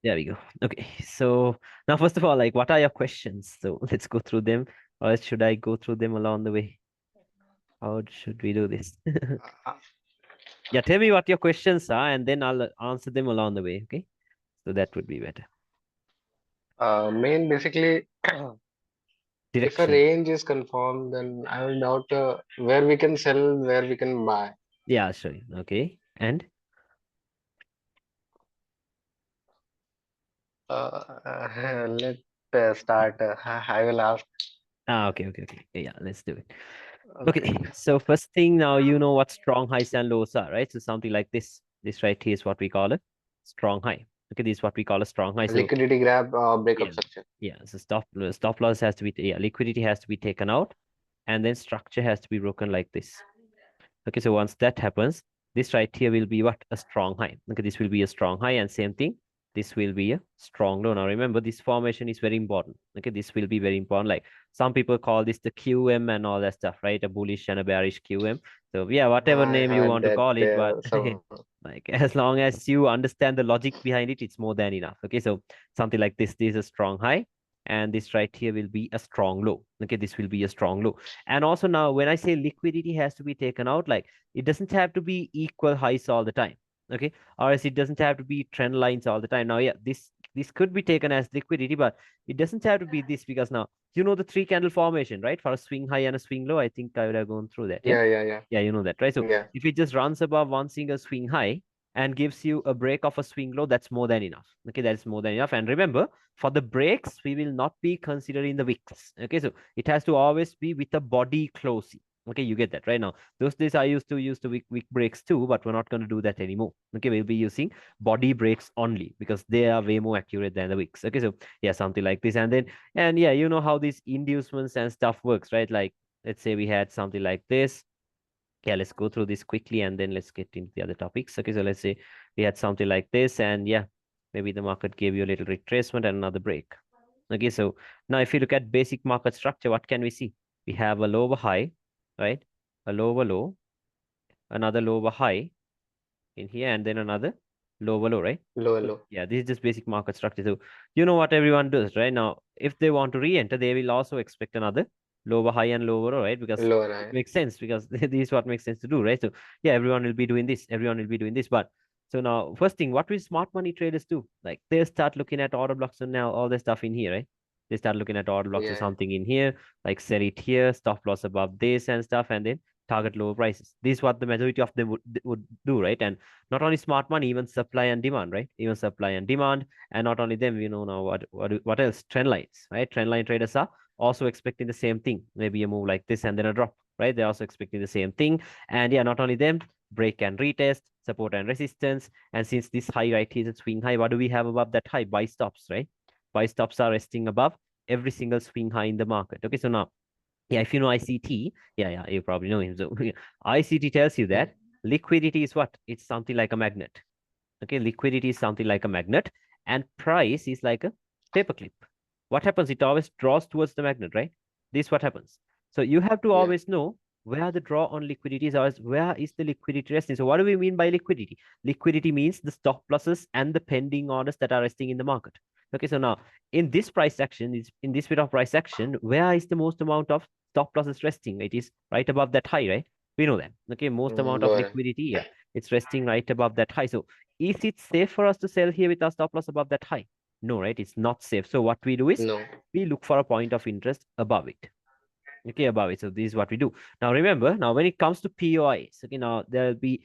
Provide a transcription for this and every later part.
There we go. Okay. So now, first of all, like, what are your questions? So let's go through them, or should I go through them along the way? How should we do this? Uh, Yeah, tell me what your questions are, and then I'll answer them along the way. Okay. So that would be better. main basically, if a Direction. range is confirmed, then I will doubt where we can sell, where we can buy. Yeah, I'll show you. Okay. And Let's start. I will ask. okay. Yeah, let's do it. Okay. Okay. So first thing, now you know what strong highs and lows are, right? So something like this. This right here is what we call a strong high. Okay, this is what we call a strong high. So Liquidity grab, breakup yeah, structure. yeah. So stop loss has to be, yeah, liquidity has to be taken out, and then structure has to be broken like this. Okay, so once that happens, this right here will be what? A strong high. Okay, this will be a strong high, and same thing, this will be a strong low. Now remember, this formation is very important. Okay, this will be very important. Like some people call this the QM and all that stuff, right? A bullish and a bearish QM. So yeah, whatever I name you heard want to that call it, but some. like as long as you understand the logic behind it, it's more than enough. Okay, so something like this is a strong high, and this right here will be a strong low. Okay, this will be a strong low. And also now, when I say liquidity has to be taken out, like it doesn't have to be equal highs all the time. Okay, or else it doesn't have to be trend lines all the time. Now, yeah, this could be taken as liquidity, but it doesn't have to be this, because now you know the three candle formation, right? For a swing high and a swing low. I think I would have gone through that. Yeah. Yeah, yeah, yeah, Yeah, you know that, right? So yeah. if it just runs above one single swing high and gives you a break of a swing low, that's more than enough. Okay, that's more than enough. And remember, for the breaks, we will not be considering the wicks. Okay, so it has to always be with a body closing. Okay, you get that right. Now those days I used to use the wick breaks too, but we're not going to do that anymore. Okay, we'll be using body breaks only, because they are way more accurate than the wicks. Okay, so yeah, something like this. And then, and yeah, you know how these inducements and stuff works, right? Like, let's say we had something like this. Yeah, let's go through this quickly, and then let's get into the other topics. Okay, so let's say we had something like this, and yeah, maybe the market gave you a little retracement and another break. Okay, so now if you look at basic market structure, what can we see? We have a lower high, right? A lower low, another lower high in here, and then another lower low, right? Low, So low. yeah, this is just basic market structure. So you know what everyone does, right? Now, if they want to re-enter, they will also expect another lower high and lower low, right? Because Lower it high. makes sense, because this is what makes sense to do, right? So yeah, everyone will be doing this. Everyone will be doing this. But so now, first thing, what will smart money traders do? Like they'll start looking at order blocks and now all the stuff in here, right? They start looking at order blocks or Yeah. something in here, like sell it here, stop loss above this and stuff, and then target lower prices. This is what the majority of them would do, right? And not only smart money, even supply and demand, right? Even supply and demand, and not only them, you know, now what else? Trend lines, right? Trend line traders are also expecting the same thing. Maybe a move like this and then a drop, right? They're also expecting the same thing. And yeah, not only them, break and retest, support and resistance. And since this high right here is a swing high, what do we have above that high? Buy stops, right? Buy stops are resting above every single swing high in the market. Okay, so now, yeah, if you know ICT, yeah, you probably know him. So ICT tells you that liquidity is what? It's something like a magnet. Okay, liquidity is something like a magnet, and price is like a paperclip. What happens? It always draws towards the magnet, right? This is what happens. So you have to Yeah. always know where the draw on liquidity is, always where is the liquidity resting. So what do we mean by liquidity? Liquidity means the stop losses and the pending orders that are resting in the market. Okay, so now in this price action, in this bit of price action, where is the most amount of stop losses resting? It is right above that high, right? We know that. Okay, most amount of Lower high. liquidity, yeah, it's resting right above that high. So is it safe for us to sell here with our stop loss above that high? No, right? It's not safe. So what we do is No. we look for a point of interest above it. Okay, above it. So this is what we do. Now remember, now when it comes to POIs, okay, now there'll be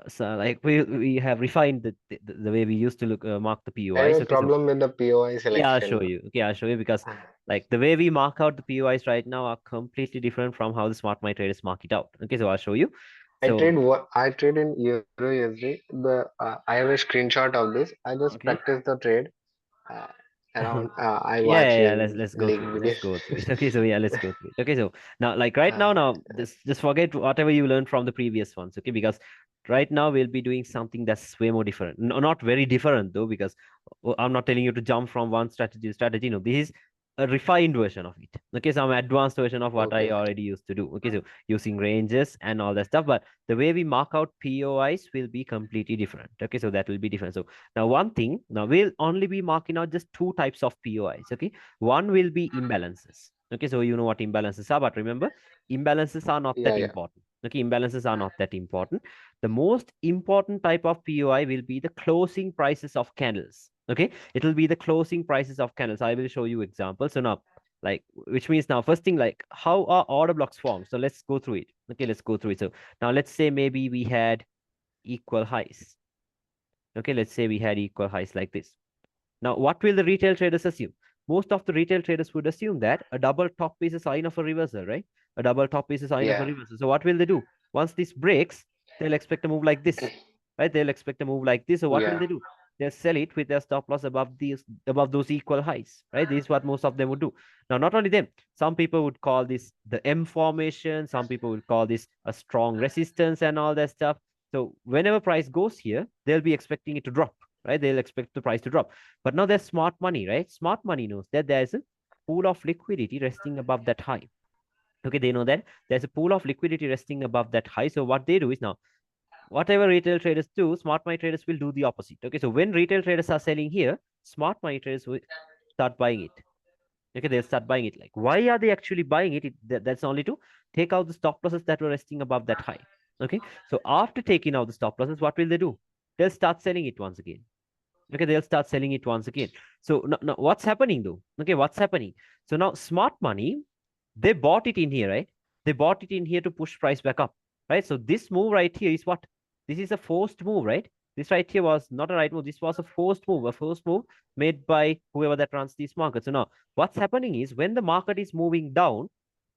so like we have refined the way we used to look mark the I have POIs. a Okay, so problem with the POI yeah, I'll show selection. you. Okay, I'll show you, because like the way we mark out the POIs right now are completely different from how the smart money traders mark it out. Okay, so I'll show you. So I trade in Euro USD. I have a screenshot of this. I just okay. practice the trade. Uh, Around I Yeah, yeah. watching Let's go league through it. Let's videos. go through it. Okay, so yeah, let's go through it. Okay, so now, like right now, uh, just forget whatever you learned from the previous ones. Okay, because right now we'll be doing something that's way more different. No, not very different though, because I'm not telling you to jump from one strategy to strategy. No, this is a refined version of it. Okay, some advanced version of what I Okay. already used to do. Okay, so using ranges and all that stuff, but the way we mark out POIs will be completely different. Okay, so that will be different. So now one thing, now we'll only be marking out just two types of POIs. Okay, one will be imbalances. Okay, so you know what imbalances are, but remember, imbalances are not Yeah, that yeah. important. Okay, imbalances are not that important. The most important type of POI will be the closing prices of candles. Okay, it will be the closing prices of candles. I will show you examples. So now, like, which means now, first thing, like, how are order blocks formed? So let's go through it. Okay, let's go through it. So now let's say maybe we had equal highs. Okay, let's say we had equal highs like this. Now, what will the retail traders assume? Most of the retail traders would assume that a double top is a sign of a reversal, right? A double top is a sign of a Yeah. reversal. So what will they do? Once this breaks, they'll expect a move like this, right? They'll expect a move like this. So what will Yeah. they do? They'll sell it with their stop loss above those equal highs, right? This is what most of them would do. Now, not only them, some people would call this the M formation. Some people would call this a strong resistance and all that stuff. So whenever price goes here, they'll be expecting it to drop, right? They'll expect the price to drop. But now there's smart money, right? Smart money knows that there's a pool of liquidity resting above that high. Okay, they know that there's a pool of liquidity resting above that high. So what they do is now, whatever retail traders do, smart money traders will do the opposite. Okay, so when retail traders are selling here, smart money traders will start buying it. Okay, they'll start buying it. Like, why are they actually buying it? That's only to take out the stop losses that were resting above that high. Okay, so after taking out the stop losses, what will they do? They'll start selling it once again. Okay, they'll start selling it once again. So now what's happening though? Okay, what's happening? So now smart money, they bought it in here, right? They bought it in here to push price back up, right? So this move right here is what? This is a forced move, right? This right here was not a right move. This was a forced move made by whoever that runs these markets. So now what's happening is when the market is moving down,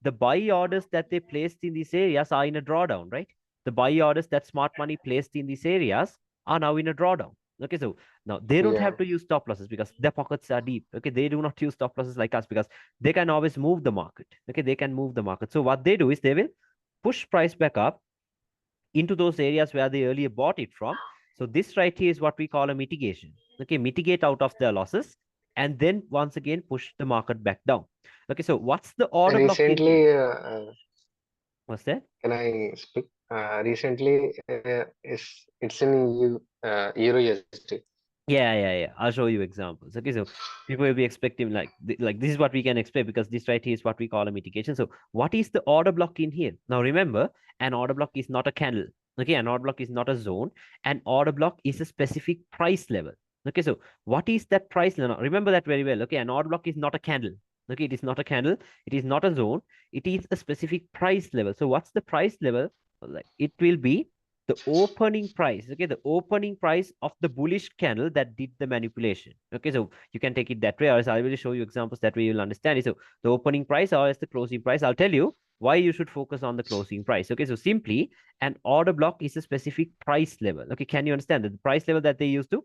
the buy orders that they placed in these areas are in a drawdown, right? The buy orders that smart money placed in these areas are now in a drawdown. Okay, so now they don't Yeah. have to use stop losses because their pockets are deep. Okay, they do not use stop losses like us because they can always move the market. Okay, they can move the market. So what they do is they will push price back up into those areas where they earlier bought it from. So this right here is what we call a mitigation. Okay, mitigate out of their losses and then once again push the market back down. Okay, so what's the order block in here? Recently, What's that? can I speak? Recently, it's in Euro USD. Yeah. I'll show you examples. Okay, so people will be expecting like this is what we can expect because this right here is what we call a mitigation. So what is the order block in here? Now remember, an order block is not a candle. Okay, an order block is not a zone. An order block is a specific price level. Okay, so what is that price level? Now, remember that very well. Okay, an order block is not a candle. Okay, it is not a candle. It is not a zone. It is a specific price level. So what's the price level? Like it will be the opening price. Okay, the opening price of the bullish candle that did the manipulation. Okay, so you can take it that way, or else I will show you examples that way you'll understand it. So the opening price or as the closing price, I'll tell you why you should focus on the closing price. Okay, so simply an order block is a specific price level. Okay, can you understand that the price level that they use to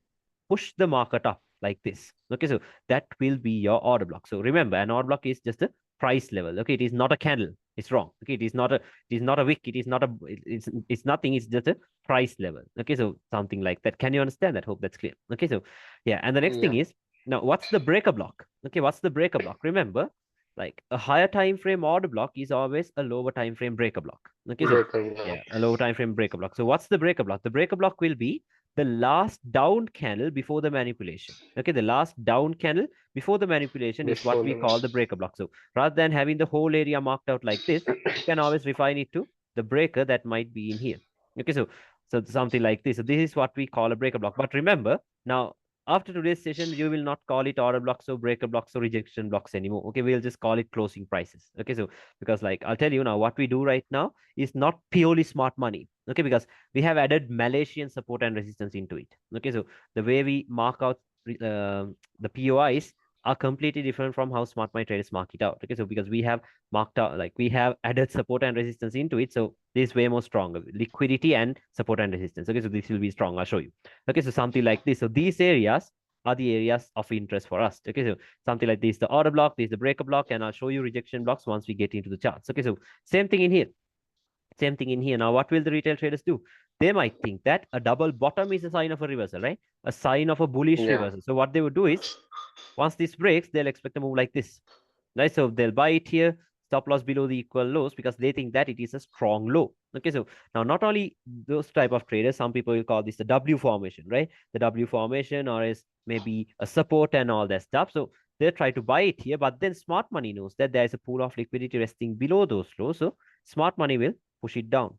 push the market up like this? Okay, so that will be your order block. So remember, an order block is just a price level. Okay, it is not a candle. It's wrong. Okay, it is not a wick. It is not a. It's nothing. It's just a price level. Okay, so something like that. Can you understand that? Hope that's clear. Okay, so yeah, and the next thing Yeah. is now what's the breaker block? Okay, what's the breaker block? Remember, like a higher time frame order block is always a lower time frame breaker block. Okay, so Breaker block. yeah, a lower time frame breaker block. So what's the breaker block? The breaker block will be the last down candle before the manipulation. Okay, the last down candle before the manipulation is what Before we the call the breaker block. So rather than having the whole area marked out like this, you can always refine it to the breaker that might be in here. Okay, so something like this. So this is what we call a breaker block. But remember, now after today's session, you will not call it order blocks or breaker blocks or rejection blocks anymore. Okay, we'll just call it closing prices. Okay, so because like I'll tell you now, what we do right now is not purely smart money. Okay, because we have added Malaysian support and resistance into it. Okay, so the way we mark out the POIs are completely different from how smart money traders mark it out. Okay, so because we have marked out, like we have added support and resistance into it, so this is way more stronger liquidity and support and resistance. Okay, so this will be strong. I'll show you. Okay, so something like this. So these areas are the areas of interest for us. Okay, so something like this, the order block, this is the breaker block, and I'll show you rejection blocks once we get into the charts. Okay, so same thing in here. Same thing in here. Now, what will the retail traders do? They might think that a double bottom is a sign of a reversal, right? A sign of a bullish yeah. reversal. So what they would do is, once this breaks, they'll expect a move like this. right? So they'll buy it here, stop loss below the equal lows because they think that it is a strong low. Okay, so now not only those type of traders, some people will call this the W formation, right? The W formation, or is maybe a support and all that stuff. So they try to buy it here, but then smart money knows that there is a pool of liquidity resting below those lows. So smart money will push it down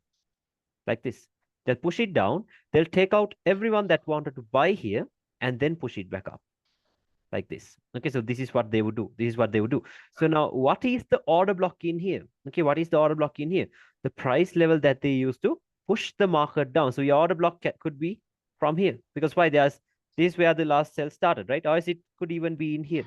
like this. They'll push it down. They'll take out everyone that wanted to buy here and then push it back up like this. Okay, so this is what they would do. This is what they would do. So now, what is the order block in here? Okay, what is the order block in here? The price level that they use to push the market down. So your order block could be from here, because why? This is where the last sell started, right? Or it could even be in here.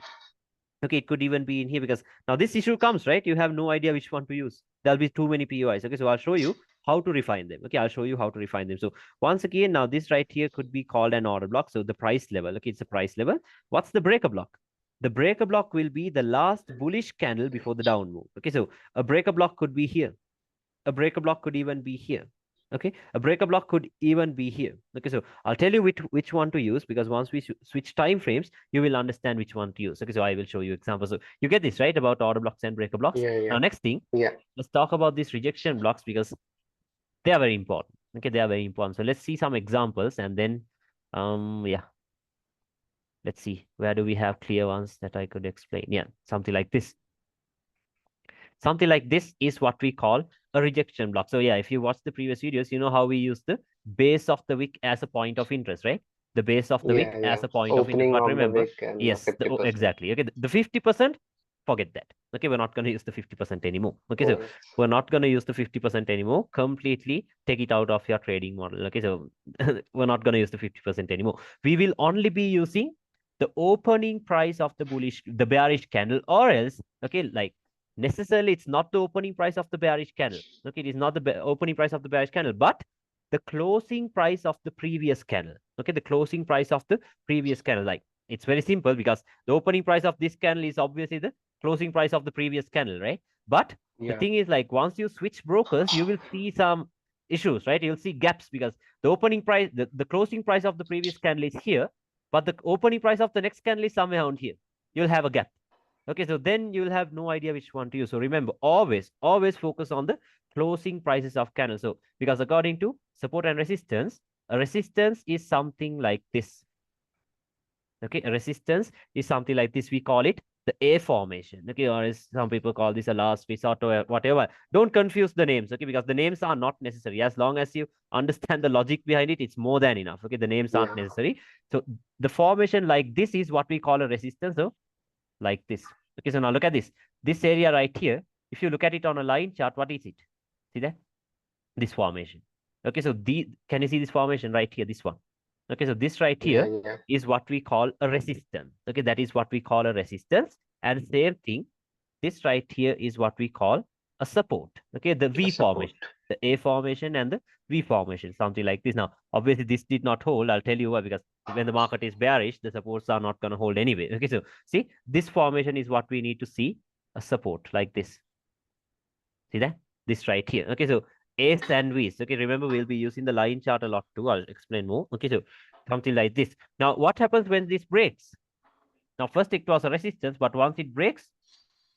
Okay, it could even be in here, because now this issue comes, right? You have no idea which one to use. There'll be too many POIs. Okay, so I'll show you how to refine them. Okay, I'll show you how to refine them. So once again, now this right here could be called an order block. So the price level, okay, it's a price level. What's the breaker block? The breaker block will be the last bullish candle before the down move. Okay, so a breaker block could be here. A breaker block could even be here. Okay, a breaker block could even be here. Okay, so I'll tell you which one to use, because once we switch time frames, you will understand which one to use. Okay, so I will show you examples. So you get this right about order blocks and breaker blocks. Now, next thing, let's talk about these rejection blocks, because they are very important. Okay, they are very important. So let's see some examples, and then yeah, let's see, where do we have clear ones that I could explain? Yeah, something like this. Something like this is what we call a rejection block. So yeah, if you watch the previous videos, you know how we use the base of the wick as a point of interest, right? The base of the wick as a point of interest. But remember, yes, exactly. Okay, the 50%, forget that. Okay, we're not going to use the 50% anymore. Okay, so we're not going to use the 50% anymore. Completely take it out of your trading model. Okay, so we're not going to use the 50% anymore. We will only be using the opening price of the bearish candle, or else, okay, like necessarily it's not the opening price of the bearish candle. Okay, it is not the opening price of the bearish candle, but the closing price of the previous candle. Okay, the closing price of the previous candle. Like, it's very simple, because the opening price of this candle is obviously the closing price of the previous candle, right? But the thing is, like, once you switch brokers, you will see some issues, right? You'll see gaps, because the opening price, the closing price of the previous candle is here, but the opening price of the next candle is somewhere around here. You'll have a gap. Okay, so then you'll have no idea which one to use. So remember, always focus on the closing prices of candles. So because according to support and resistance, a resistance is something like this. Okay, a resistance is something like this. We call it the A formation. Okay, or as some people call this a last resort or whatever. Don't confuse the names, okay, because the names are not necessary. As long as you understand the logic behind it, it's more than enough. Okay, the names aren't necessary. So the formation like this is what we call a resistance. So like this. Okay, so now look at this. This area right here, if you look at it on a line chart, what is it? See that? This formation. Okay, so can you see this formation right here? This one. Okay, so this right here is what we call a resistance. Okay, that is what we call a resistance. And same thing, this right here is what we call a support. Okay, the V formation, the A formation and the V formation, something like this. Now, obviously, this did not hold. I'll tell you why, because when the market is bearish, the supports are not going to hold anyway. Okay, so see, this formation is what we need to see, a support like this. See that? This right here. Okay, so A's and V's. Okay, remember, we'll be using the line chart a lot too. I'll explain more. Okay, so something like this. Now, what happens when this breaks? Now, first it was a resistance, but once it breaks,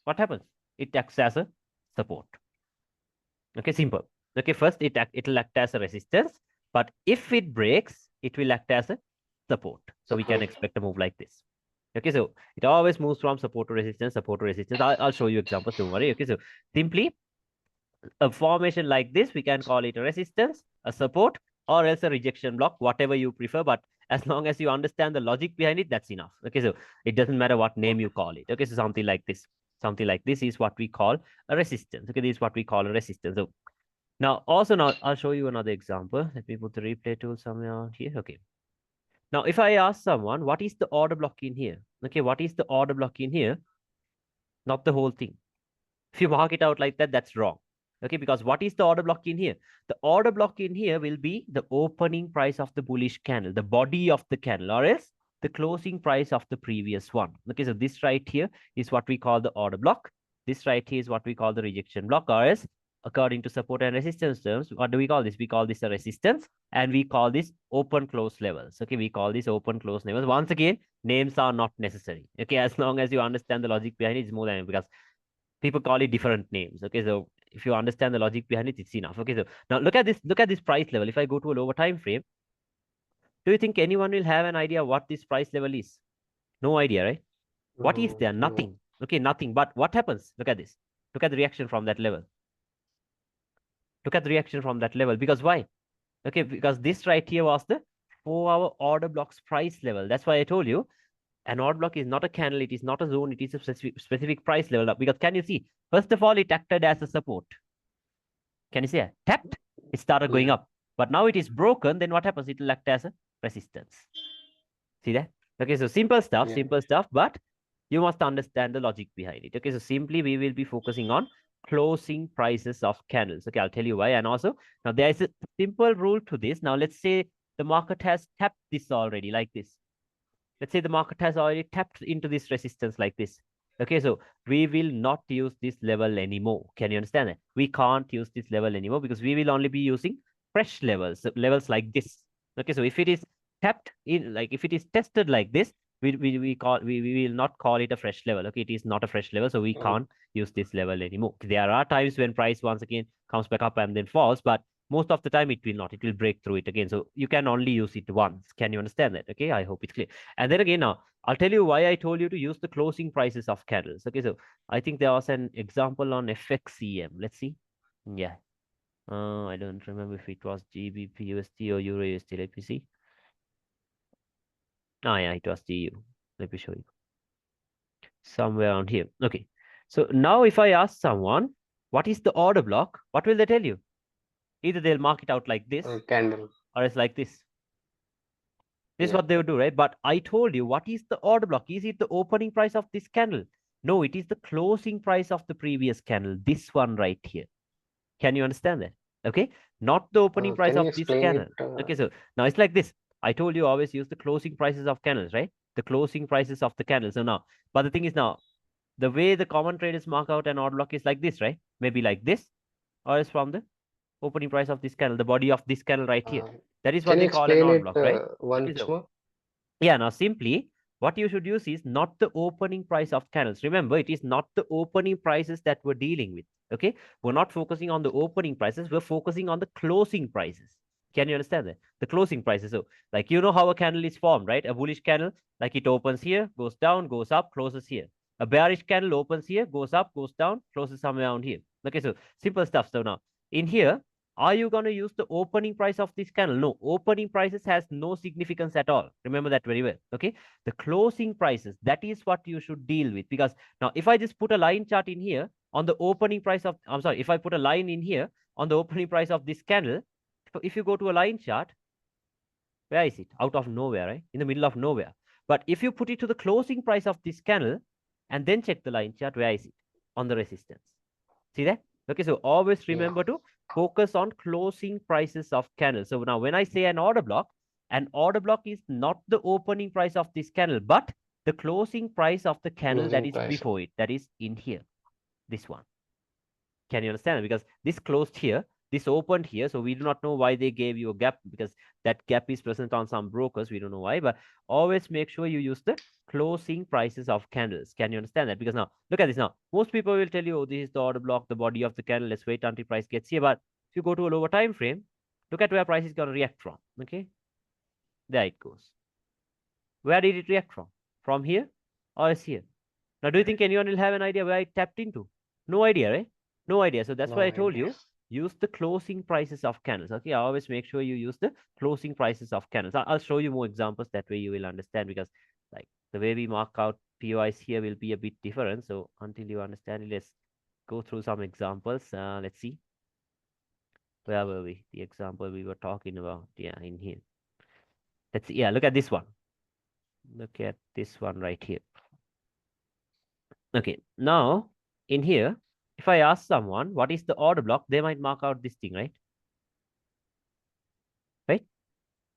what happens? It acts as a support. Okay, simple. Okay, first it'll act as a resistance, but if it breaks, it will act as a support. So we can expect a move like this. Okay, so it always moves from support to resistance, support to resistance. I'll show you examples, don't worry. Okay, so simply a formation like this, we can call it a resistance, a support, or else a rejection block, whatever you prefer. But as long as you understand the logic behind it, that's enough. Okay, so it doesn't matter what name you call it. Okay, so something like this. Something like this is what we call a resistance. Okay, this is what we call a resistance. So now, I'll show you another example. Let me put the replay tool somewhere here. Okay. Now, if I ask someone, what is the order block in here? Okay, what is the order block in here? Not the whole thing. If you mark it out like that, that's wrong. Okay, because what is the order block in here? The order block in here will be the opening price of the bullish candle, the body of the candle, or else the closing price of the previous one. Okay, so this right here is what we call the order block. This right here is what we call the rejection block, or else the support. Okay, so this right here is what we call the support. Okay, so now according to support and resistance terms, what do we call this? We call this a resistance, and we call this open close levels. Okay, we call this open close levels. Once again, names are not necessary. Okay, as long as you understand the logic behind it, it's more than, because people call it different names. Okay, so if you understand the logic behind it, it's enough. Okay, so now look at this. Look at this price level. If I go to a lower time frame, do you think anyone will have an idea what this price level is? No idea, right? What is there? No. Nothing. Okay, nothing. But what happens? Look at this. Look at the reaction from that level. Look at the reaction from that level. Because why? Okay, because this right here was the 4-hour order block's price level. That's why I told you an order block is not a candle, it is not a zone, it is a specific price level. Because can you see? First of all, it acted as a support. Can you see it? Tapped, it started going Yeah. up. But now it is broken, then what happens? It will act as a resistance. See that? Okay, so simple Yeah. stuff, but you must understand the logic behind it. Okay, so simply we will be focusing on closing prices of candles. Okay, I'll tell you why. And also, now there is a simple rule to this. Now, let's say the market has tapped this already, like this. Let's say the market has already tapped into this resistance like this. Okay, so we will not use this level anymore. Can you understand that? We can't use this level anymore because we will only be using fresh levels, levels like this. Okay, so if it is tapped in, like if it is tested like this, we will not call it a fresh level. Okay, it is not a fresh level, so we Oh, can't use this level anymore. There are times when price once again comes back up and then falls, but most of the time it will not. It will break through it again. So you can only use it once. Can you understand that? Okay, I hope it's clear. And then again, now I'll tell you why I told you to use the closing prices of candles. Okay, so I think there was an example on FXCM. Let's see. Yeah. I don't remember if it was GBP USD or Euro USD. Let me see. Oh, yeah, it was GU. Let me show you. Somewhere around here. Okay. So now if I ask someone, what is the order block? What will they tell you? Either they'll mark it out like this candle. or it's like this. This is Yeah. what they would do, right? But I told you, what is the order block? Is it the opening price of this candle? No, it is the closing price of the previous candle. This one right here. Can you understand that? Okay. Not the opening price Can of you this explain candle. it? Okay. So now it's like this. I told you always use the closing prices of candles, right? The closing prices of the candles. So now, but the thing is now, the way the common traders mark out an order block is like this, right? Maybe like this, or it's from the opening price of this candle, the body of this candle right here. Uh, That is can what you they call an explain order it block, right? Okay. once So more? yeah, now simply what you should use is not the opening price of candles. Remember, it is not the opening prices that we're dealing with. Okay, we're not focusing on the opening prices, we're focusing on the closing prices. Can you understand that? The closing prices. So, like, you know how a candle is formed, right? A bullish candle, like it opens here, goes down, goes up, closes here. A bearish candle opens here, goes up, goes down, closes somewhere around here. Okay, so simple stuff. So now in here, are you going to use the opening price of this candle? No, opening prices has no significance at all. Remember that very well. Okay, the closing prices, that is what you should deal with. Because now if I just put a line chart in here on the opening price of, I'm sorry, if I put a line in here on the opening price of this candle, if you go to a line chart, where is it? Out of nowhere, right? In the middle of nowhere. But if you put it to the closing price of this candle and then check the line chart, where is it? On the resistance. See that? Okay, so always Yeah. remember to focus on closing prices of candles. So now when I say an order block is not the opening price of this candle, but the closing price of the candle that Closing is price. before it, that is in here, this one. Can you understand? Because this closed here, this opened here, so we do not know why they gave you a gap, because that gap is present on some brokers. We don't know why, but always make sure you use the closing prices of candles. Can you understand that? Because now, look at this now. Most people will tell you, oh, this is the order block, the body of the candle. Let's wait until price gets here. But if you go to a lower time frame, look at where price is going to react from. Okay, there it goes. Where did it react from? From here or is here? Now, do you think anyone will have an idea where it tapped into? No idea, right? No idea. So that's why No I told idea. you, use the closing prices of candles. Okay, I always make sure you use the closing prices of candles. I'll show you more examples. That way you will understand, because like the way we mark out POIs here will be a bit different. So until you understand it, let's go through some examples. Let's see. Where were we? The example we were talking about. Yeah, in here. Let's see. Yeah, look at this one. Look at this one right here. Okay, now in here, if I ask someone what is the order block, they might mark out this thing, right? Right?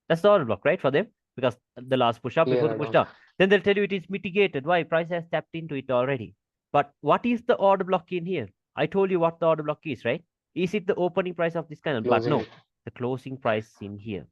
That's the order block, right? For them, because the last push up before Clear the push add-on. down. Then they'll tell you it is mitigated. Why? Price has tapped into it already. But what is the order block in here? I told you what the order block is, right? Is it the opening price of this candle? But Closing. no, the closing price in here.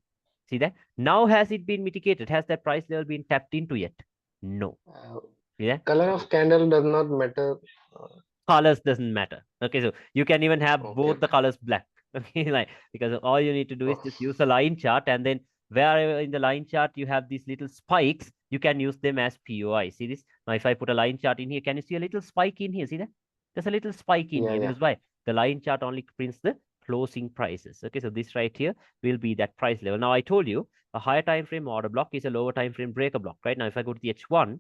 See that? Now has it been mitigated? Has that price level been tapped into yet? No. Uh, See that? Color of candle does not matter. Uh, Colors doesn't matter. Okay, so you can even have okay. both the colors black. Okay, like because all you need to do is Oh, just use a line chart, and then wherever in the line chart you have these little spikes, you can use them as POI. See this? Now, if I put a line chart in here, can you see a little spike in here? See that? There's a little spike in yeah, here yeah, because why? The line chart only prints the closing prices. Okay, so this right here will be that price level. Now, I told you a higher time frame order block is a lower time frame breaker block. Right now, if I go to the H1,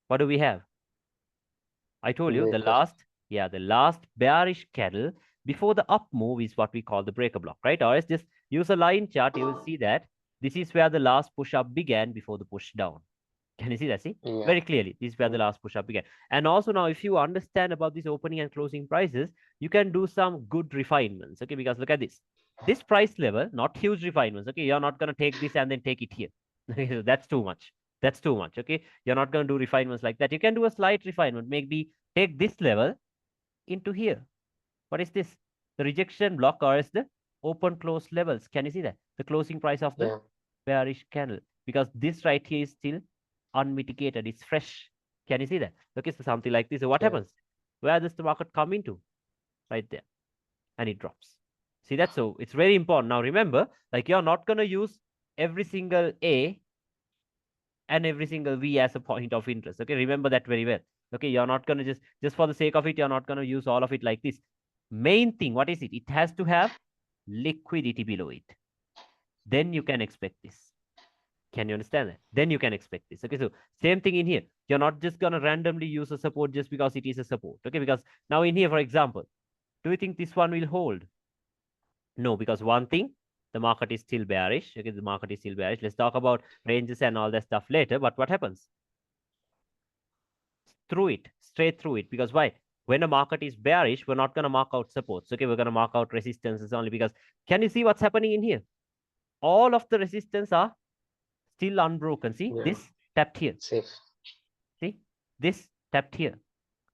what do we have? I told you breaker. the last bearish candle before the up move is what we call the breaker block, right? Or else just use a line chart, you will see that this is where the last push up began before the push down. Can you see that? See Yeah. very clearly, this is where the last push up began. And also now, if you understand about this opening and closing prices, you can do some good refinements. Okay, because look at this. This price level, not huge refinements. Okay, you're not gonna take this and then take it here. Okay, so that's too much. That's too much. Okay, you're not gonna do refinements like that. You can do a slight refinement. Maybe take this level into here. What is this? The rejection block or is the open close levels? Can you see that? The closing price of the Yeah. bearish candle. Because this right here is still unmitigated. It's fresh. Can you see that? Okay, so something like this. So what Yeah. happens? Where does the market come into? Right there. And it drops. See that? So it's very important. Now remember, like you're not going to use every single A and every single V as a point of interest. Okay, remember that very well. Okay, you're not going to just for the sake of it, you're not going to use all of it like this. Main thing, what is it? It has to have liquidity below it. Then you can expect this. Can you understand that? Then you can expect this. Okay, so same thing in here. You're not just going to randomly use a support just because it is a support. Okay, because now in here, for example, do you think this one will hold? No, because one thing, the market is still bearish. Okay, the market is still bearish. Let's talk about ranges and all that stuff later. But what happens? Through it, straight through it. Because why? When a market is bearish, we're not going to mark out supports. Okay, we're going to mark out resistances only because can you see what's happening in here? All of the resistance are still unbroken. See Yeah. this tapped here. Safe. See this tapped here.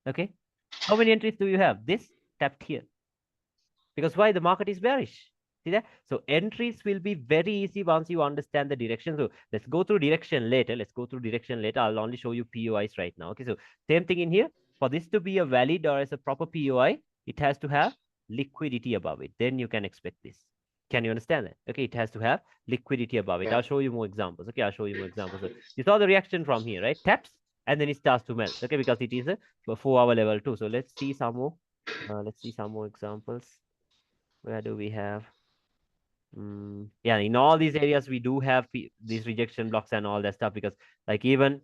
Okay, how many entries do you have? This tapped here. Because why? The market is bearish. See that? So entries will be very easy once you understand the direction. So let's go through direction later. Let's go through direction later. I'll only show you POIs right now. Okay, so same thing in here. For this to be a valid or as a proper POI, it has to have liquidity above it. Then you can expect this. Can you understand that? Okay, it has to have liquidity above it. Yeah. I'll show you more examples. Okay, I'll show you more examples. So you saw the reaction from here, right? Taps and then it starts to melt. Okay, because it is a 4-hour level too. So let's see some more. Let's see some more examples. Where do we have? Yeah, in all these areas, we do have these rejection blocks and all that stuff because, like, even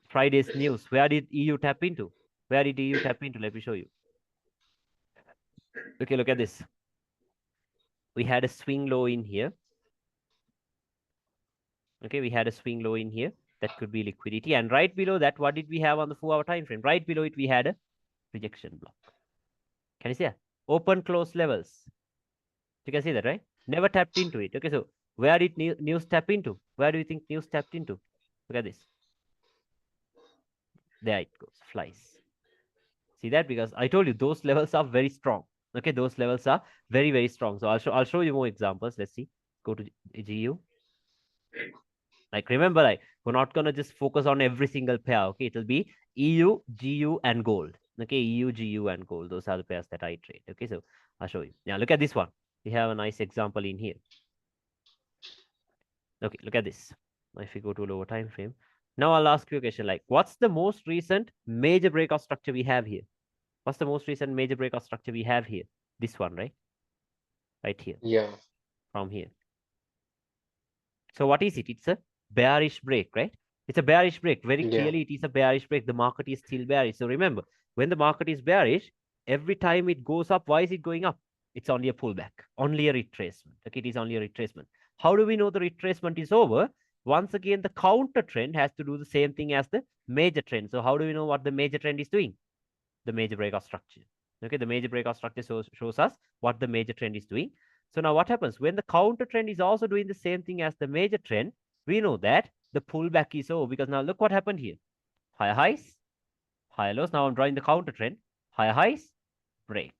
Friday's news, where did EU tap into? Where did EU tap into? Let me show you. Okay, look at this. We had a swing low in here. Okay, we had a swing low in here. That could be liquidity. And right below that, what did we have on the 4-hour time frame? Right below it, we had a rejection block. Can you see that? Open close levels. You can see that, right? Never tapped into it. Okay, so where did news tap into? Where do you think news tapped into? Look at this. There it goes, flies. See that? Because I told you those levels are very strong. Okay, those levels are very, very strong. So I'll show you more examples. Let's see. Go to GU. Like remember, like we're not gonna just focus on every single pair. Okay, it'll be EU, GU, and gold. Okay, EU, GU, and gold. Those are the pairs that I trade. Okay, so I'll show you. Now look at this one. We have a nice example in here. Okay, look at this. If you go to lower time frame. Now I'll ask you a question like, what's the most recent major breakout structure we have here? What's the most recent major breakout structure we have here? This one, right? Right here, Yeah. from here. So what is it? It's a bearish break, right? It's a bearish break. Very Yeah. clearly, it is a bearish break. The market is still bearish. So remember, when the market is bearish, every time it goes up, why is it going up? It's only a pullback, only a retracement. Okay, it is only a retracement. How do we know the retracement is over? Once again, the counter trend has to do the same thing as the major trend. So how do we know what the major trend is doing? The major breakout structure. Okay, the major breakout structure shows us what the major trend is doing. So now what happens? When the counter trend is also doing the same thing as the major trend, we know that the pullback is over because now look what happened here. Higher highs, higher lows. Now I'm drawing the counter trend. Higher highs, break.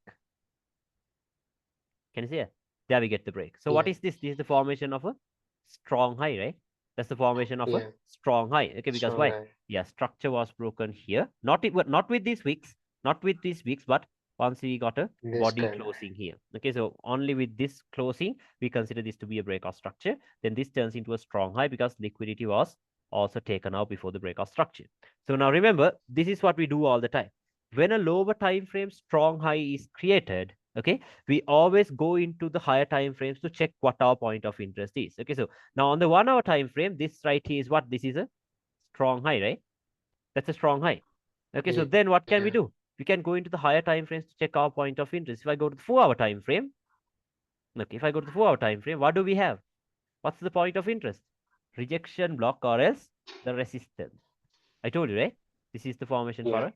Can you see it? There we get the break. So what Yeah. is this? This is the formation of a strong high, right? That's the formation of a Yeah. strong high. Okay, because Strong why? eye. Yeah, structure was broken here. Not with these wicks, not with these wicks, but once we got a This body time. closing here. Okay, so only with this closing, we consider this to be a break of structure. Then this turns into a strong high because liquidity was also taken out before the break of structure. So now remember, this is what we do all the time. When a lower time frame strong high is created, okay, we always go into the higher time frames to check what our point of interest is. Okay, so now on the 1 hour time frame, this right here is what? This is a strong high, right? That's a strong high. Okay, so Yeah. then what can we Yeah. do? We can go into the higher time frames to check our point of interest. If I go to the 4 hour time frame, okay, if I go to the 4 hour time frame, what do we have? What's the point of interest? Rejection block or else the resistance. I told you, right? This is the formation for Yeah. a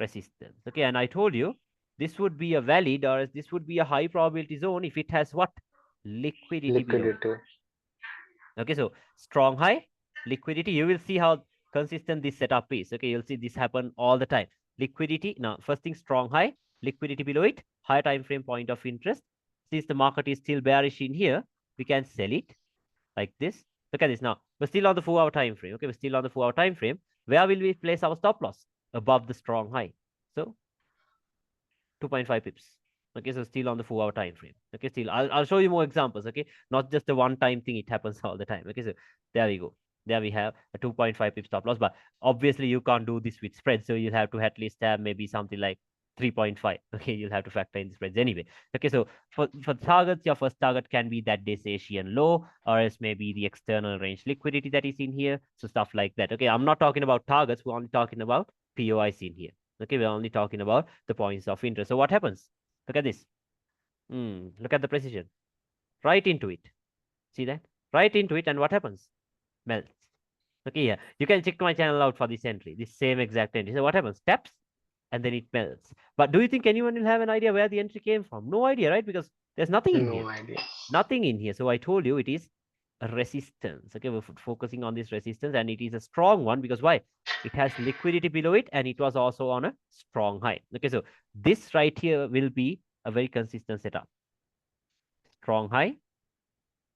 resistance. Okay, and I told you this would be a valid or this would be a high probability zone if it has what? Liquidity below it. Liquidity. Okay, so strong high, liquidity. You will see how consistent this setup is. Okay, you'll see this happen all the time. Liquidity. Now, first thing, strong high, liquidity below it, higher time frame point of interest. Since the market is still bearish in here, we can sell it like this. Look at this now. We're still on the 4 hour time frame. Okay, we're still on the 4 hour time frame. Where will we place our stop loss? Above the strong high. So 2.5 pips. Okay, so still on the 4 hour time frame. Okay, still I'll show you more examples. Okay, not just a one time thing, it happens all the time. Okay, so there we go. There we have a 2.5 pip stop loss, but obviously you can't do this with spreads, so you'll have to at least have maybe something like 3.5. Okay, you'll have to factor in the spreads anyway. Okay, so for targets, your first target can be that day's Asian low, or else maybe the external range liquidity that is in here. So stuff like that. Okay, I'm not talking about targets, we're only talking about POIs in here. Okay, we're only talking about the points of interest. So what happens? Look at this. Look at the precision. Right into it. See that? Right into it, and what happens? Melts. Okay, yeah. You can check my channel out for this entry, this same exact entry. So what happens? Taps, and then it melts. But do you think anyone will have an idea where the entry came from? No idea, right? Because there's nothing in here. No idea. Nothing in here. So I told you it is a resistance. Okay, we're focusing on this resistance, and it is a strong one because why? It has liquidity below it, and it was also on a strong high. Okay, so this right here will be a very consistent setup. Strong high,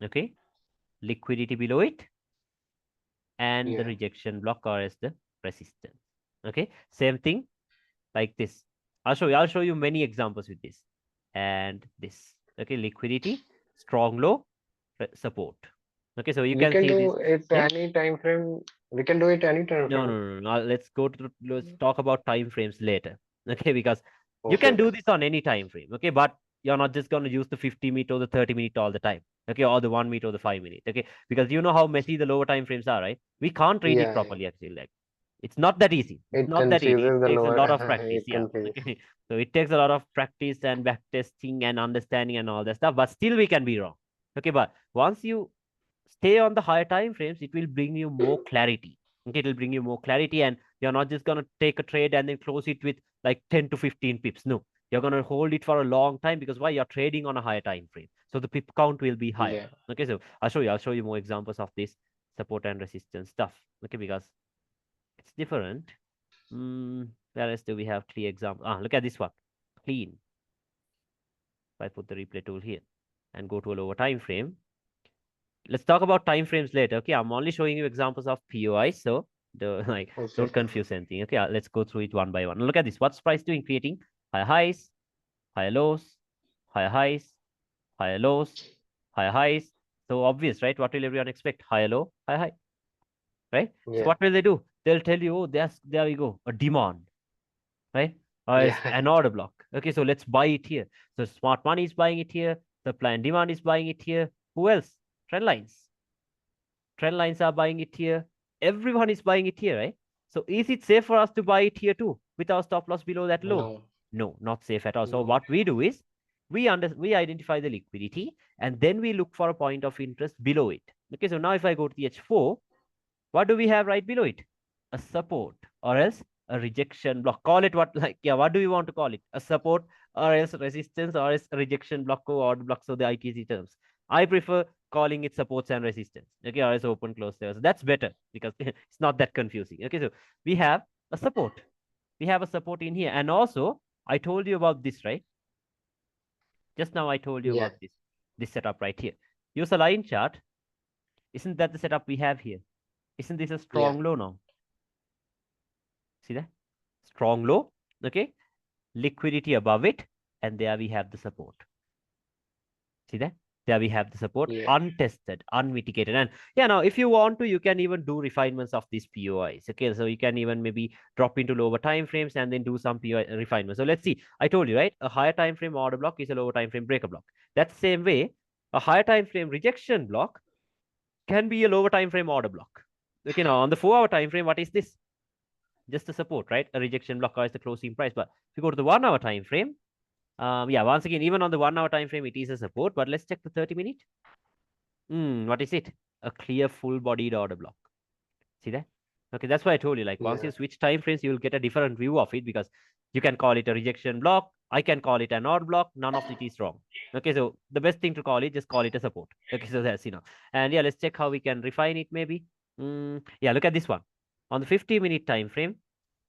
okay, liquidity below it, and the Yeah. rejection block or as the resistance. Okay, same thing like this. I'll show you many examples with this and this. Okay, liquidity, strong low, support. Okay, so you We can can see this. do it Yeah. any time frame. We can do it any time No, frame. no, no, no. Let's talk about time frames later. Okay, because you can Okay. do this on any time frame. Okay, but you're not just gonna use the 50 minute or the 30 minute all the time. Okay, or the 1 minute or the 5 minute. Okay, because you know how messy the lower time frames are, right? We can't read it Yeah. properly actually. Like it's not that easy. It's It not that easy. It confuses the takes a lower. lot of practice. It Yeah. confuses. Okay. So it takes a lot of practice and back testing and understanding and all that stuff. But still, we can be wrong. Okay, but once you stay on the higher time frames, it will bring you more clarity. Okay, it will bring you more clarity, and you're not just gonna take a trade and then close it with like 10 to 15 pips. No, you're gonna hold it for a long time because why? You're trading on a higher time frame, so the pip count will be higher. Yeah. Okay, so I'll show you more examples of this support and resistance stuff. Okay, because it's different. Where else do we have clear example? Look at this one. Clean. If I put the replay tool here and go to a lower time frame, let's talk about time frames later. Okay, I'm only showing you examples of POI, so the like Okay. don't confuse anything. Okay, let's go through it one by one. Look at this. What's price doing? Creating higher highs, higher lows, higher highs, higher lows, higher highs. So obvious, right? What will everyone expect? Higher low, higher high, right? So Yeah. what will they do? They'll tell you, oh, there we go, a demand, right? Or Yeah. as an order block. Okay, so let's buy it here. So smart money is buying it here. Supply and demand is buying it here. Who else? Trend lines. Trend lines are buying it here. Everyone is buying it here, right? So is it safe for us to buy it here too with our stop loss below that low? No. No, not safe at all. So No. what we do is we identify the liquidity and then we look for a point of interest below it. Okay, so now if I go to the H4, what do we have right below it? A support or else a rejection block. Call it what like yeah, what do you want to call it? A support or else resistance or else a rejection block or order block. So the ITC terms. I prefer calling it supports and resistance. Okay, or else open close there. So that's better because it's not that confusing. Okay, so we have a support. We have a support in here. And also, I told you about this, right? Just now I told you Yeah. about this setup right here. Use a line chart. Isn't that the setup we have here? Isn't this a Yeah. strong low now? See that? Strong low, okay? Liquidity above it, and there we have the support. See that? There we have the support, Yeah. untested, unmitigated. And yeah, now if you want to, you can even do refinements of these POIs. Okay, so you can even maybe drop into lower time frames and then do some POI refinement. So let's see. I told you, right? A higher time frame order block is a lower time frame breaker block. That's the same way, a higher time frame rejection block can be a lower time frame order block. Okay, now on the 4-hour time frame, what is this? Just the support, right? A rejection block is the closing price. But if you go to the 1-hour time frame, yeah, once again, even on the 1-hour time frame, it is a support. But let's check the 30-minute. What is it? A clear full-bodied order block. See that? Okay, that's why I told you, like, once Yeah. you switch time frames, you will get a different view of it, because you can call it a rejection block. I can call it an odd block. None of it is wrong. Okay, so the best thing to call it, just call it a support. Okay, so that's, and yeah, let's check how we can refine it maybe. Yeah, look at this one. On the 50-minute time frame,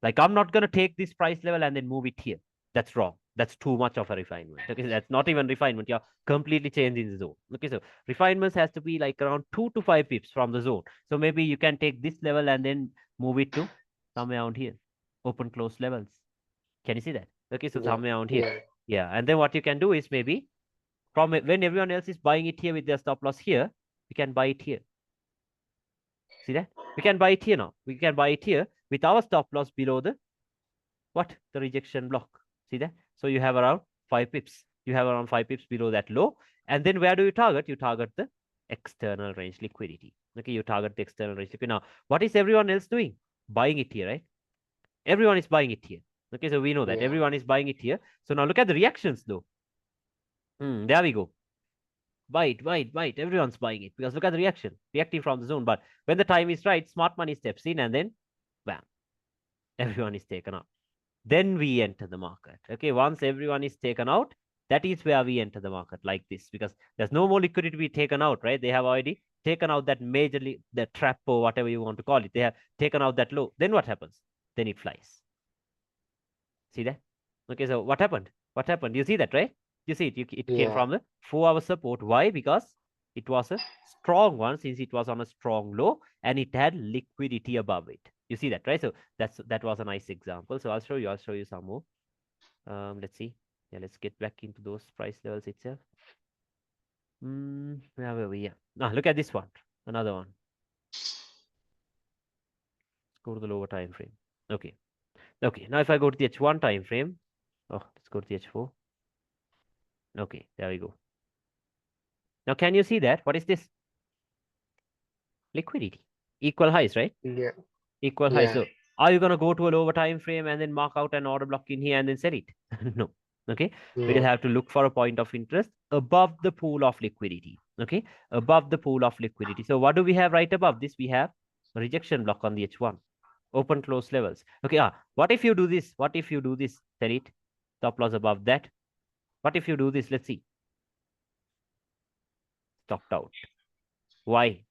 like, I'm not going to take this price level and then move it here. That's wrong. That's too much of a refinement. Okay, so that's not even refinement. You're completely changing the zone. Okay, so refinements has to be like around 2 to 5 pips from the zone. So maybe you can take this level and then move it to somewhere around here. Open close levels. Can you see that? Okay, so Yeah. somewhere around here. Yeah. Yeah, and then what you can do is maybe from when everyone else is buying it here with their stop loss here, we can buy it here. See that? We can buy it here now. We can buy it here with our stop loss below the what? The rejection block. See that? So you have around 5 pips. You have around 5 pips below that low. And then where do you target? You target the external range liquidity. Okay, you target the external range liquidity. Now, what is everyone else doing? Buying it here, right? Everyone is buying it here. Okay, so we know that Yeah. everyone is buying it here. So now look at the reactions though. There we go. Buy it, buy it, buy it. Everyone's buying it because look at the reaction, reacting from the zone. But when the time is right, smart money steps in and then bam, everyone is taken out. Then we enter the market. Okay, once everyone is taken out, that is where we enter the market like this, because there's no more liquidity to be taken out, right? They have already taken out that majorly, the trap or whatever you want to call it. They have taken out that low. Then what happens? Then it flies. See that? Okay, so what happened? What happened? You see that, right? You see it. It came Yeah. from the 4-hour support. Why? Because it was a strong one, since it was on a strong low and it had liquidity above it. You see that, right? So that was a nice example. So I'll show you. I'll show you some more. Let's see. Yeah, let's get back into those price levels itself. Where were we? Yeah. Now look at this one. Another one. Let's go to the lower time frame. Okay. Okay. Now if I go to the H1 time frame, let's go to the H4. Okay, there we go. Now can you see that? What is this? Liquidity. Equal highs, right? Yeah. Equal highs. Yeah. So are you gonna go to a lower time frame and then mark out an order block in here and then sell it? No. Okay. We'll No. have to look for a point of interest above the pool of liquidity. Okay. Above the pool of liquidity. So what do we have right above this? We have a rejection block on the H1. Open close levels. Okay. What if you do this? What if you do this? Sell it. Stop loss above that. What if you do this? Let's see. Stopped out. Why?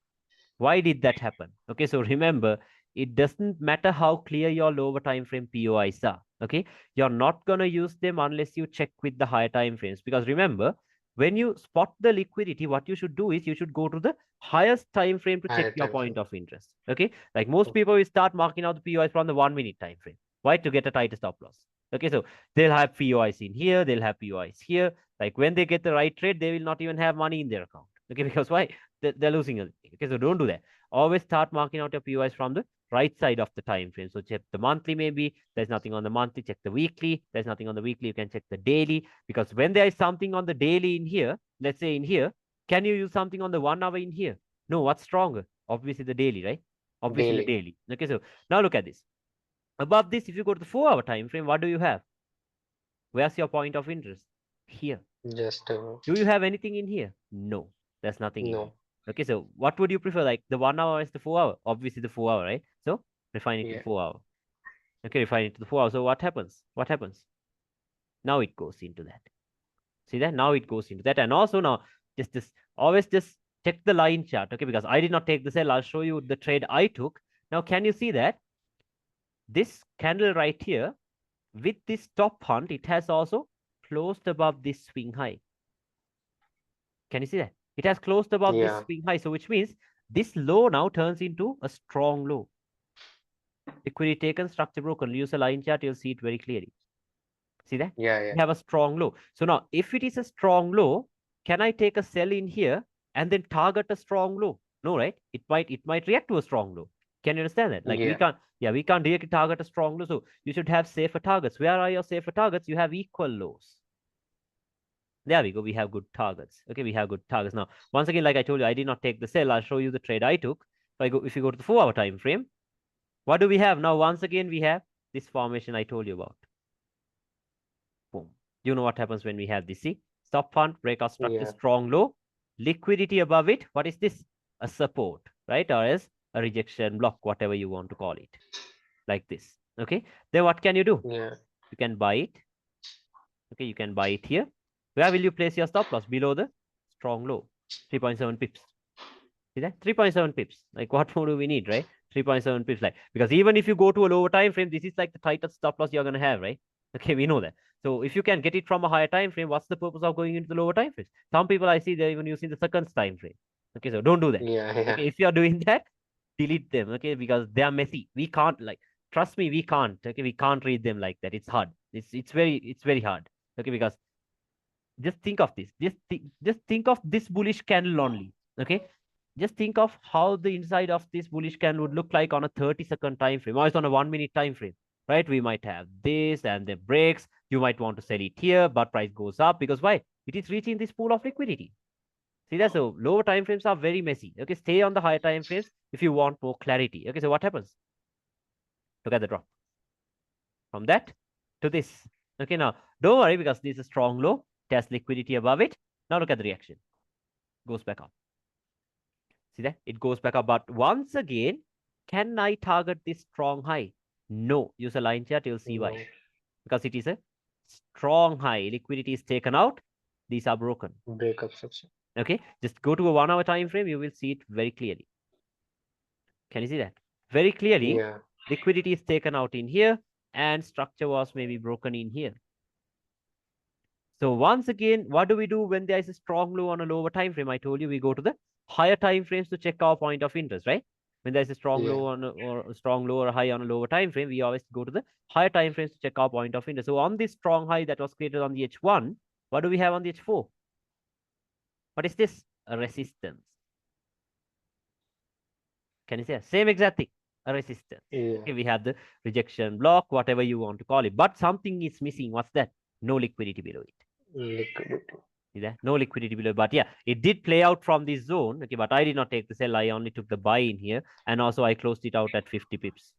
Why did that happen? Okay, so remember, it doesn't matter how clear your lower time frame POIs are. Okay, you're not gonna use them unless you check with the higher time frames. Because remember, when you spot the liquidity, what you should do is you should go to the highest time frame to check Higher your time point frame. of interest. Okay, like most Okay. people will start marking out the POIs from the 1 minute time frame. Why? To get a tighter stop loss. Okay, so they'll have POIs in here, they'll have POIs here. Like when they get the right trade, they will not even have money in their account. Okay, because why? They're losing everything. Okay, so don't do that. Always start marking out your POIs from the right side of the time frame. So check the monthly, maybe there's nothing on the monthly, check the weekly. There's nothing on the weekly, you can check the daily. Because when there is something on the daily in here, let's say in here, can you use something on the 1 hour in here? No, what's stronger? Obviously the daily, right? Obviously the Daily. daily. Okay, so now look at this. Above this, if you go to the 4-hour time frame, what do you have? Where's your point of interest? Here. Just Do you have anything in here? No, there's nothing in here. no. Okay, so what would you prefer? Like the 1 hour is the 4 hour? Obviously the 4 hour, right? So refine it to the Yeah. 4 hour. Okay, refine it to the 4 hour. So what happens? What happens? Now it goes into that. See that? Now it goes into that. And also now, always just check the line chart. Okay, because I did not take the sell. I'll show you the trade I took. Now, can you see that? This candle right here, with this top hunt, it has also closed above this swing high. Can you see that? It has closed above this Yeah. swing high. So which means this low now turns into a strong low. Liquidity taken, structure broken. Use a line chart, you'll see it very clearly. See that? Yeah. We Yeah. have a strong low. So now, if it is a strong low, can I take a sell in here and then target a strong low? No, right? It might react to a strong low. Can you understand that? Like we Yeah. can't, yeah, we can't directly target a strong low. So you should have safer targets. Where are your safer targets? You have equal lows. There we go. We have good targets. Okay, we have good targets. Now, once again, like I told you, I did not take the sell. I'll show you the trade I took. If you go to the 4-hour time frame, what do we have? Now, once again, we have this formation I told you about. Boom. You know what happens when we have this. See, stop fund, breakout structure, Yeah. strong low, liquidity above it. What is this? A support, right? Or as a rejection block, whatever you want to call it, like this. Okay. Then what can you do? Yeah. You can buy it. Okay, you can buy it here. Where will you place your stop loss? Below the strong low, 3.7 pips. See that? 3.7 pips. Like what more do we need, right? 3.7 pips. Like, because even if you go to a lower time frame, this is like the tightest stop loss you're gonna have, right? Okay, we know that. So if you can get it from a higher time frame, what's the purpose of going into the lower time frames? Some people I see they're even using the seconds time frame. Okay, so don't do that. Yeah. Yeah. Okay, if you are doing that, delete them. Okay, because they are messy. We can't like trust me, we can't. Okay, we can't read them like that. It's hard. It's very hard. Okay, because just think of this. Just think of this bullish candle only. Okay, just think of how the inside of this bullish candle would look like on a 30-second time frame, or it's on a 1 minute time frame, right? We might have this and the breaks. You might want to sell it here, but price goes up because why? It is reaching this pool of liquidity. See that? So lower time frames are very messy. Okay, stay on the higher time frames if you want more clarity. Okay, so what happens? Look at the drop from that to this. Okay, now don't worry because this is a strong low. It has liquidity above it. Now look at the reaction. Goes back up. See that? It goes back up. But once again, can I target this strong high? No. Use a line chart, you'll see why. No. Because it is a strong high. Liquidity is taken out. These are broken. Breakup section. Okay. Just go to a 1 hour time frame. You will see it very clearly. Can you see that? Very clearly, Yeah. liquidity is taken out in here and structure was maybe broken in here. So once again, what do we do when there is a strong low on a lower time frame? I told you we go to the higher time frames to check our point of interest, right? When there's a strong Yeah. low on or a strong low or high on a lower time frame, we always go to the higher time frames to check our point of interest. So on this strong high that was created on the H1, what do we have on the H4? What is this? A resistance. Can you say same exact thing? A resistance. Yeah. Okay, we have the rejection block, whatever you want to call it, but something is missing. What's that? No liquidity below it. Liquidity. See that? No liquidity below. But yeah, it did play out from this zone. Okay, but I did not take the sell. I only took the buy in here. And also I closed it out at 50 pips.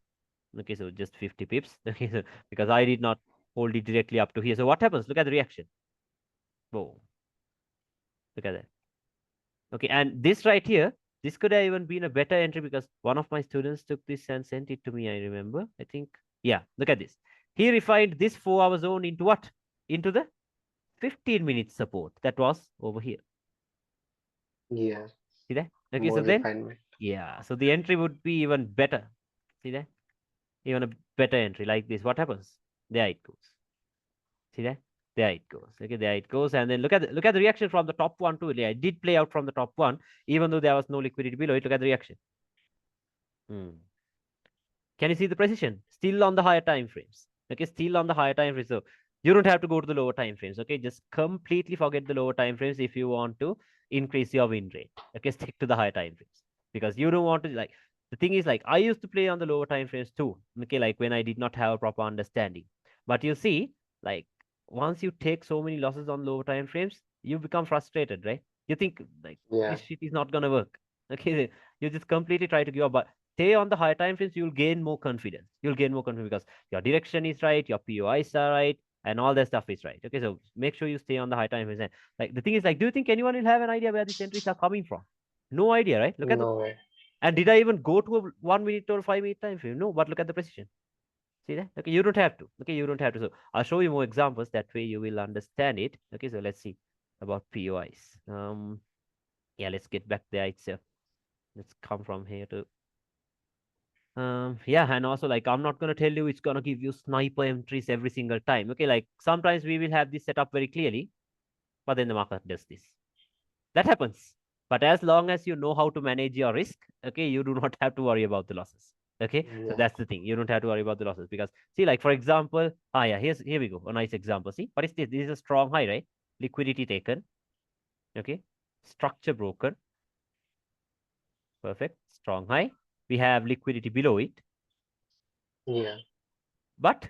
Okay, so just 50 pips. Okay, so because I did not hold it directly up to here. So what happens? Look at the reaction. Whoa. Look at that. Okay, and this right here, this could have even been a better entry because one of my students took this and sent it to me, I remember. I think, yeah, look at this. He refined this 4-hour zone into what? Into the 15-minute support that was over here. Yeah. See that? Okay, so More then, refinement. yeah, so the entry would be even better. See that? Even a better entry like this. What happens? There it goes. See that? There it goes. Okay, there it goes. And then look at the reaction from the top one too. Yeah, it did play out from the top one, even though there was no liquidity below it. Look at the reaction. Can you see the precision? Still on the higher time frames. Okay, still on the higher time frames. So you don't have to go to the lower time frames. Okay, just completely forget the lower time frames if you want to increase your win rate. Okay, stick to the higher time frames because you don't want to like the thing is like I used to play on the lower time frames too. Okay, like when I did not have a proper understanding. But you see, like once you take so many losses on lower time frames, you become frustrated, right? You think like Yeah. this shit is not gonna work. Okay, you just completely try to give up. But stay on the higher time frames, you'll gain more confidence. You'll gain more confidence because your direction is right, your POIs are right, and all that stuff is right. Okay, so make sure you stay on the high time frames. And like the thing is, like, do you think anyone will have an idea where these entries are coming from? No idea, right? Look at the No way. and did I even go to a 1 minute or 5 minute time frame? No, but look at the precision. See that? Okay, you don't have to. Okay, you don't have to. So I'll show you more examples. That way you will understand it. Okay, so let's see about POIs. Yeah, let's get back there itself. Let's come from here to yeah, and also like I'm not gonna tell you it's gonna give you sniper entries every single time. Okay, like sometimes we will have this set up very clearly, but then the market does this. That happens. But as long as you know how to manage your risk, okay, you do not have to worry about the losses. Okay, so Yeah. that's the thing. You don't have to worry about the losses because see, like for example, yeah, here we go. A nice example. See, what is this? This is a strong high, right? Liquidity taken. Okay, structure broken. Perfect. Strong high. We have liquidity below it. Yeah. But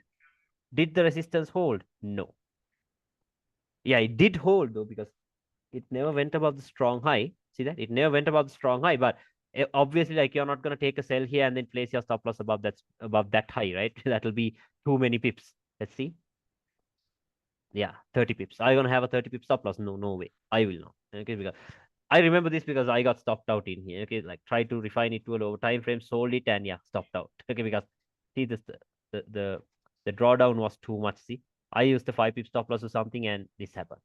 did the resistance hold? No. Yeah, it did hold though because it never went above the strong high. See that? It never went above the strong high, but obviously, like you're not gonna take a sell here and then place your stop loss above that high, right? That'll be too many pips. Let's see. Yeah, 30 pips. Are you gonna have a 30 pip stop loss? No, no way. I will not. Okay, because I remember this because I got stopped out in here. Okay, like try to refine it to a lower time frame, sold it, and yeah, stopped out. Okay, because see this the the the drawdown was too much. See, I used the 5 pip stop loss or something, and this happened.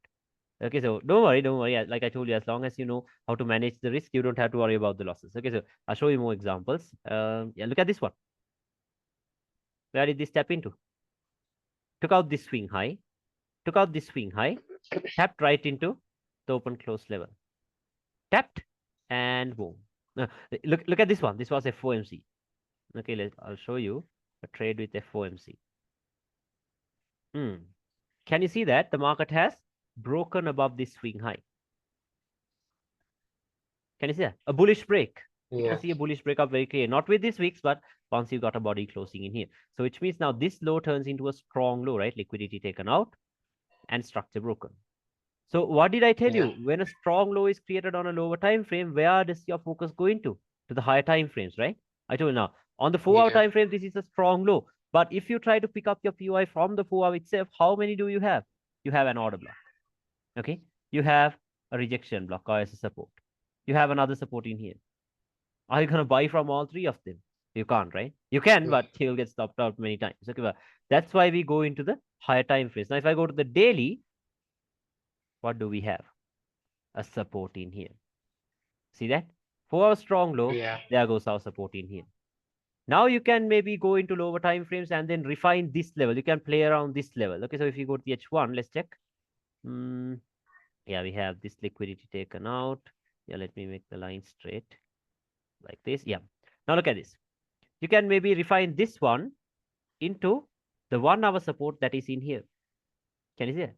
Okay, so don't worry, don't worry. Like I told you, as long as you know how to manage the risk, you don't have to worry about the losses. Okay, so I'll show you more examples. Yeah, look at this one. Where did this tap into? Took out this swing high, took out this swing high, tapped right into the open close level. Tapped and boom. Look at this one. This was FOMC. Okay, I'll show you a trade with FOMC. Can you see that the market has broken above this swing high? Can you see that? A bullish break. You can Yeah. see a bullish breakup very clear. Not with this wicks, but once you got a body closing in here. So which means now this low turns into a strong low, right? Liquidity taken out and structure broken. So what did I tell Yeah. you? When a strong low is created on a lower time frame, where does your focus go into? To the higher time frames, right? I told you now. On the 4 hour Yeah. time frame, this is a strong low. But if you try to pick up your POI from the 4 hour itself, how many do you have? You have an order block. Okay. You have a rejection block or as a support. You have another support in here. Are you gonna buy from all three of them? You can't, right? You can, Yeah. but you'll get stopped out many times. Okay, but that's why we go into the higher time frames. Now, if I go to the daily, what do we have? A support in here. See that? For our strong low, Yeah. there goes our support in here. Now you can maybe go into lower time frames and then refine this level. You can play around this level. Okay, so if you go to the H1, let's check. Yeah, we have this liquidity taken out. Yeah, let me make the line straight like this. Yeah. Now look at this. You can maybe refine this one into the 1 hour support that is in here. Can you see it?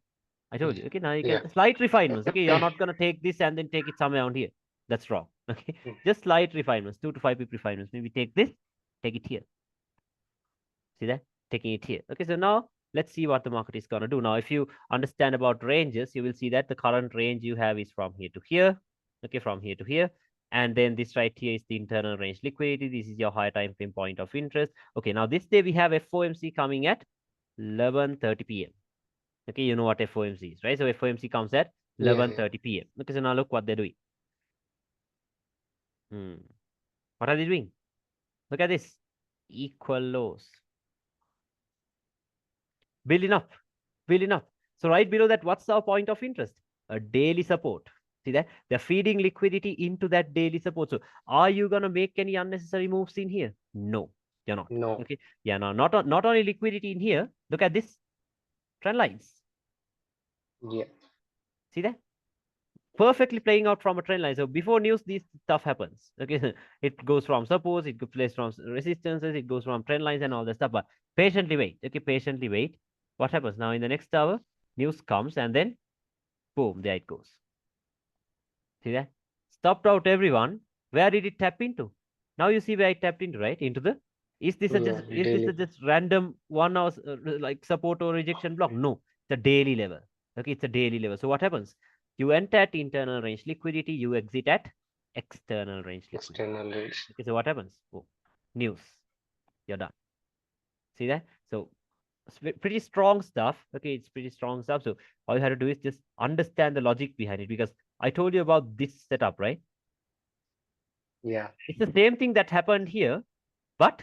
I told you. Okay, now you Yeah. can slight refinements. Okay, you're not gonna take this and then take it somewhere around here. That's wrong. Okay, just slight refinements, 2 to 5 pip refinements. Maybe take this, take it here. See that? Taking it here. Okay, so now let's see what the market is gonna do. Now, if you understand about ranges, you will see that the current range you have is from here to here. Okay, from here to here. And then this right here is the internal range liquidity. This is your high time frame point of interest. Okay, now this day we have FOMC coming at 11:30 p.m. Okay, you know what FOMC is, right? So FOMC comes at Yeah. Yeah. 11:30 p.m. Okay, so now look what they're doing. What are they doing? Look at this. Equal lows. Building up, building up. So right below that, what's our point of interest? A daily support. See that? They're feeding liquidity into that daily support. So are you going to make any unnecessary moves in here? No, you're not. No. Okay. Yeah, now not only liquidity in here. Look at this trend lines. Yeah. See that? Perfectly playing out from a trend line. So before news, this stuff happens. Okay, it goes from supports, it plays from resistances, it goes from trend lines and all that stuff. But patiently wait. Okay, patiently wait. What happens now in the next hour? News comes and then boom, there it goes. See that? Stopped out everyone. Where did it tap into? Now you see where it tapped into, right? Into the Yeah. is this a Daily. just random 1 hour like support or rejection block? No, it's a daily level. Okay, it's a daily level. So what happens? You enter at internal range liquidity, you exit at external range liquidity. External rates. Okay, so what happens? Oh, news. You're done. See that? So it's pretty strong stuff. Okay, it's pretty strong stuff. So all you have to do is just understand the logic behind it because I told you about this setup, right? Yeah. It's the same thing that happened here, but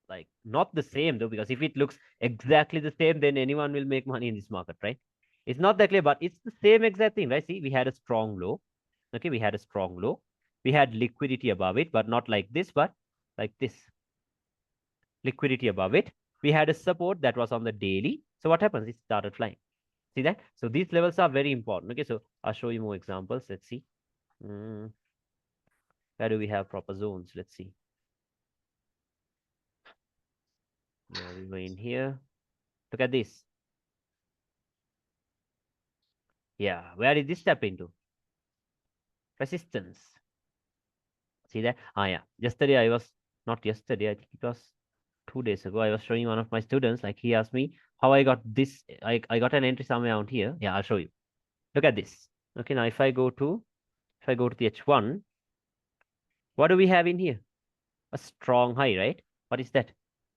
like not the same though, because if it looks exactly the same, then anyone will make money in this market, right? It's not that clear, but it's the same exact thing, right? See, we had a strong low. Okay, we had a strong low. We had liquidity above it, but not like this, but like this. Liquidity above it. We had a support that was on the daily. So what happens? It started flying. See that? So these levels are very important. Okay, so I'll show you more examples. Let's see. Mm, where do we have proper zones? Let's see. Yeah, we go in here. Look at this. Yeah, where did this step into? Resistance. See that? Ah, yeah. Yesterday I was, not yesterday, I think it was 2 days ago. I was showing one of my students, like he asked me how I got this. I got an entry somewhere out here. Yeah, I'll show you. Look at this. Okay, now if I go to the H1, what do we have in here? A strong high, right? What is that?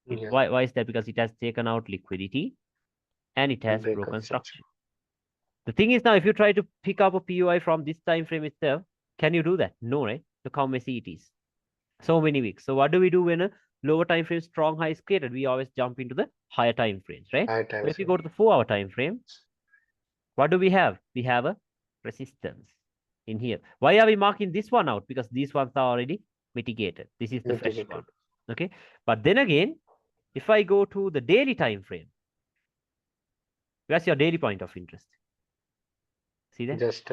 Yeah. Why is that? Because it has taken out liquidity and it has Breakup broken structure. structure. The thing is now, if you try to pick up a POI from this time frame itself, can you do that? No, right? Look how messy it is. So many weeks. So what do we do when a lower time frame strong high is created? We always jump into the higher time frames, right? High So time if you frame. go to the 4-hour time frame, what do we have? We have a resistance in here. Why are we marking this one out? Because these ones are already mitigated. This is the fresh one. Mitigated. Okay. But then again, if I go to the daily time frame, where's your daily point of interest? See that? Just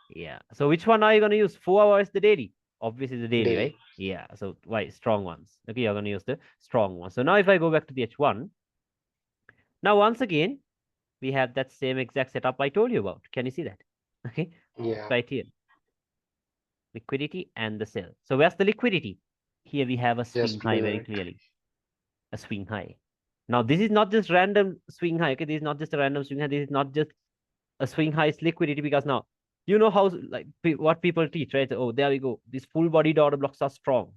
Yeah. So which one are you going to use? 4 hours the daily? Obviously the daily, right? daily. Yeah. So why? Strong ones. Okay, you're going to use the strong ones. So now if I go back to the H1, now once again, we have that same exact setup I told you about. Can you see that? Okay. Yeah. Right here. Liquidity and the sell. So where's the liquidity? Here we have a swing Just high below very it. clearly. A swing high. Now this is not just random swing high. Okay, this is not just a random swing high. This is not just a swing high liquidity, because now you know how, like, what people teach, right? Oh, there we go. These full bodied order blocks are strong,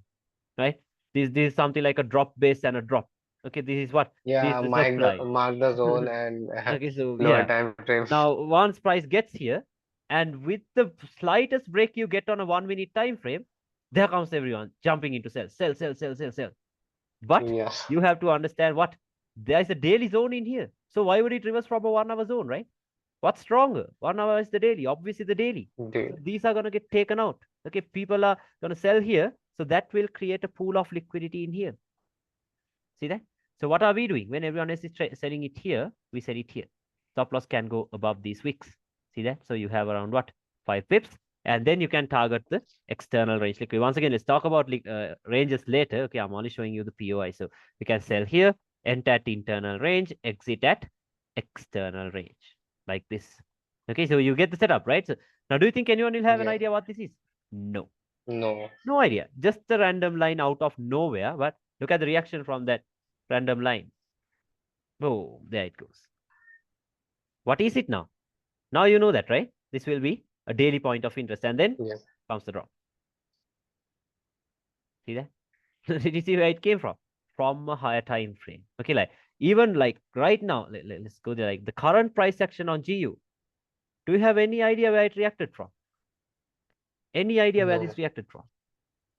right? This is something like a drop base and a drop. Okay, this is what, this is Yeah, the supply. mark the zone and Okay, so lower yeah. time frame. Now once price gets here, and with the slightest break you get on a 1 minute time frame, there comes everyone jumping into sell, sell, sell, sell, sell, sell. But Yeah. you have to understand what, there is a daily zone in here. So why would it reverse from a 1 hour zone, right? What's stronger? 1 hour is the daily, obviously the daily. So Daily. these are going to get taken out. Okay, people are going to sell here. So that will create a pool of liquidity in here. See that? So what are we doing? When everyone else is selling it here, we sell it here. Stop loss can go above these wicks. See that? So you have around what? 5 pips. And then you can target the external range liquidity. Once again, let's talk about ranges later. Okay, I'm only showing you the POI. So we can sell here, enter at internal range, exit at external range, like this. Okay, so you get the setup, right? So now, do you think anyone will have an Yeah. idea what this is? No. No. No idea. Just a random line out of nowhere. But look at the reaction from that random line. Oh, there it goes. What is it now? Now you know that, right? This will be a daily point of interest. And then Yeah. comes the drop. See that? Did you see where it came from? From a higher time frame. Okay, like even like right now, let's go there. Like the current price action on GU. Do you have any idea where it reacted from? Any idea where No. this reacted from?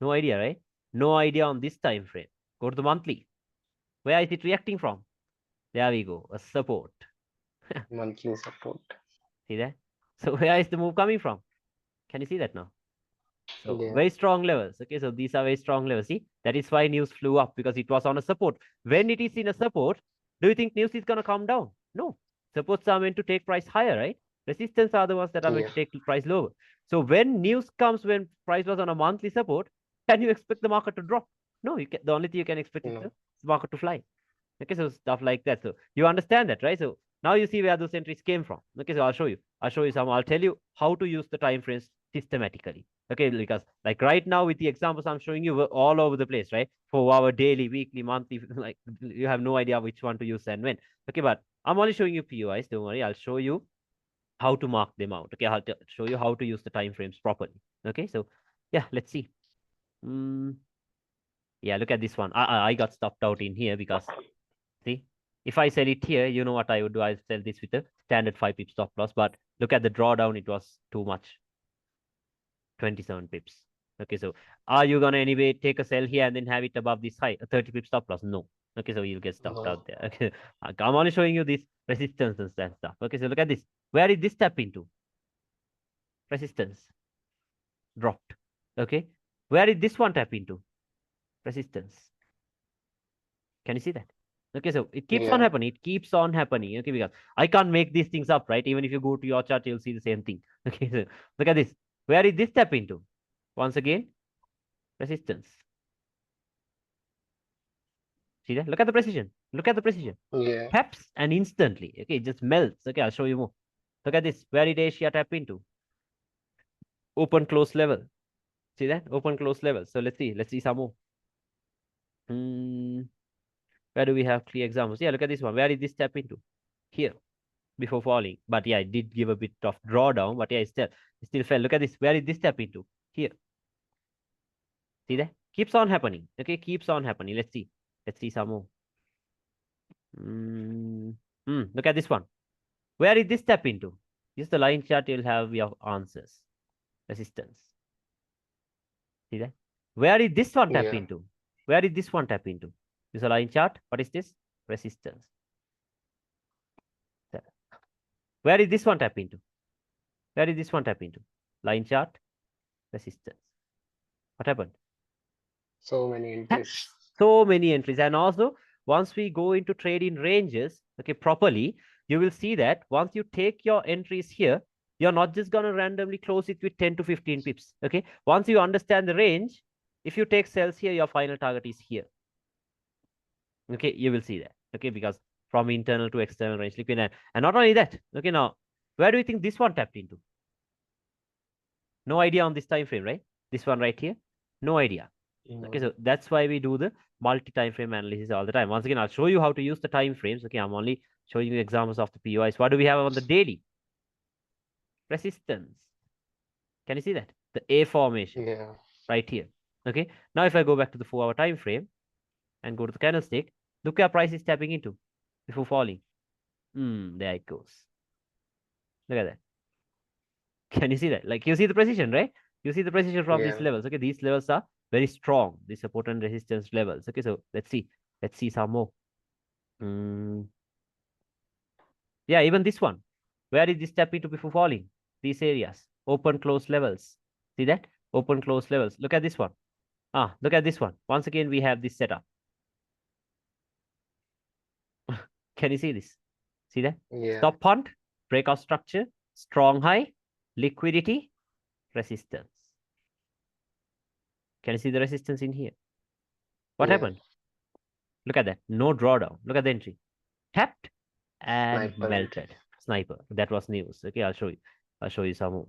No idea, right? No idea on this time frame. Go to the monthly. Where is it reacting from? There we go. A support. Monthly support. See that? So where is the move coming from? Can you see that now? So Yeah. very strong levels. Okay, so these are very strong levels. See, that is why news flew up, because it was on a support. When it is in a support, do you think news is gonna come down? No. Supports are meant to take price higher, right? Resistance are the ones that are meant Yeah. to take price lower. So when news comes, when price was on a monthly support, can you expect the market to drop? No, you can. The only thing you can expect is No. the market to fly. Okay, so stuff like that. So you understand that, right? So now you see where those entries came from. Okay, so I'll show you. I'll show you some. I'll tell you how to use the time frames systematically. Okay, because like right now with the examples I'm showing you, we're all over the place, right? For our daily, weekly, monthly, like you have no idea which one to use and when. Okay, but I'm only showing you POIs. Don't worry, I'll show you how to mark them out. Okay, I'll show you how to use the time frames properly. Okay, so yeah, let's see. Yeah, look at this one. I got stopped out in here because see, if I sell it here, you know what I would do? I sell this with a standard 5 pips stop loss. But look at the drawdown, it was too much. 27 pips. Okay, so are you gonna anyway take a sell here and then have it above this high, a 30 pip stop loss? No. Okay, so you'll get stopped No. out there. Okay, I'm only showing you this resistance and stuff. Okay, so look at this. Where did this tap into? Resistance dropped. Okay, where did this one tap into? Resistance. Can you see that? Okay, so it keeps on Yeah. happening. It keeps on happening. Okay, because I can't make these things up, right? Even if you go to your chart, you'll see the same thing. Okay, so look at this. Where did this tap into? Once again, resistance. See that? Look at the precision. Look at the precision. Yeah. Taps and instantly. Okay, it just melts. Okay, I'll show you more. Look at this. Where did Asia tap into? Open close level. See that? Open close level. So let's see. Let's see some more. Where do we have clear examples? Yeah, look at this one. Where did this tap into? Here, before falling. But yeah, it did give a bit of drawdown. But yeah, it still fell. Look at this. Where did this tap into? Here. See that? Keeps on happening. Okay, keeps on happening. Let's see. Let's see some more. Look at this one. Where did this tap into? Use the line chart, you'll have your answers. Resistance. See that? Where did this one tap Yeah. into? Where did this one tap into? Use a line chart. What is this? Resistance. Where did this one tap into? Where did this one tap into? Line chart. Resistance. What happened? So many entries. So many entries. And also, once we go into trade in ranges, okay, properly, you will see that once you take your entries here, you're not just going to randomly close it with 10 to 15 pips. Okay. Once you understand the range, if you take sells here, your final target is here. Okay. You will see that. Okay. Because from internal to external range, and not only that. Okay. Now, where do you think this one tapped into? No idea on this time frame, right? This one right here. No idea. Okay, so that's why we do the multi-time frame analysis all the time. Once again, I'll show you how to use the time frames. Okay, I'm only showing you examples of the POIs. What do we have on the daily? Resistance. Can you see that? The A formation. Yeah. Right here. Okay, now if I go back to the 4-hour time frame and go to the candlestick, look where price is tapping into before falling. There it goes. Look at that. Can you see that? Like, you see the precision, right? You see the precision from these levels. Okay, these levels are very strong, the support and resistance levels. Okay, so let's see some more. Yeah, even this one. Where did this tap into before falling? These areas, open close levels. See that? Open close levels. Look at this one. Look at this one. Once again, we have this setup. Can you see this? See that? Yeah. Stop punt, breakout structure, strong high, liquidity, resistance. Can you see the resistance in here? What happened? Look at that. No drawdown. Look at the entry. Tapped and Sniper melted. entry. Sniper. That was news. Okay, I'll show you. I'll show you some more.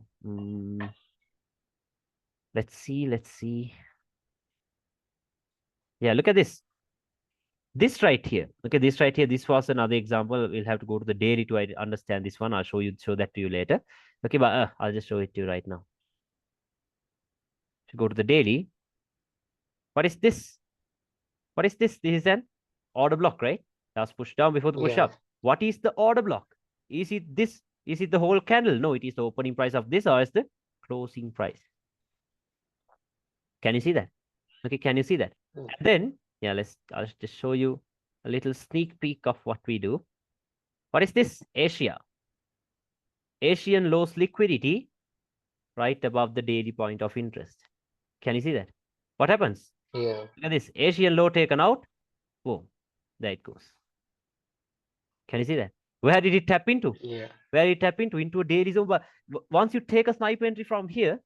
Let's see. Yeah, look at this. This right here. Okay, this right here. This was another example. We'll have to go to the daily to understand this one. I'll show that to you later. Okay, but I'll just show it to you right now. To go to the daily. What is this? What is this? This is an order block, right? That's push down before the push up. What is the order block? Is it this? Is it the whole candle? No, it is the opening price of this, or is the closing price. Can you see that? Okay, can you see that? And then, yeah, I'll just show you a little sneak peek of what we do. What is this? Asia. Asian lows liquidity right above the daily point of interest. Can you see that? What happens? Yeah. Look at this. Asian low taken out. Boom. There it goes. Can you see that? Where did it tap into? Yeah. Where it tap into? Into a daily zone. But once you take a sniper entry from here,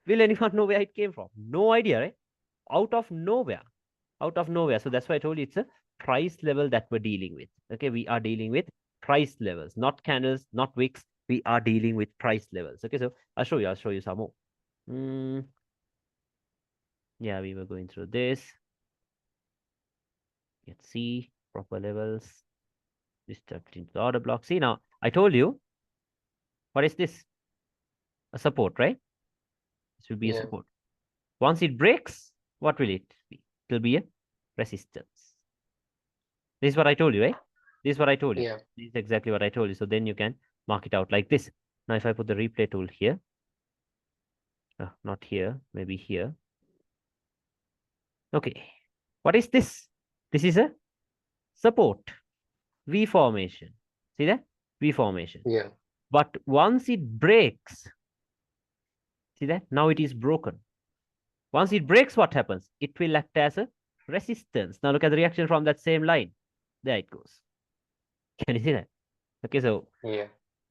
will anyone know where it came from? No idea, right? Out of nowhere. Out of nowhere. So that's why I told you it's a price level that we're dealing with. Okay, we are dealing with price levels, not candles, not wicks. We are dealing with price levels. Okay, so I'll show you some more. Yeah, we were going through this. Let's see proper levels. This tapped into the order block. See now, I told you. What is this? A support, right? This will be a support. Once it breaks, what will it be? It will be a resistance. This is what I told you, right? This is what I told you. Yeah. This is exactly what I told you. So then you can mark it out like this. Now, if I put the replay tool here, not here, maybe here. Okay. What is this? This is a support. V formation. See that? V formation. Yeah. But once it breaks, see that? Now it is broken. Once it breaks, what happens? It will act as a resistance. Now look at the reaction from that same line. There it goes. Can you see that? Okay, so yeah.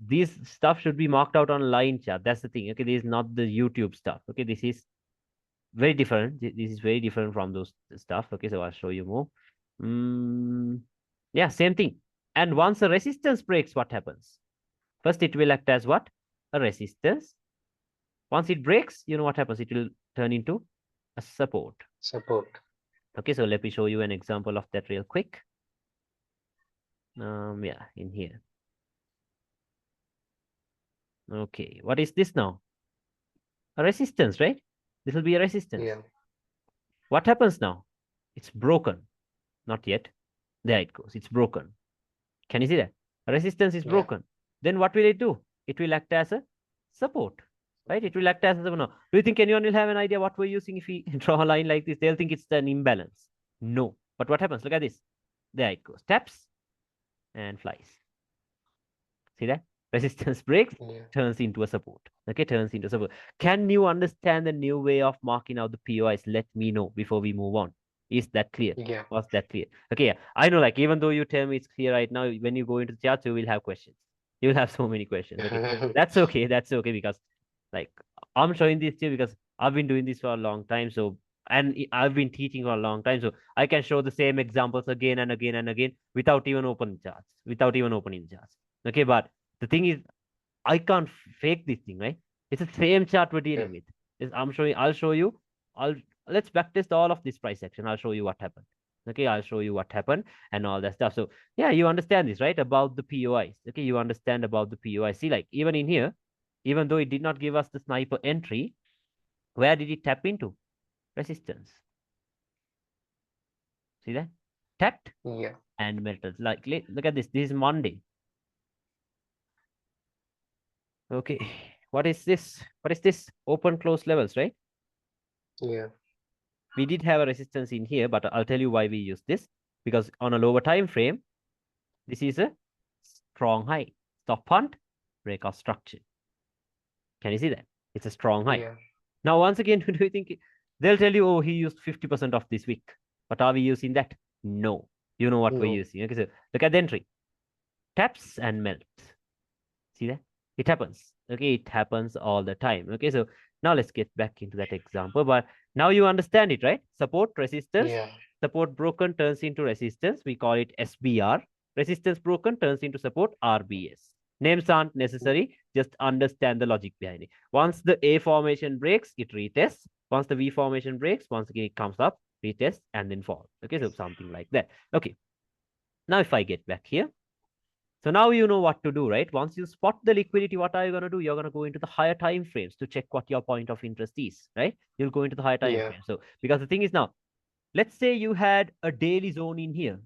These stuff should be marked out on line chart. That's the thing. Okay, this is not the YouTube stuff. Okay, this is very different. This is very different from those stuff. Okay, so I'll show you more. Yeah, same thing. And once a resistance breaks, what happens? First, it will act as what? A resistance. Once it breaks, you know what happens? It will turn into a support. Support. Okay, so let me show you an example of that real quick. Yeah, in here. Okay, what is this now? A resistance, right? This will be a resistance. Yeah. What happens now? It's broken. Not yet. There it goes. It's broken. Can you see that? A resistance is Yeah. broken. Then what will it do? It will act as a support, right? It will act as a support. Now, do you think anyone will have an idea what we're using if we draw a line like this? They'll think it's an imbalance. No. But what happens? Look at this. There it goes. Taps and flies. See that? Resistance breaks, Yeah. turns into a support. Okay, turns into a support. Can you understand the new way of marking out the POIs? Let me know before we move on. Is that clear? Yeah. Was that clear? Okay, yeah. I know, like, even though you tell me it's clear right now, when you go into the charts, you will have questions. You will have so many questions. Okay, that's okay. That's okay because, like, I'm showing this to you because I've been doing this for a long time. So, and I've been teaching for a long time. So, I can show the same examples again and again and again without even opening charts, without even opening charts. Okay, but the thing is, I can't fake this thing, right? It's the same chart we're dealing with. I'll show you. Let's backtest all of this price action. I'll show you what happened. Okay, I'll show you what happened and all that stuff. So yeah, you understand this, right? About the POIs. Okay, you understand about the POI. See, like even in here, even though it did not give us the sniper entry, where did it tap into? Resistance. See that? Tapped Yeah. and melted. Like look at this. This is Monday. Okay. What is this? What is this? Open close levels, right? Yeah. We did have a resistance in here, but I'll tell you why we use this. Because on a lower time frame, this is a strong high. Stop punt, breakout structure. Can you see that? It's a strong high. Yeah. Now, once again, do you think they'll tell you, oh, he used 50% of this week. But are we using that? No. You know what we're No. using. Okay, so look at the entry. Taps and melts. See that? It happens. Okay, it happens all the time. Okay, so now let's get back into that example. But now you understand it, right? Support, resistance. Yeah. Support broken turns into resistance. We call it SBR. Resistance broken turns into support, RBS. Names aren't necessary. Just understand the logic behind it. Once the A formation breaks, it retests. Once the V formation breaks, once again it comes up, retests, and then fall. Okay, so something like that. Okay. Now if I get back here, so now you know what to do, right? Once you spot the liquidity, what are you going to do? You're going to go into the higher time frames to check what your point of interest is, right? You'll go into the higher time Yeah. frame. So because the thing is now, let's say you had a daily zone in here,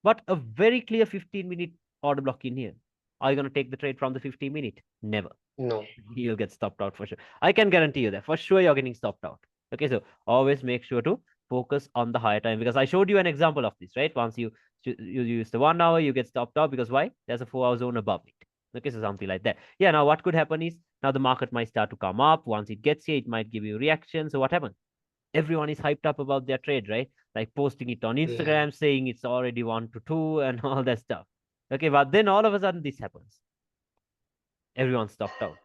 but a very clear 15-minute order block in here. Are you going to take the trade from the 15-minute? Never. No. You'll get stopped out for sure. I can guarantee you that. For sure, you're getting stopped out. Okay, so always make sure to focus on the higher time because I showed you an example of this, right? Once you use the 1 hour, you get stopped out because why? There's a 4-hour zone above it. Okay, so something like that. Yeah, now what could happen is now the market might start to come up. Once it gets here, it might give you reaction. So what happens? Everyone is hyped up about their trade, right? Like posting it on Instagram, Yeah. saying it's already 1 to 2 and all that stuff. Okay, but then all of a sudden this happens. Everyone stopped out.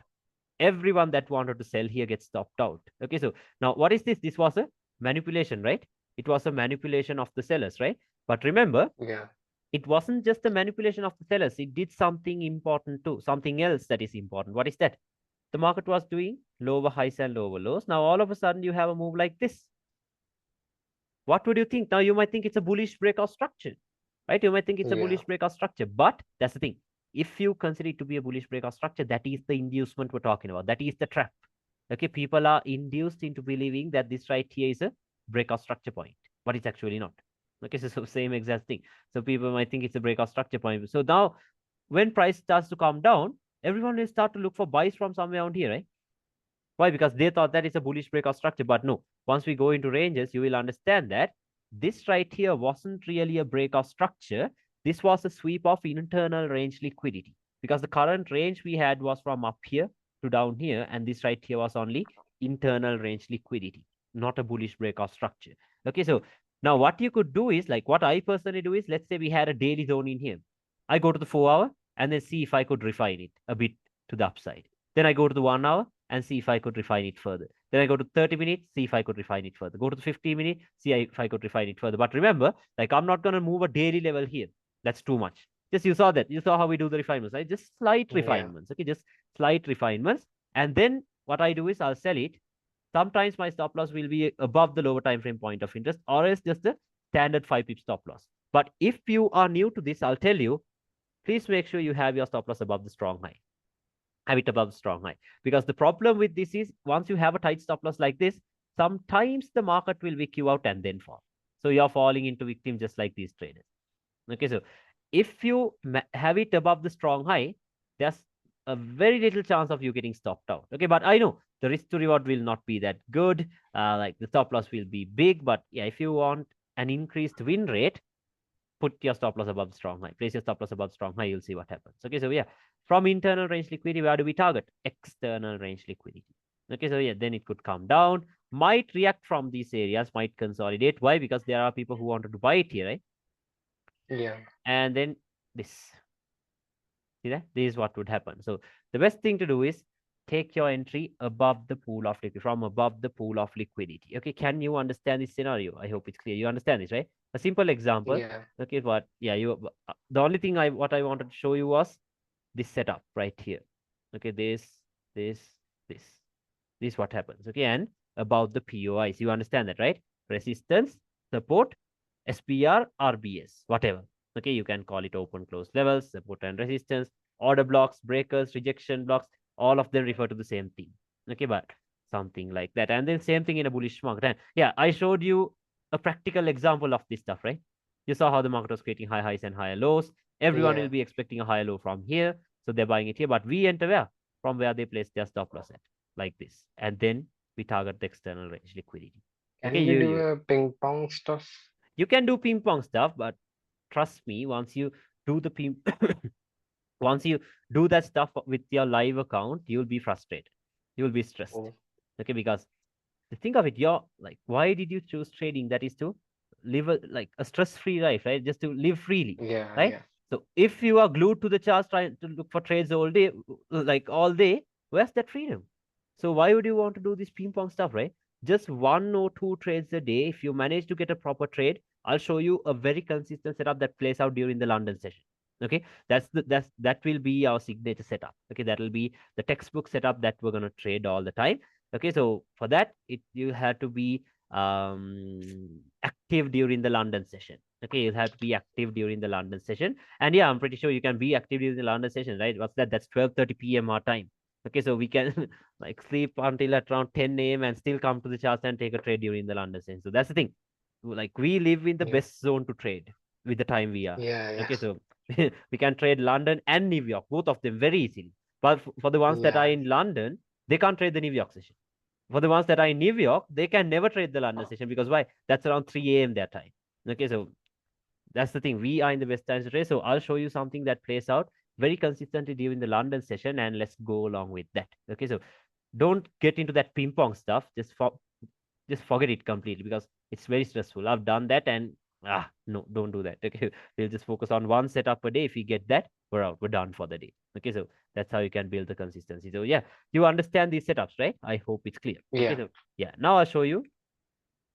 Everyone that wanted to sell here gets stopped out. Okay, so now what is this? This was a manipulation, right? It was a manipulation of the sellers, right? But remember, Yeah. it wasn't just a manipulation of the sellers. It did something important too, something else that is important. What is that? The market was doing lower highs and lower lows. Now, all of a sudden, you have a move like this. What would you think? Now, you might think it's a bullish breakout structure, right? You might think it's a Yeah. bullish breakout structure, but that's the thing. If you consider it to be a bullish breakout structure, that is the inducement we're talking about. That is the trap. Okay, people are induced into believing that this right here is a breakout structure point, but it's actually not. Okay, so same exact thing. So people might think it's a breakout structure point. So now when price starts to come down, everyone will start to look for buys from somewhere around here, right? Why? Because they thought that it's a bullish breakout structure. But no, once we go into ranges, you will understand that this right here wasn't really a breakout structure. This was a sweep of internal range liquidity because the current range we had was from up here to down here. And this right here was only internal range liquidity, not a bullish breakout structure. Okay, so now what you could do is like what I personally do is let's say we had a daily zone in here. I go to the 4 hour and then see if I could refine it a bit to the upside. Then I go to the 1 hour and see if I could refine it further. Then I go to 30 minutes, see if I could refine it further. Go to the 15 minutes, see if I could refine it further. But remember, like I'm not going to move a daily level here. That's too much. Just you saw that. You saw how we do the refinements, right? Just slight Yeah. refinements. Okay, just slight refinements. And then what I do is I'll sell it. Sometimes my stop loss will be above the lower time frame point of interest, or else just the standard 5 pip stop loss. But if you are new to this, I'll tell you, please make sure you have your stop loss above the strong high. Have it above the strong high. Because the problem with this is once you have a tight stop loss like this, sometimes the market will wick you out and then fall. So you're falling into victim just like these traders. Okay, so if you have it above the strong high, there's a very little chance of you getting stopped out. Okay, but I know the risk to reward will not be that good. Like the stop loss will be big, but yeah, if you want an increased win rate, put your stop loss above strong high. Place your stop loss above strong high. You'll see what happens. Okay, so yeah, from internal range liquidity, where do we target? External range liquidity. Okay, so yeah, then it could come down, might react from these areas, might consolidate. Why? Because there are people who wanted to buy it here, right? Yeah. And then this. See that? This is what would happen. So the best thing to do is take your entry above the pool of liquidity, from above the pool of liquidity. Okay, can you understand this scenario? I hope it's clear. You understand this, right? A simple example. Yeah. Okay, what? Yeah, you. The only thing what I wanted to show you was this setup right here. Okay, this, this. This is what happens. Okay, and about the POIs, you understand that, right? Resistance, support, SPR, RBS, whatever. Okay, you can call it open close levels, support and resistance, order blocks, breakers, rejection blocks, all of them refer to the same thing. Okay, but something like that. And then same thing in a bullish market. And yeah, I showed you a practical example of this stuff, right? You saw how the market was creating high highs and higher lows. Everyone will Yeah. be expecting a higher low from here. So they're buying it here. But we enter where? From where they place their stop loss at, like this. And then we target the external range liquidity. Okay, Can we do a ping pong stuff? you can do ping pong stuff, but trust me, once you do the ping once you do that stuff with your live account, you'll be frustrated. You'll be stressed. Oh, Okay, because think of it, you're like, why did you choose trading? That is to live a stress-free life, right? Just to live freely, yeah, right? yeah, So if you are glued to the charts trying to look for trades all day, like all day, where's that freedom? So why would you want to do this ping pong stuff, right? Just 1 or 2 trades a day. If you manage to get a proper trade, I'll show you a very consistent setup that plays out during the London session. Okay, that will be our signature setup. Okay, that will be the textbook setup that we're gonna trade all the time. Okay, so for that, you have to be active during the London session. Okay, you have to be active during the London session. And yeah, I'm pretty sure you can be active during the London session, right? What's that? That's 12:30 p.m. our time. Okay, so we can like sleep until at around 10 a.m. and still come to the charts and take a trade during the London session. So that's the thing. Like we live in the yeah, best zone to trade with the time we are. yeah, yeah, Okay, so we can trade London and New York, both of them very easily. But for the ones that are yeah, in London, they can't trade the New York session. For the ones that are in New York, they can never trade the London session because why? That's around 3 a.m. their time. Okay, so that's the thing. We are in the best times to trade. So I'll show you something that plays out very consistently during the London session, and let's go along with that. Okay, so don't get into that ping pong stuff. Just forget it completely because it's very stressful. I've done that and no, don't do that. Okay, we'll just focus on one setup a day. If we get that, we're out. We're done for the day. Okay, so that's how you can build the consistency. So yeah, you understand these setups, right? I hope it's clear. Okay, yeah. so yeah, now I'll show you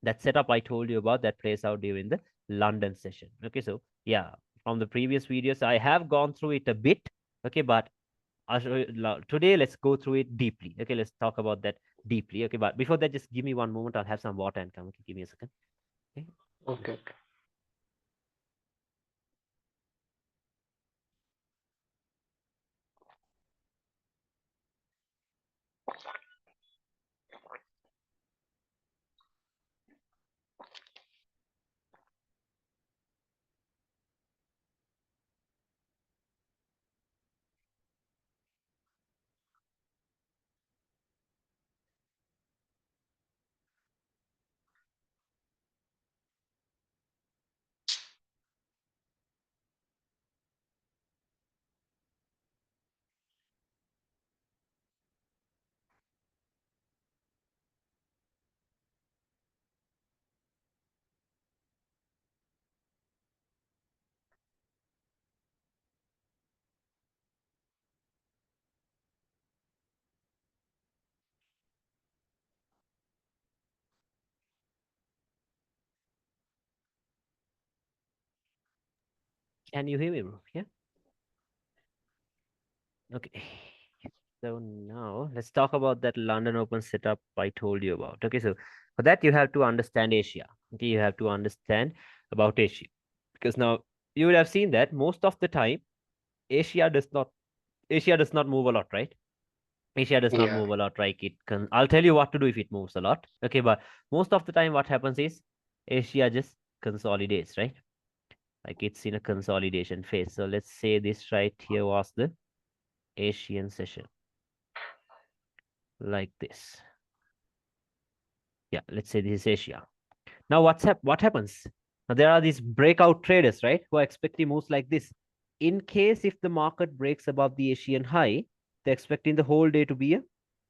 that setup I told you about that plays out during the London session. Okay, so yeah, from the previous videos, I have gone through it a bit. Okay, but I'll show you today. Let's go through it deeply. Okay, let's talk about that deeply. Okay, but before that, just give me one moment. I'll have some water and come. Okay, give me a second. Okay. Okay, okay. Can you hear me, bro? Yeah. Okay. So now let's talk about that London Open setup I told you about. Okay, so for that you have to understand Asia. Okay, you have to understand about Asia because now you would have seen that most of the time Asia does not Asia does not move a lot, right? Asia does not Yeah. move a lot, right? It can. I'll tell you what to do if it moves a lot. Okay, but most of the time, what happens is Asia just consolidates, right? Like it's in a consolidation phase. So let's say this right here was the Asian session, like this. Yeah, let's say this is Asia. Now, what happens? Now, there are these breakout traders, right, who are expecting moves like this. In case if the market breaks above the Asian high, they're expecting the whole day to be a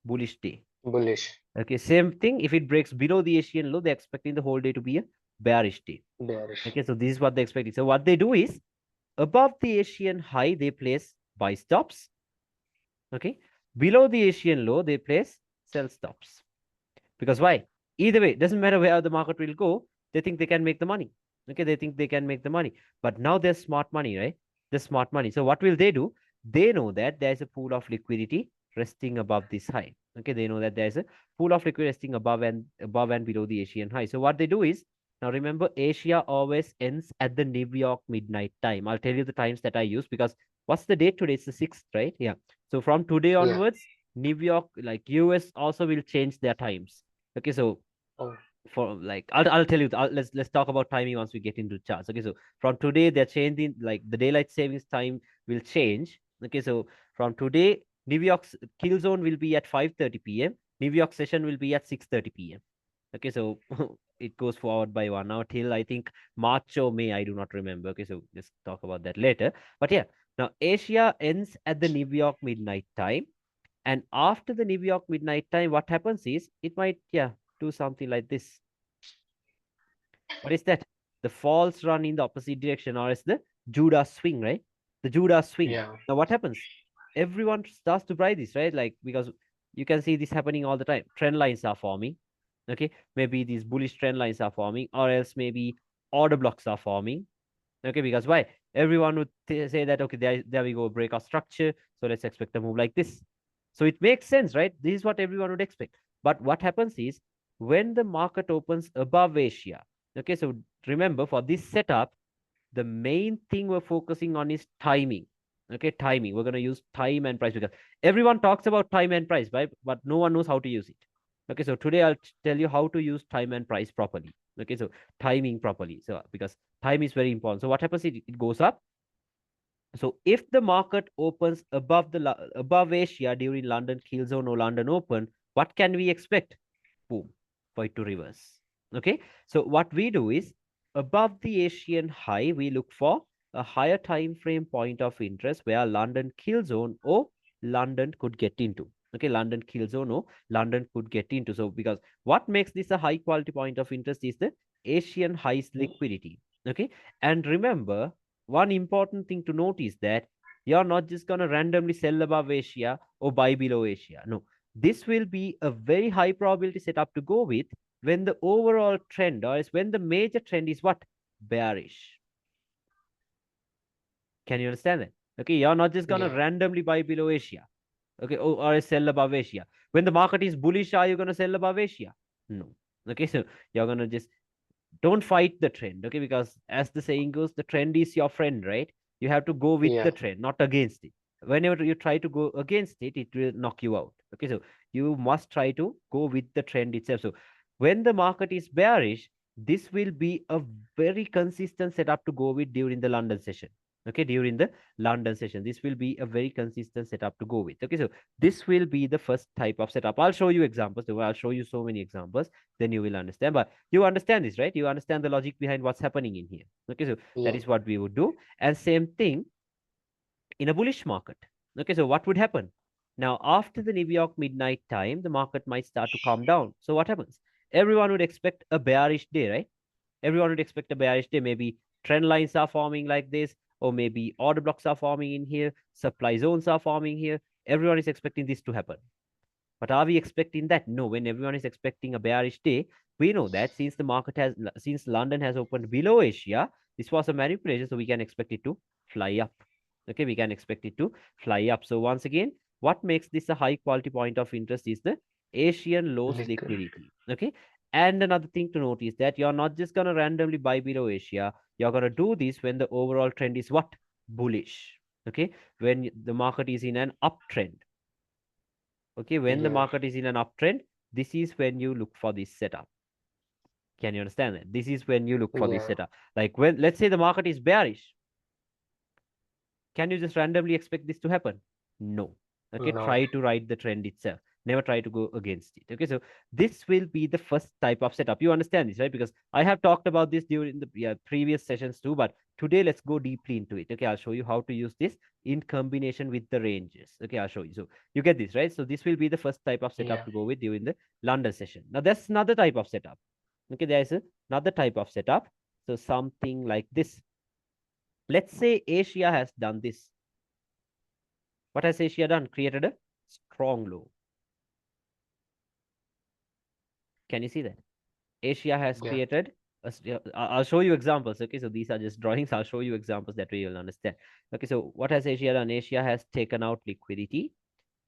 bullish day. Bullish. Okay, same thing. If it breaks below the Asian low, they're expecting the whole day to be a bearish day. Bearish. Okay, so this is what they're expecting. So what they do is above the Asian high, they place buy stops. Okay, below the Asian low, they place sell stops. Because why? Either way, it doesn't matter where the market will go, they think they can make the money. Okay, they think they can make the money. But now there's smart money, right? The smart money. So what will they do? They know that there's a pool of liquidity resting above this high. Okay, they know that there's a pool of liquidity resting above and below the Asian high. So what they do is now remember Asia always ends at the New York midnight time. I'll tell you the times that I use because what's the date today? It's the 6th, right? Yeah. So from today Yeah. onwards, New York, like US, also will change their times. Okay, so Oh, for like I'll tell you. Let's talk about timing once we get into charts. Okay, so from today they're changing like the daylight savings time will change. Okay, so from today New York's kill zone will be at 5:30 p.m. New York session will be at 6:30 p.m. Okay, so it goes forward by 1 hour till I think March or May. I do not remember. Okay, so let's talk about that later. But yeah, now Asia ends at the New York midnight time. And after the New York midnight time, what happens is it might, yeah, do something like this. What is that? The false run in the opposite direction, or is the Judah swing, right? The Judah swing. yeah. Now, what happens? Everyone starts to buy this, right? Like, because you can see this happening all the time. Trend lines are forming. Okay. Maybe these bullish trend lines are forming, or else maybe order blocks are forming. Okay. Because why? Everyone would say that, okay, there we go, breakout structure. So let's expect a move like this. So it makes sense, right? This is what everyone would expect. But what happens is when the market opens above Asia, okay, so remember for this setup, the main thing we're focusing on is timing. Okay, timing. We're going to use time and price because everyone talks about time and price, right? But no one knows how to use it. Okay, so today I'll tell you how to use time and price properly. Okay, so timing properly. So because time is very important. So what happens? It goes up. So if the market opens above Asia during London Kill Zone or London Open, what can we expect? Boom, for it to reverse. Okay, so what we do is above the Asian high, we look for a higher time frame point of interest where London Kill Zone or London could get into. Okay, London Kill Zone or London could get into. So because what makes this a high quality point of interest is the Asian highs liquidity. Okay, and remember one important thing to note is that you're not just going to randomly sell above Asia or buy below Asia. No, this will be a very high probability setup to go with when the overall trend or is when the major trend is what? Bearish. Can you understand that? Okay, you're not just going to Yeah. randomly buy below Asia. Okay, or sell above Asia. When the market is bullish, are you going to sell above Asia? No. Okay, so you're going to just don't fight the trend, okay, because as the saying goes, the trend is your friend, right? You have to go with the Yeah. trend, not against it. Whenever you try to go against it, it will knock you out. Okay, so you must try to go with the trend itself. So when the market is bearish, this will be a very consistent setup to go with during the London session. Okay, during the London session, this will be a very consistent setup to go with. Okay, so this will be the first type of setup. I'll show you examples. I'll show you so many examples, then you will understand. But you understand this, right? You understand the logic behind what's happening in here. Okay, so that Yeah. is what we would do. And same thing in a bullish market. Okay, so what would happen? Now, after the New York midnight time, the market might start to calm down. So what happens? Everyone would expect a bearish day, right? Everyone would expect a bearish day. Maybe trend lines are forming like this, or maybe order blocks are forming in here, supply zones are forming here. Everyone is expecting this to happen. But are we expecting that? No, when everyone is expecting a bearish day, we know that since London has opened below Asia, this was a manipulation, so we can expect it to fly up. Okay, we can expect it to fly up. So once again, what makes this a high quality point of interest is the Asian lows Liquid. liquidity. Okay, and another thing to note is that you're not just going to randomly buy below Asia. You're going to do this when the overall trend is what? Bullish. Okay, when the market is in an uptrend. Okay, when the Yeah. market is in an uptrend, this is when you look for this setup. Can you understand that? This is when you look for this Yeah. setup. Like when, let's say the market is bearish, can you just randomly expect this to happen? No. Okay, No. try to ride the trend itself. Never try to go against it. Okay, so this will be the first type of setup. You understand this, right? Because I have talked about this during the previous sessions too, but today let's go deeply into it. Okay, I'll show you how to use this in combination with the ranges. Okay, I'll show you. So you get this, right? So this will be the first type of setup Yeah. to go with during the London session. Now, there's another type of setup. Okay, there's another type of setup. So something like this. Let's say Asia has done this. What has Asia done? Created a strong low. Can you see that? Asia has Yeah. created, I'll show you examples. Okay, so these are just drawings. I'll show you examples that way you'll understand. Okay, so what has Asia done? Asia has taken out liquidity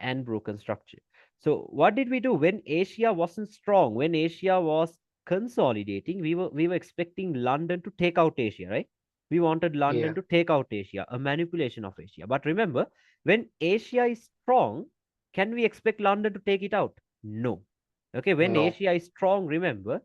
and broken structure. So what did we do when Asia wasn't strong? When Asia was consolidating, we were expecting London to take out Asia, right? We wanted London Yeah. to take out Asia, a manipulation of Asia. But remember, when Asia is strong, can we expect London to take it out? No. Okay, when No. Asia is strong, remember,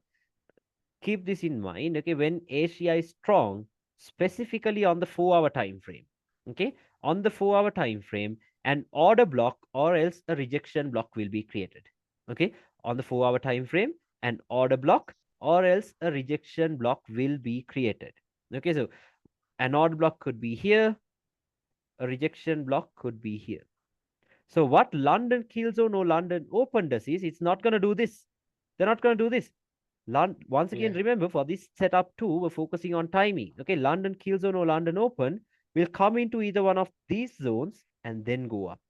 keep this in mind. Okay, when Asia is strong, specifically on the 4 hour time frame. Okay, on the 4 hour time frame, an order block or else a rejection block will be created. Okay, on the 4 hour time frame, an order block or else a rejection block will be created. Okay, so an order block could be here, a rejection block could be here. So what London Killzone or London Open does is it's not going to do this. They're not going to do this. Once again, Yeah. remember for this setup too, we're focusing on timing. Okay, London Killzone or London Open will come into either one of these zones and then go up,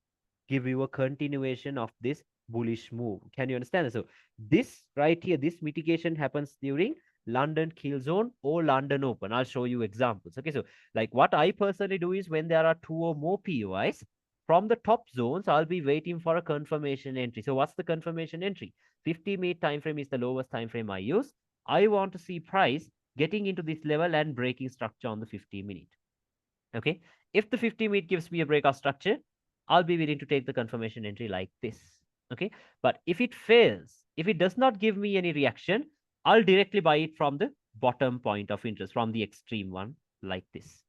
give you a continuation of this bullish move. Can you understand? So this right here, this mitigation happens during London Kill Zone or London Open. I'll show you examples. Okay, so like what I personally do is when there are 2 or more POIs, from the top zones, I'll be waiting for a confirmation entry. So what's the confirmation entry? 50-minute time frame is the lowest time frame I use. I want to see price getting into this level and breaking structure on the 50-minute. Okay, if the 50-minute gives me a breakout structure, I'll be willing to take the confirmation entry like this. Okay, but if it fails, if it does not give me any reaction, I'll directly buy it from the bottom point of interest, from the extreme one, like this.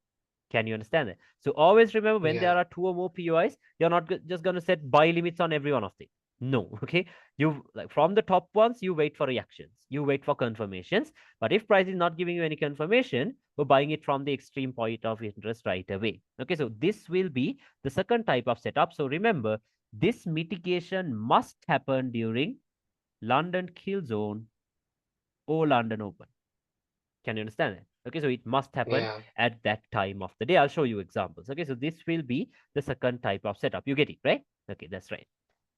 Can you understand that? So always remember, when Yeah. there are 2 or more POIs, you're not just going to set buy limits on every one of them. No. Okay, you, like, from the top ones, you wait for reactions, you wait for confirmations. But if price is not giving you any confirmation, we're buying it from the extreme point of interest right away. Okay, so this will be the second type of setup. So remember, this mitigation must happen during London Kill Zone or London Open. Can you understand it? Okay, so it must happen Yeah. at that time of the day. I'll show you examples. Okay, so this will be the second type of setup. You get it, right? Okay, that's right.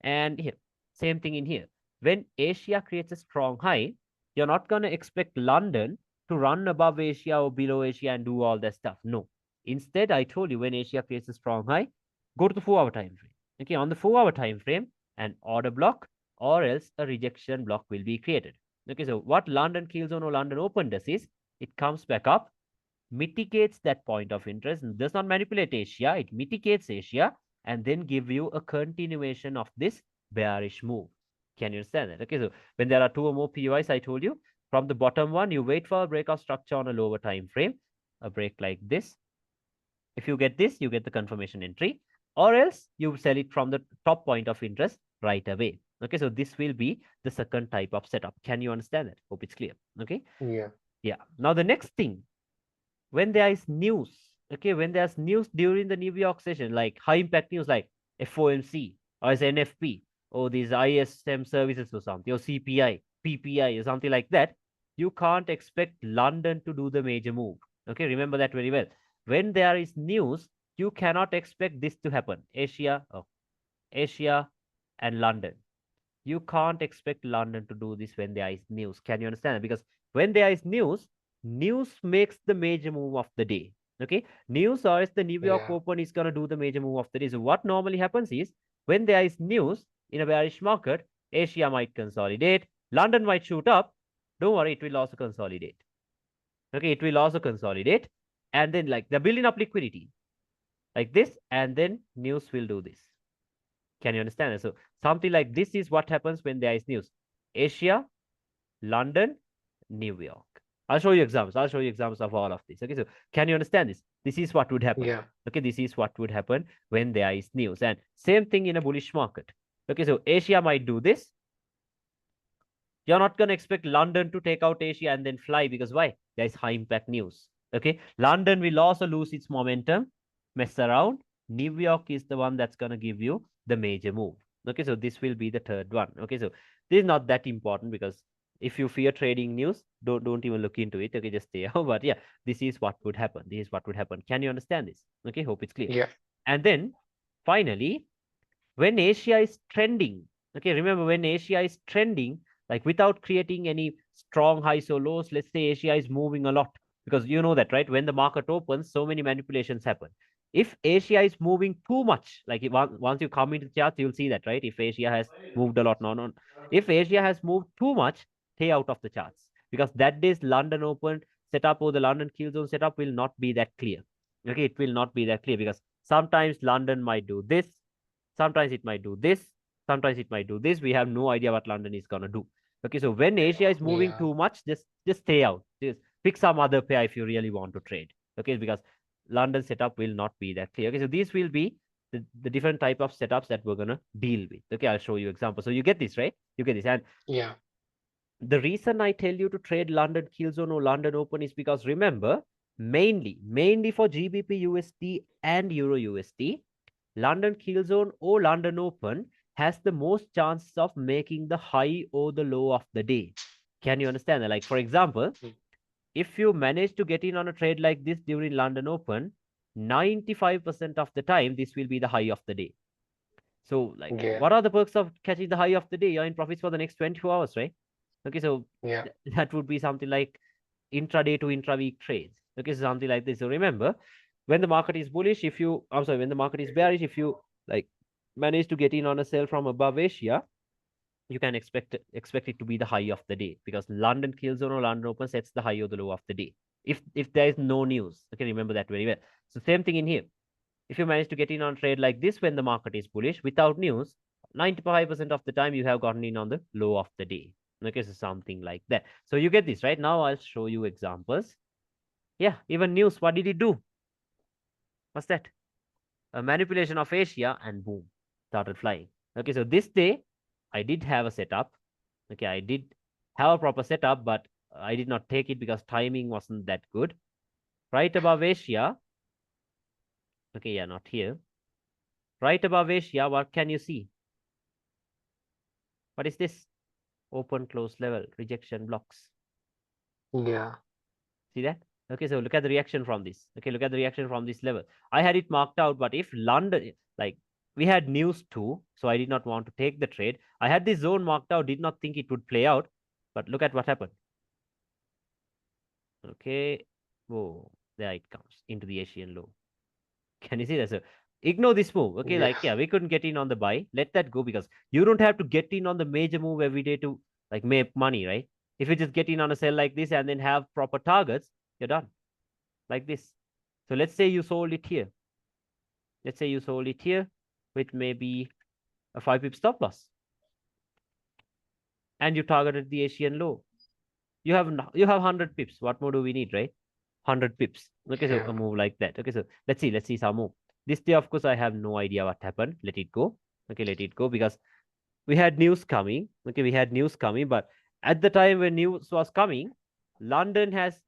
And here, same thing in here. When Asia creates a strong high, you're not going to expect London to run above Asia or below Asia and do all that stuff. No. Instead, I told you, when Asia creates a strong high, go to the 4 hour time frame. Okay, on the 4 hour time frame, an order block or else a rejection block will be created. Okay, so what London Killzone or London Open does is it comes back up, mitigates that point of interest, and does not manipulate Asia. It mitigates Asia and then give you a continuation of this bearish move. Can you understand that? Okay, so when there are 2 or more POIs, I told you, from the bottom one, you wait for a breakout structure on a lower time frame, a break like this. If you get this, you get the confirmation entry, or else you sell it from the top point of interest right away. Okay, so this will be the second type of setup. Can you understand that? Hope it's clear. Okay, Yeah. yeah. Now the next thing, when there is news, okay, when there's news during the New York session, like high impact news like FOMC or as NFP or these ISM services or something, or CPI, PPI or something like that, you can't expect London to do the major move. Okay, remember that very well. When there is news, you cannot expect this to happen. Asia and London. You can't expect London to do this when there is news. Can you understand? Because when there is news, news makes the major move of the day. Okay, news or is the New York Yeah. Open is going to do the major move of the day. So what normally happens is when there is news in a bearish market, Asia might consolidate, London might shoot up. Don't worry, it will also consolidate. Okay, it will also consolidate, and then like they're building up liquidity like this, and then news will do this. Can you understand? So something like this is what happens when there is news. Asia, London, New York. I'll show you examples. I'll show you examples of all of this. Okay, so can you understand this? This is what would happen. Yeah. Okay, this is what would happen when there is news. And same thing in a bullish market. Okay, so Asia might do this. You're not going to expect London to take out Asia and then fly because why? There is high impact news. Okay, London will also lose its momentum, mess around. New York is the one that's going to give you the major move. Okay, so this will be the third one. Okay, so this is not that important because if you fear trading news, don't even look into it. Okay, just stay out. But yeah, this is what would happen. This is what would happen. Can you understand this? Okay, hope it's clear. Yeah. And then finally, when Asia is trending, okay, remember when Asia is trending, like without creating any strong highs or lows, let's say Asia is moving a lot because you know that, right? When the market opens, so many manipulations happen. If Asia is moving too much, like once you come into the charts, you'll see that, right? If Asia has moved a lot, no. If Asia has moved too much, stay out of the charts because that day's London Open setup or the London kill zone setup will not be that clear. Okay, it will not be that clear because sometimes London might do this, sometimes it might do this, sometimes it might do this. We have no idea what London is gonna do. Okay, so when Asia is moving Yeah. too much, just stay out. Just pick some other pair if you really want to trade. Okay, because London setup will not be that clear. Okay, so these will be the different type of setups that we're gonna deal with. Okay, I'll show you examples. So you get this, right? You get this. And Yeah. the reason I tell you to trade London Killzone or London Open is because remember, mainly for GBP USD and Euro USD, London Killzone or London Open has the most chances of making the high or the low of the day. Can you understand that? Like, for example, Mm. if you manage to get in on a trade like this during London Open, 95% of the time, this will be the high of the day. So, like, Yeah. what are the perks of catching the high of the day? You're in profits for the next 24 hours, right? Okay, so Yeah. that would be something like intraday to intra-week trades. Okay, so something like this. So remember, when the market is bullish, if you, I'm sorry, when the market is bearish, if you like manage to get in on a sell from above Asia, you can expect it to be the high of the day because London kill zone or London open sets the high or the low of the day. If there is no news, okay, remember that very well. So same thing in here. If you manage to get in on a trade like this when the market is bullish without news, 95% of the time you have gotten in on the low of the day. Okay, so something like that. So you get this, right? Now I'll show you examples. Yeah, even news, what did it do? What's that? A manipulation of Asia and boom, started flying. Okay, so this day I did have a setup. Okay, I did have a proper setup, but I did not take it because timing wasn't that good. Right above Asia. Okay, yeah, not here. Right above Asia, what can you see? What is this? Open, close level, rejection blocks. Yeah. See that? Okay, so look at the reaction from this. Okay, look at the reaction from this level. I had it marked out, but if London, like we had news too, so I did not want to take the trade. I had this zone marked out, did not think it would play out, but look at what happened. Okay, whoa, there it comes into the Asian low. Can you see that? So ignore this move. Okay, Yeah. like yeah, we couldn't get in on the buy. Let that go because you don't have to get in on the major move every day to like make money, right? If you just get in on a sell like this and then have proper targets, you're done. Like this. So let's say you sold it here. Let's say you sold it here with maybe a 5 pip stop loss. And you targeted the Asian low. You have 100 pips. What more do we need, right? 100 pips. Okay, so Yeah. a move like that. Okay, so let's see some move. This day, of course, I have no idea what happened. Let it go. Okay, let it go because we had news coming. Okay, we had news coming, but at the time when news was coming, London has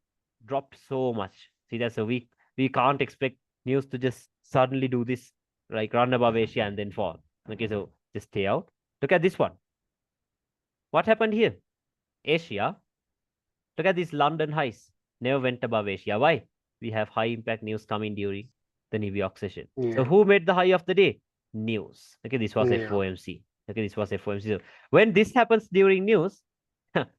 dropped so much. See, that's a week. We can't expect news to just suddenly do this, like run above Asia and then fall. Okay, so just stay out. Look at this one. What happened here? Asia. Look at these London highs. Never went above Asia. Why? We have high impact news coming during the New York session. So Yeah. who made the high of the day? News. Okay, this was Yeah. FOMC. Okay, this was FOMC. So when this happens during news,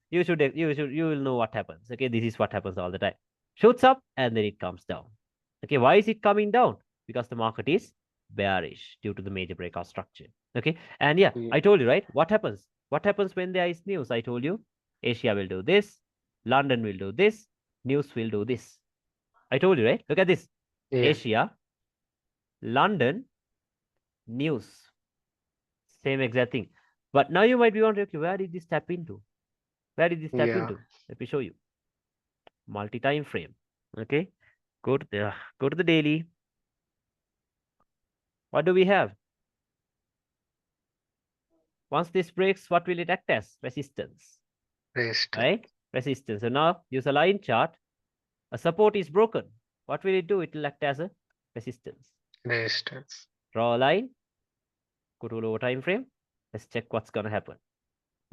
you will know what happens. Okay, this is what happens all the time. Shoots up and then it comes down. Okay, why is it coming down? Because the market is bearish due to the major breakout structure. Okay, and yeah, Yeah. I told you, right? What happens? What happens when there is news? I told you, Asia will do this, London will do this, news will do this. I told you, right? Look at this. Yeah. Asia, London, news. Same exact thing. But now you might be wondering, okay, where did this tap into? Where did this tap Yeah. into? Let me show you. Multi-time frame. Okay. Go to the daily. What do we have? Once this breaks, what will it act as? Resistance. Resistance. Right? Resistance. So now use a line chart. A support is broken. What will it do? It will act as a resistance. Resistance. Draw a line. Go to lower time frame. Let's check what's gonna happen.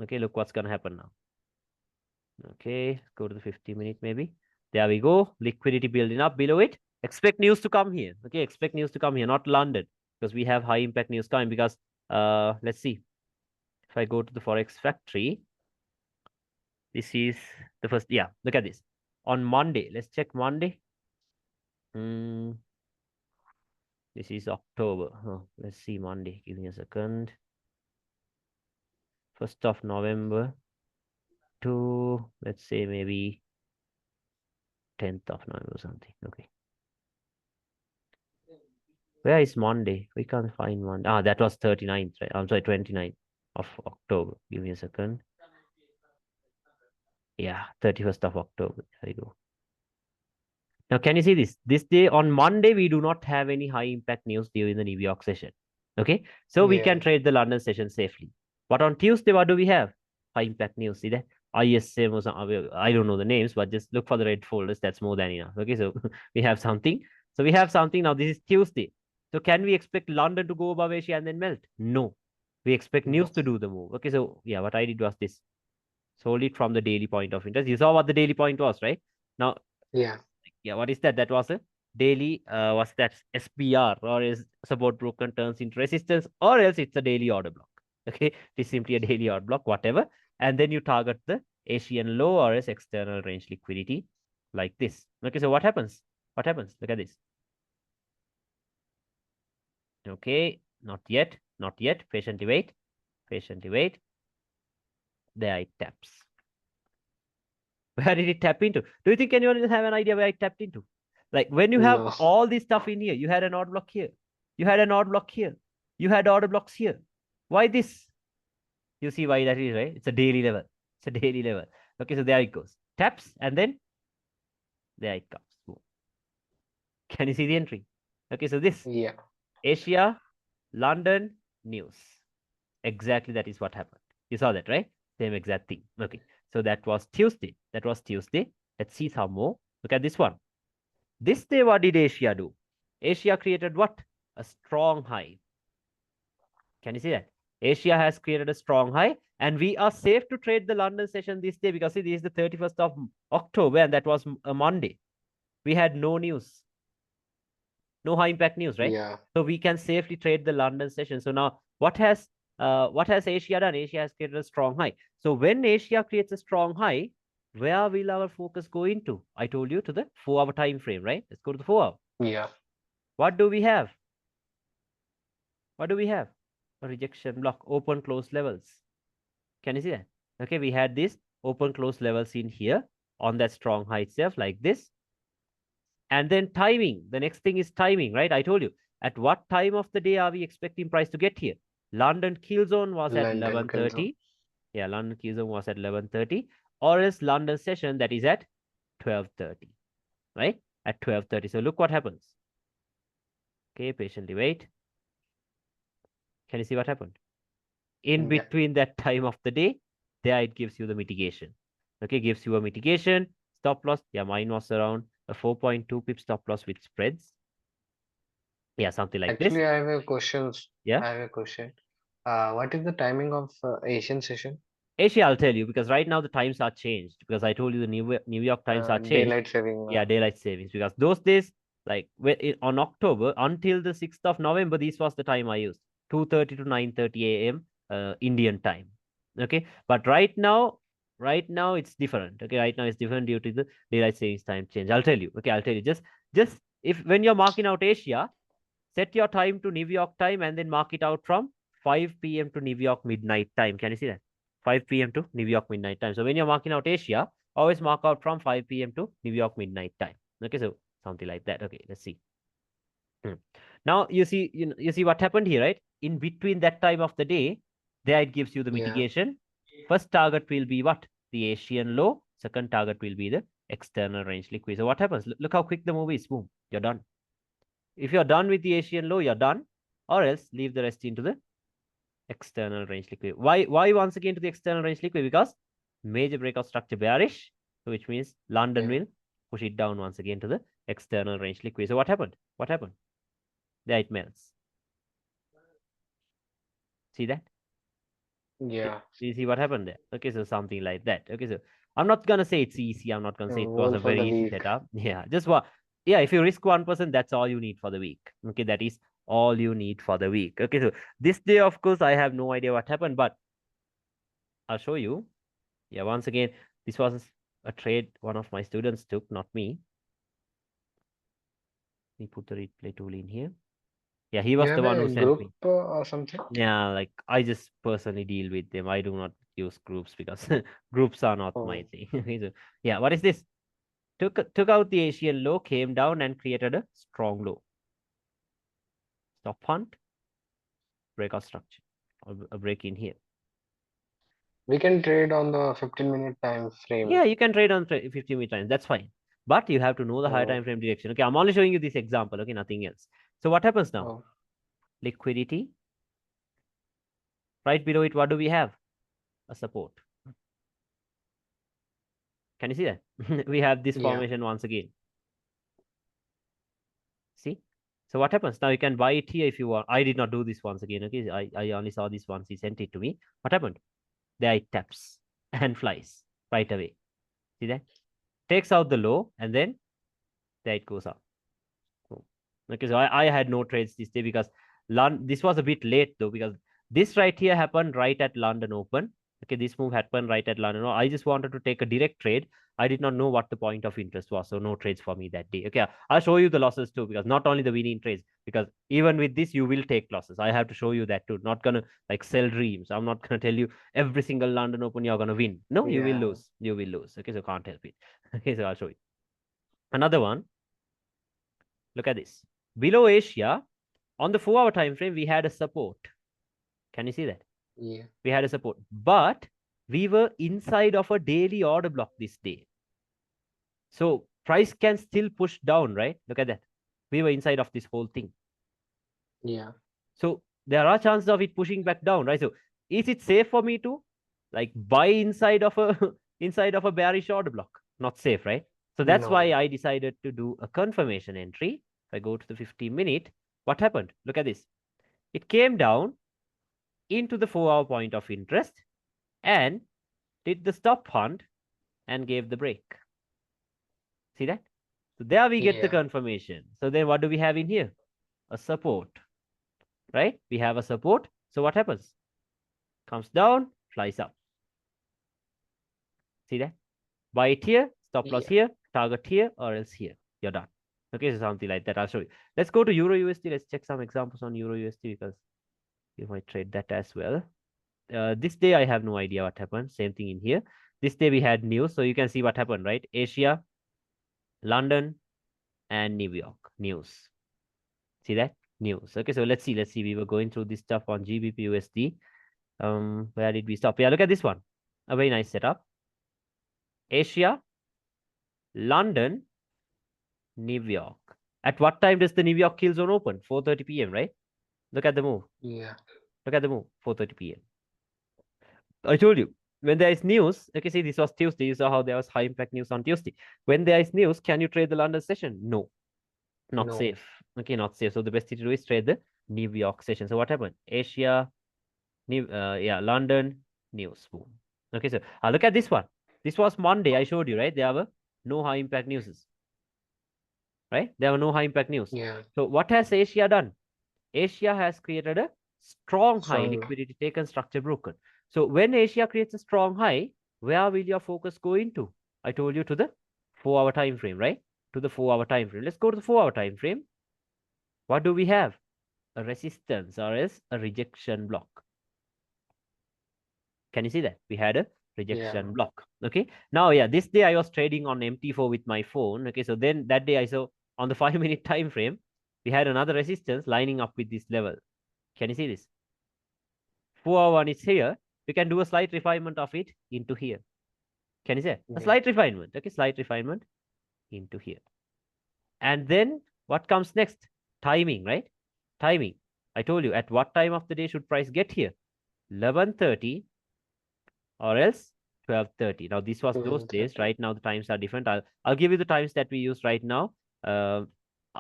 Okay, look what's gonna happen now. Okay, go to the 50-minute maybe. There we go. Liquidity building up below it. Expect news to come here. Okay, expect news to come here, not London, because we have high impact news coming. Because let's see. If I go to the Forex factory, this is the first. Yeah, look at this. On Monday, let's check Monday. This is October. Oh, let's see Monday. Give me a second. 1st of November to, let's say, maybe 10th of November or something. Okay. Where is Monday? We can't find Monday. Ah, that was 39th, right? I'm sorry, 29th of October. Give me a second. Yeah, 31st of October. There you go. Now, can you see this? This day on Monday, we do not have any high impact news during the New York session. Okay, so we Yeah. can trade the London session safely. But on Tuesday, what do we have? High impact news. See that? ISM or some, I don't know the names, but just look for the red folders. That's more than enough. Okay, so we have something. So we have something now. This is Tuesday. So can we expect London to go above Asia and then melt? No. We expect news No. to do the move. Okay, so yeah, what I did was this. Solely from the daily point of interest. You saw what the daily point was, right? Now, Yeah. yeah, what is that? That was a daily, was that SPR, or is support broken turns into resistance, or else it's a daily order block. Okay, it's simply a daily order block, whatever. And then you target the Asian low or as external range liquidity like this. Okay, so what happens? What happens? Look at this. Okay, not yet, not yet. Patiently wait, patiently wait. There it taps. Where did it tap into? Do you think anyone will have an idea where it tapped into? Like when you have No. all this stuff in here, you had an odd block here, you had an odd block here, you had order blocks here. Why this? You see why that is, right? It's a daily level. It's a daily level. Okay, so there it goes. Taps and then there it comes. Boom. Can you see the entry? Okay, so this Yeah. Asia, London, news. Exactly that is what happened. You saw that, right? Same exact thing. Okay, so that was Tuesday. That was Tuesday. Let's see some more. Look at this one. This day, what did Asia do? Asia created what? A strong high. Can you see that? Asia has created a strong high, and we are safe to trade the London session this day because see, this is the 31st of October, and that was a Monday. We had no news, no high impact news, right? Yeah. So we can safely trade the London session. So now, what has Asia done? Asia has created a strong high. So when Asia creates a strong high, where will our focus go into? I told you to the 4-hour time frame, right? Let's go to the 4-hour. Yeah. What do we have? What do we have? A rejection block, open close levels. Can you see that? Okay, we had this open close levels in here on that strong high itself like this. And then timing. The next thing is timing, right? I told you. At what time of the day are we expecting price to get here? London kill zone was at London Kilzone. 11:30. Yeah, London kill zone was at 11:30. Or else London session that is at 12:30, right? At 12:30. So look what happens. Okay, patiently wait. Can you see what happened? In Yeah. between that time of the day, there it gives you the mitigation. Okay, gives you a mitigation. Stop loss. Yeah, mine was around a 4.2 pip stop loss with spreads. Yeah, something like this. Actually, I have a questions. Yeah. I have a question. What is the timing of Asian session? Asia, I'll tell you because right now the times are changed because I told you the New York times are changed. Daylight saving. Yeah, daylight savings because those days, like on October until the 6th of November, this was the time I used 2:30 to 9:30 a.m. Indian time. Okay, but right now Right now it's different. Okay, right now it's different due to the daylight savings time change. I'll tell you. Okay, I'll tell you. Just if when you're marking out Asia, set your time to New York time and then mark it out from 5 p.m. to New York midnight time. Can you see that? 5 p.m. to New York midnight time. So when you're marking out Asia, always mark out from 5 p.m. to New York midnight time. Okay, so something like that. Okay, let's see. Now you see, you see what happened here, right? In between that time of the day, there it gives you the Yeah. mitigation. First target will be what? The Asian low. Second target will be the external range liquid. So what happens? Look how quick the move is. Boom, you're done. If you're done with the Asian low, you're done. Or else leave the rest into the external range liquid. Why once again to the external range liquid? Because major breakout structure bearish, which means London Yeah. will push it down once again to the external range liquid. So what happened? What happened? There it melts. See that? Yeah. You see what happened there? Okay, so something like that. Okay, so I'm not gonna say it's easy. I'm not gonna say it was One a for very the easy week. setup. Yeah, just what? Yeah, if you risk 1%, that's all you need for the week. Okay, that is all you need for the week. Okay, so this day, of course, I have no idea what happened, but I'll show you. Yeah, once again, this was a trade one of my students took, not me. Let me put the replay tool in here. Yeah, he You was the have one who a sent group me. or something? Yeah, like I just personally deal with them. I do not use groups because groups are not my Oh, thing. So, yeah, what is this? Took out the Asian low, came down and created a strong low. Stop hunt, breakout structure, or a break in here. we can trade on the 15-minute time frame. Yeah, you can trade on 50 minute times. That's fine. But you have to know the higher Oh, time frame direction. Okay, I'm only showing you this example. Okay, nothing else. So what happens now? oh, Liquidity. Right below it, what do we have? A support. Can you see that? We have this yeah, formation once again. See? So what happens? Now you can buy it here if you want. I did not do this once again. Okay, I only saw this once. He sent it to me. What happened? There it taps and flies right away. See that? Takes out the low and then there it goes up. Okay, so I had no trades this day because this was a bit late though, because this right here happened right at London Open. Okay, this move happened right at London. I just wanted to take a direct trade. I did not know what the point of interest was, so no trades for me that day. Okay, I'll show you the losses too, because not only the winning trades, because even with this you will take losses. I have to show you that too. Not gonna like sell dreams. I'm not gonna tell you every single London Open you're gonna win. No, you will yeah, lose. You will lose. Okay, so can't help it. Okay, so I'll show you another one. Look at this. Below Asia, on the 4 hour time frame, we had a support. Can you see that? yeah, We had a support, but we were inside of a daily order block this day. So price can still push down, right? Look at that. We were inside of this whole thing. yeah. So there are chances of it pushing back down, right? So is it safe for me to like buy inside of a inside of a bearish order block? Not safe, right? So that's why No, I decided to do a confirmation entry. If I go to the 50-minute, what happened? Look at this. It came down into the 4 hour point of interest and did the stop hunt and gave the break. See that? So there we get the yeah, confirmation. So then what do we have in here? A support, right? We have a support. So what happens? Comes down, flies up. See that? Buy it here, stop loss yeah, here, target here, or else here. You're done. Okay, so something like that. I'll show you. Let's go to Euro USD. Let's check some examples on Euro USD because you might trade that as well. This day I have no idea what happened. Same thing in here. This day we had news, so you can see what happened, right? Asia, London, and New York news. See that news? Okay, so let's see. Let's see. We were going through this stuff on GBP USD. Where did we stop? Yeah, look at this one. A very nice setup. Asia, London, New York. At what time does the New York kill zone open? 4:30 p.m. Right? Look at the move. yeah, Look at the move. 4:30 p.m. I told you, when there is news, okay, see, this was Tuesday. You saw how there was high impact news on Tuesday. When there is news, can you trade the London session? No, not no, safe. Okay, not safe. So the best thing to do is trade the New York session. So what happened? Asia, London, news. Boom. Okay, so look at this one. This was Monday. I showed you, right? There were no high impact news, right? There were no high impact news. yeah. So what has Asia done? Asia has created a strong high, Strong. liquidity taken, structure broken. So when Asia creates a strong high, where will your focus go into? I told you to the 4-hour time frame, right? To the 4-hour time frame. Let's go to the 4-hour time frame. What do we have? A resistance or else a rejection block. Can you see that? We had a Yeah. rejection block. Okay. Now, yeah, this day I was trading on MT4 with my phone. Okay. So then that day I saw on the 5-minute time frame, we had another resistance lining up with this level. Can you see this? 4-hour one is here. We can do a slight refinement of it into here. Can you say? A Yeah. slight refinement. Okay. Slight refinement into here. And then what comes next? Timing, right? Timing. I told you at what time of the day should price get here? 11:30 or else 12:30. Now this was those days. 12:30. Right now the times are different. I'll give you the times that we use right now uh,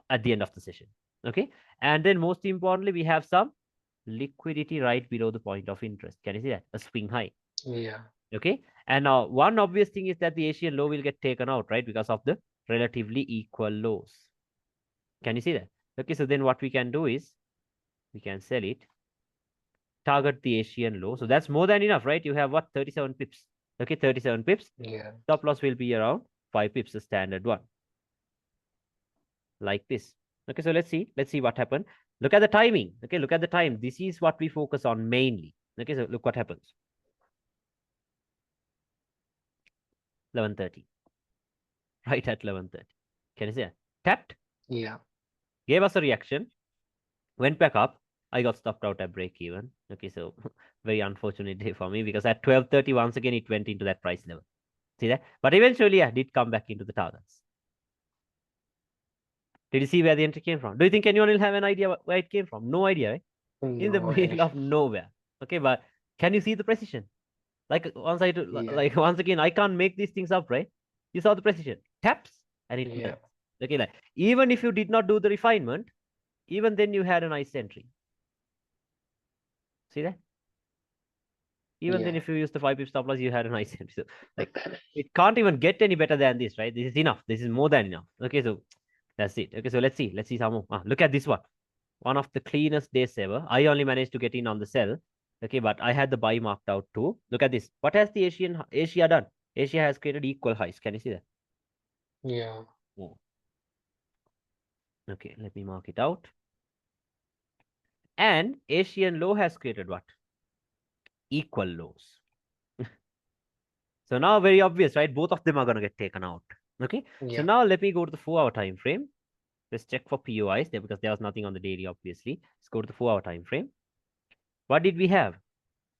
at the end of the session. Okay. And then most importantly, we have some liquidity right below the point of interest. Can you see that? A swing high. Yeah. Okay. And now one obvious thing is that the Asian low will get taken out, right? Because of the relatively equal lows. Can you see that? Okay. So then what we can do is we can sell it, target the Asian low. So that's more than enough, right? You have what? 37 pips. Okay. 37 pips. Yeah. Stop loss will be around 5 pips, the standard one. Like this. Okay. So let's see what happened. Look at the timing. Okay. Look at the time. This is what we focus on mainly. Okay. So look what happens. 11:30. Right at 11:30. Can you see that? Tapped, Yeah. gave us a reaction, went back up. I got stopped out at break even. Okay, so very unfortunate day for me because at 12:30, once again, it went into that price level. See that? But eventually, I did come back into the targets. Did you see where the entry came from? Do you think anyone will have an idea where it came from? No idea, right? In the No middle idea. of nowhere. Okay, but can you see the precision? Like Yeah. like once again, I can't make these things up, right? You saw the precision. Taps and it Yeah. melts. Okay, like even if you did not do the refinement, even then you had a nice entry. See that? Even then, Yeah. if you use the 5 pip stop loss, you had a nice entry. So, like, it can't even get any better than this, right? This is enough. This is more than enough. Okay, so that's it. Okay, so let's see. Let's see some more. Look at this one. One of the cleanest days ever. I only managed to get in on the sell. Okay, but I had the buy marked out too. Look at this. What has the Asia done? Asia has created equal highs. Can you see that? Yeah. Oh. Okay, let me mark it out. And Asian low has created what? Equal lows. So now very obvious, right? Both of them are going to get taken out. Okay. So Yeah. now let me go to the 4-hour time frame. Let's check for POIs there because there was nothing on the daily, obviously. Let's go to the 4-hour time frame. What did we have?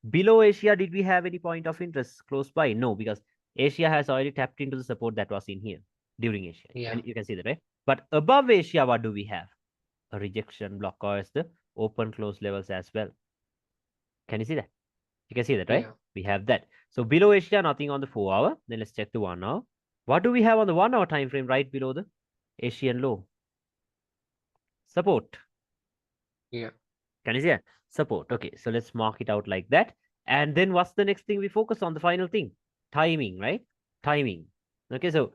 Below Asia, did we have any point of interest close by? No, because Asia has already tapped into the support that was in here during Asia. Yeah. And you can see that, right? But above Asia, what do we have? A rejection block or as the open close levels as well. Can you see that? You can see that, right? Yeah. We have that. So below Asia, nothing on the 4-hour. Then let's check the 1-hour. What do we have on the 1-hour time frame right below the Asian low? Support. Yeah. Can you see that? Support. Okay, so let's mark it out like that. And then what's the next thing we focus on? The final thing. Timing, right? Timing. Okay, so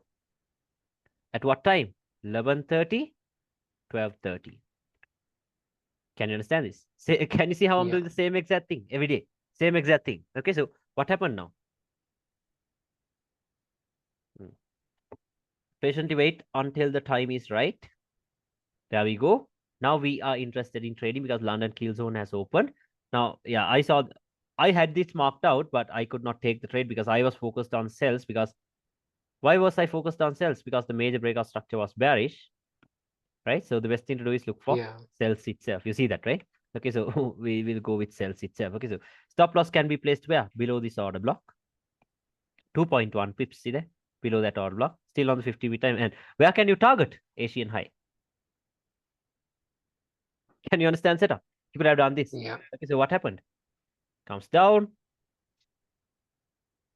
at what time? 11:30, 12:30. Can you understand this? Can you see how I'm Yeah. doing the same exact thing every day? Same exact thing. Okay, so what happened now? Hmm. Patiently wait until the time is right. There we go. Now we are interested in trading because London kill zone has opened. Now, yeah, I had this marked out, but I could not take the trade because I was focused on sells. Because why was I focused on sells? Because the major breakout structure was bearish, right? So the best thing to do is look for Yeah. sells itself. You see that, right? Okay, so we will go with sells itself. Okay, so stop loss can be placed where? Below this order block. 2.1 pips, see there? Below that order block. Still on the 50 time. And where can you target? Asian high. Can you understand setup? You could have done this. Yeah. Okay, so what happened? Comes down.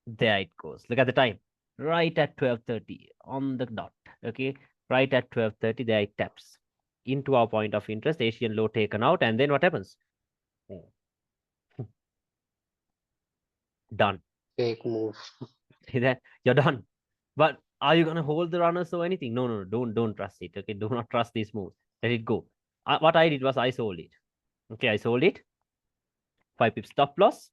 There it goes. Look at the time. Right at 12:30 on the dot. Okay, right at 12:30, there it taps into our point of interest. Asian low taken out, and then what happens? Done. Fake move. See that? You're done. But are you gonna hold the runners or anything? No, no, no. Don't trust it. Okay, do not trust these moves. Let it go. What I did was I sold it. Okay, I sold it. 5 pips stop loss.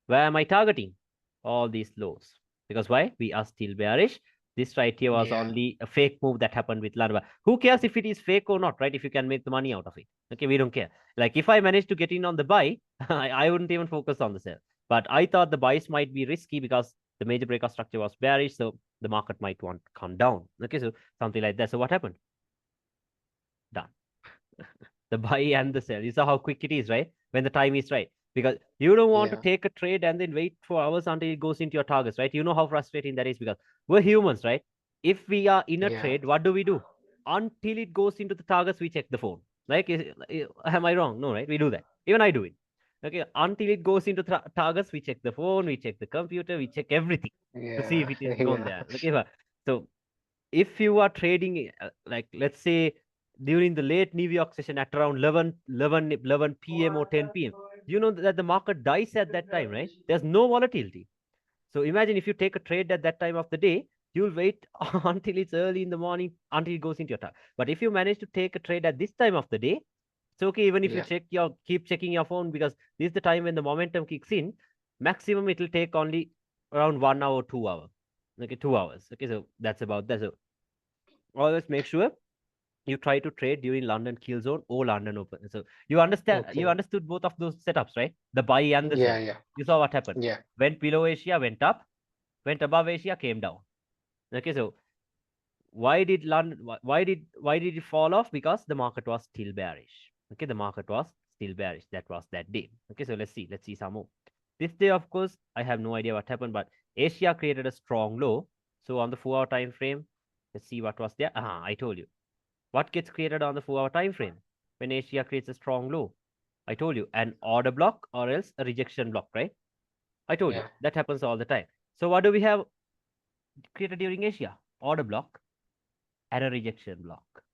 Where am I targeting? All these lows. Because why? We are still bearish. This right here was Yeah. only a fake move that happened with London. Who cares if it is fake or not, right? If you can make the money out of it. Okay, we don't care. Like if I managed to get in on the buy, I wouldn't even focus on the sell. But I thought the buys might be risky because the major breakout structure was bearish, so the market might want to come down. Okay, so something like that. So what happened? Done. The buy and the sell. You saw how quick it is, right? When the time is right. Because you don't want to Yeah. take a trade and then wait for hours until it goes into your targets, right? You know how frustrating that is because we're humans, right? If we are in a Yeah. trade, what do? Until it goes into the targets, we check the phone. Like, am I wrong? No, right? We do that. Even I do it. Okay, until it goes into targets, we check the phone, we check the computer, we check everything to see if Yeah. it is gone Yeah. there. Okay, so if you are trading, like let's say during the late New York session at around 11 p.m. or 10 p.m., you know that the market dies at that time, right? There's no volatility. So imagine if you take a trade at that time of the day, you'll wait until it's early in the morning until it goes into your time. But if you manage to take a trade at this time of the day, it's okay even if you Yeah. keep checking your phone because this is the time when the momentum kicks in. Maximum it will take only around 1 hour, 2 hours. Okay, 2 hours. Okay, so that's about that. So always make sure you try to trade during London kill zone or London open. So you Okay. understood both of those setups, right? The buy and the sell. Yeah. Yeah. You saw what happened. Yeah. Went below Asia, went up, went above Asia, came down. Okay, so why did London why did it fall off? Because the market was still bearish. Okay, the market was still bearish. That was that day. Okay, so let's see some more. This day, of course, I have no idea what happened, but Asia created a strong low. So on the 4 hour time frame, let's see what was there. I told you. What gets created on the 4 hour time frame when Asia creates a strong low? I told you an order block or else a rejection block, right? I told you Yeah. that happens all the time. So what do we have created during Asia? Order block and a rejection block.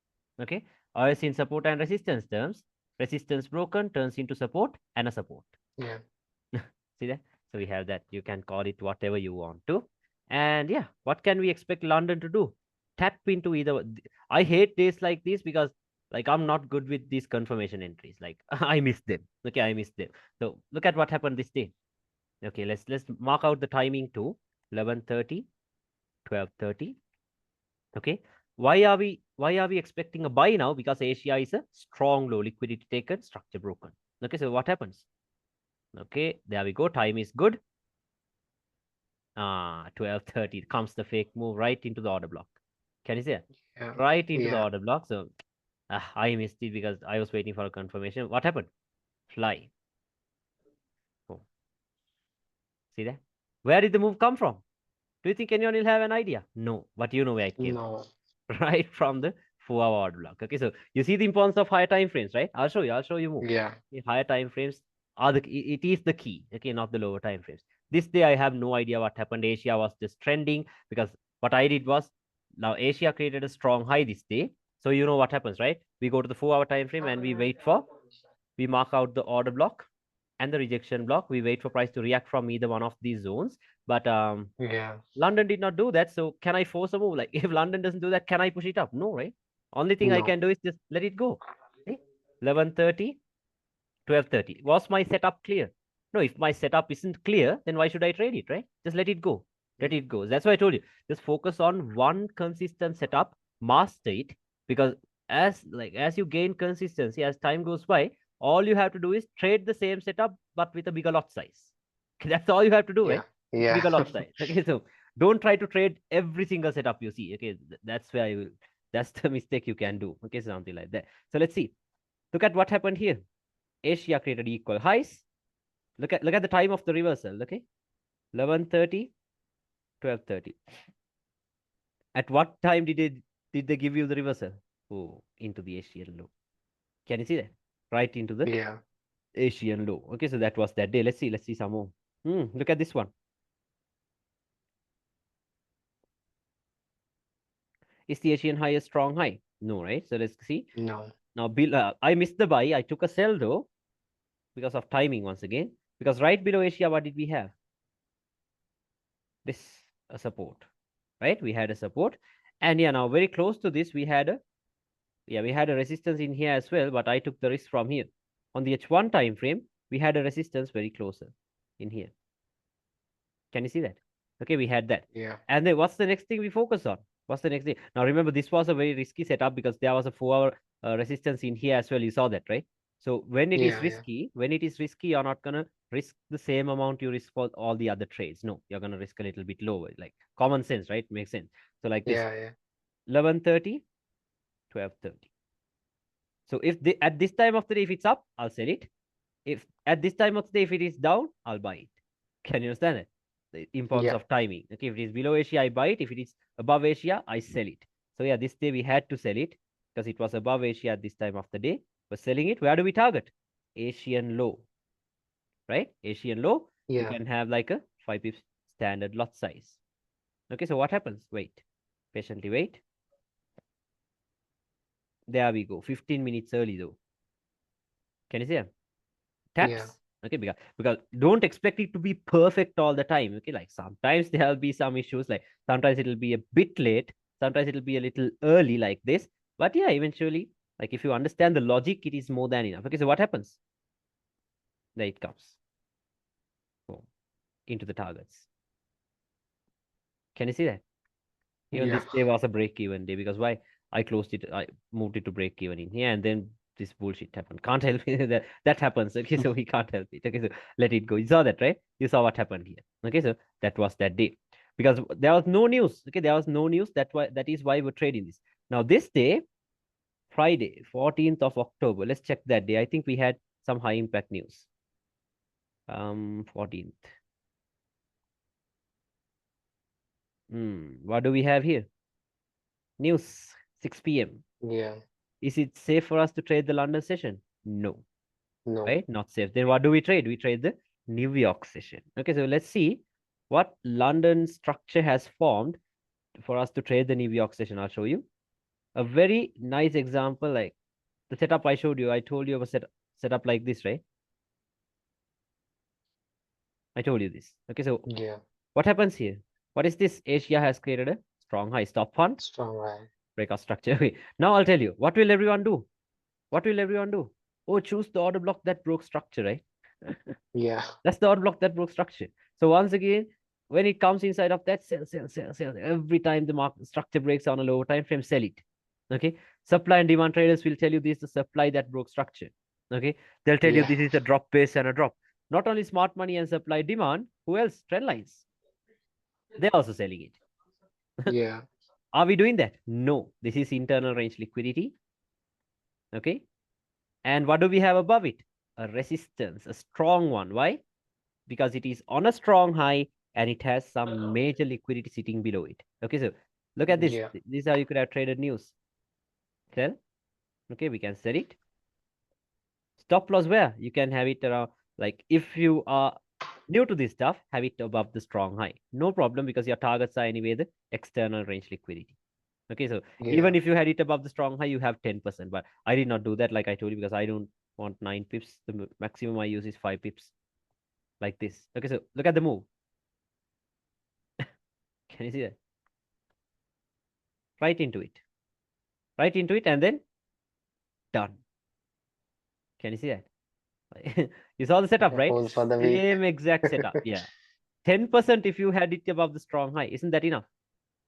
Okay. Or else in support and resistance terms, resistance broken turns into support and a support. Yeah. See that? So we have that. You can call it whatever you want to. And yeah, what can we expect London to do? Tap into either. I hate days like this because like I'm not good with these confirmation entries. Like I miss them. Okay, I miss them. So look at what happened this day. Okay, let's mark out the timing to 11:30, 12:30. Okay. Why are we expecting a buy now? Because Asia is a strong low, liquidity taken, structure broken. Okay, so what happens? Okay, there we go. Time is good. 12:30 comes the fake move right into the order block. Can you see it? Yeah. Right into the Yeah. order block. So I missed it because I was waiting for a confirmation. What happened? Fly. Oh, see that? Where did the move come from? Do you think anyone will have an idea? No, but you know where it came from. No. Right from the 4 hour order block. Okay, so you see the importance of higher time frames, right? I'll show you more. Yeah. The higher time frames are it is the key, okay, not the lower time frames. This day I have no idea what happened. Asia was just trending because what I did was now Asia created a strong high this day. So you know what happens, right? We go to the 4 hour time frame and we mark out the order block and the rejection block. We wait for price to react from either one of these zones. But Yeah. London did not do that. So can I force a move? Like if London doesn't do that, can I push it up? No, right? Only thing I No. can do is just let it go. Okay? 11:30, 12:30. Was my setup clear? No, if my setup isn't clear, then why should I trade it, right? Just let it go. Let it go. That's why I told you. Just focus on one consistent setup, master it, because as you gain consistency, as time goes by, all you have to do is trade the same setup but with a bigger lot size. That's all you have to do, Yeah. right? Yeah. Bigger lot size. Okay, so don't try to trade every single setup you see. Okay, that's where I will. That's the mistake you can do. Okay, so something like that. So let's see. Look at what happened here. Asia created equal highs. Look at the time of the reversal. Okay, 11:30, 12:30. At what time did they give you the reversal? Oh, into the Asian low. Can you see that? Right into the Yeah. Asian low. Okay, so that was that day. Let's see some more. Look at this one. Is the Asian high a strong high? No, right? So let's see. No. Now, I missed the buy. I took a sell though because of timing once again. Because right below Asia, what did we have? This a support, right? We had a support, and yeah, now very close to this, we had a resistance in here as well. But I took the risk from here on the H1 time frame. We had a resistance very closer in here. Can you see that? Okay, we had that. Yeah. And then what's the next thing we focus on? What's the next thing? Now remember, this was a very risky setup because there was a 4-hour resistance in here as well. You saw that, right? So when it is Yeah. Yeah. risky, you're not gonna risk the same amount you risk for all the other trades. No, you're gonna risk a little bit lower. Like common sense, right? Makes sense. So like this, Yeah. Yeah. 11:30, 12:30. So if at this time of the day, if it's up, I'll sell it. If at this time of the day, if it is down, I'll buy it. Can you understand it? The importance Yeah. of timing. Okay, if it is below Asia, I buy it. If it is above Asia, I sell it. So yeah, this day we had to sell it because it was above Asia at this time of the day. We're selling it. Where do we target? Asian low, right? Asian low. You Yeah. can have like a 5 pips standard lot size. Okay, so what happens? Wait, patiently wait. There we go. 15 minutes early though. Can you see? Yeah. Taps. Okay, because don't expect it to be perfect all the time. Okay, like sometimes there'll be some issues, like sometimes it'll be a bit late, sometimes it'll be a little early like this. But yeah, eventually, like if you understand the logic, it is more than enough. Okay, so what happens? There it comes. Boom. Into the targets. Can you see that? Even Yeah. this day was a break-even day because why? I closed it, I moved it to break-even in here, and then this bullshit happened. Can't help it that happens. Okay, so we can't help it. Okay, so let it go. You saw that, right? You saw what happened here. Okay, so that was that day because there was no news. Okay, there was no news. That is why we're trading this. Now this day, Friday, 14th of October. Let's check that day. I think we had some high impact news. 14th. What do we have here? News, 6 p.m. Yeah. Is it safe for us to trade the London session? No, No. right? Not safe. Then what do we trade? We trade the New York session. Okay, so let's see what London structure has formed for us to trade the New York session. I'll show you a very nice example, like the setup I showed you. I told you about set up like this, right? I told you this. Okay, so Yeah. what happens here? What is this? Asia has created a strong high stop fund Strong eye. breakout structure. Okay, now I'll tell you what will everyone do? What will everyone do? Oh, choose the order block that broke structure, right? Yeah. That's the order block that broke structure. So once again, when it comes inside of that, sell, sell, sell, sell. Every time the market structure breaks on a lower time frame, sell it. Okay. Supply and demand traders will tell you this is the supply that broke structure. Okay. They'll tell you Yeah. this is a drop base and a drop. Not only smart money and supply demand, who else? Trend lines. They're also selling it. Yeah. Are we doing that? No. This is internal range liquidity. Okay. And what do we have above it? A resistance, a strong one. Why? Because it is on a strong high and it has some major liquidity sitting below it. Okay, so look at this. Yeah. This is how you could have traded news. Sell. Okay, we can sell it. Stop loss where? You can have it around, like if you are new to this stuff, have it above the strong high. No problem because your targets are anyway the external range liquidity. Okay, so Yeah. even if you had it above the strong high, you have 10%. But I did not do that like I told you because I don't want 9 pips. The maximum I use is 5 pips like this. Okay, so look at the move. Can you see that? Right into it. Right into it and then done. Can you see that? You saw the setup, right? Hold for the week. Same exact setup. Yeah. 10% if you had it above the strong high. Isn't that enough?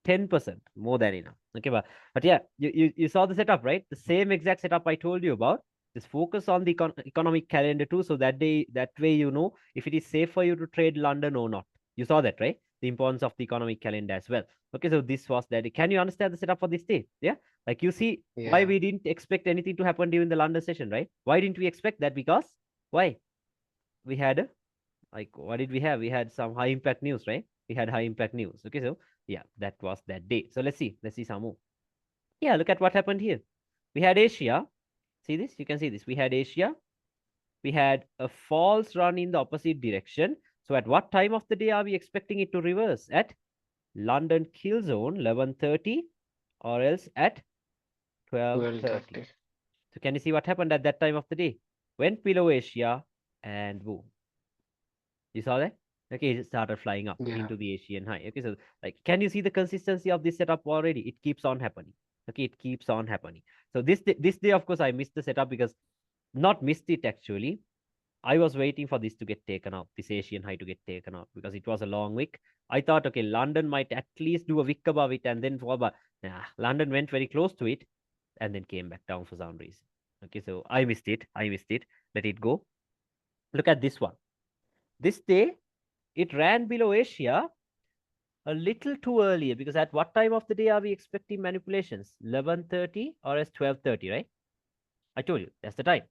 10%, more than enough. Okay, but yeah, you saw the setup, right? The same exact setup I told you about. Just focus on the economic calendar too, so that way you know if it is safe for you to trade London or not. You saw that, right? The importance of the economic calendar as well. Okay, so this was that. Can you understand the setup for this day? Yeah, like you see why Yeah. we didn't expect anything to happen during the London session, right? Why didn't we expect that? Because why? We had like what did we have? We had some high impact news, right? We had high impact news. Okay, so yeah, that was that day. So let's see some more. Yeah, look at what happened here. We had Asia. See this? You can see this. We had Asia. We had a false run in the opposite direction. So at what time of the day are we expecting it to reverse? At London kill zone 11:30 or else at 12:30. 12:30. So can you see what happened at that time of the day? Went below Asia and boom. You saw that? Okay, it started flying up Yeah. into the Asian high. Okay, so like, can you see the consistency of this setup already? It keeps on happening. Okay, it keeps on happening. So this day, of course, I missed the setup because not missed it actually. I was waiting for this to get taken out, this Asian high to get taken out because it was a long wick. I thought, okay, London might at least do a wick above it and then fall back. Nah, London went very close to it and then came back down for some reason. Okay, so I missed it. I missed it. Let it go. Look at this one. This day, it ran below Asia a little too earlier because at what time of the day are we expecting manipulations? 11:30 or as 12:30, right? I told you that's the time.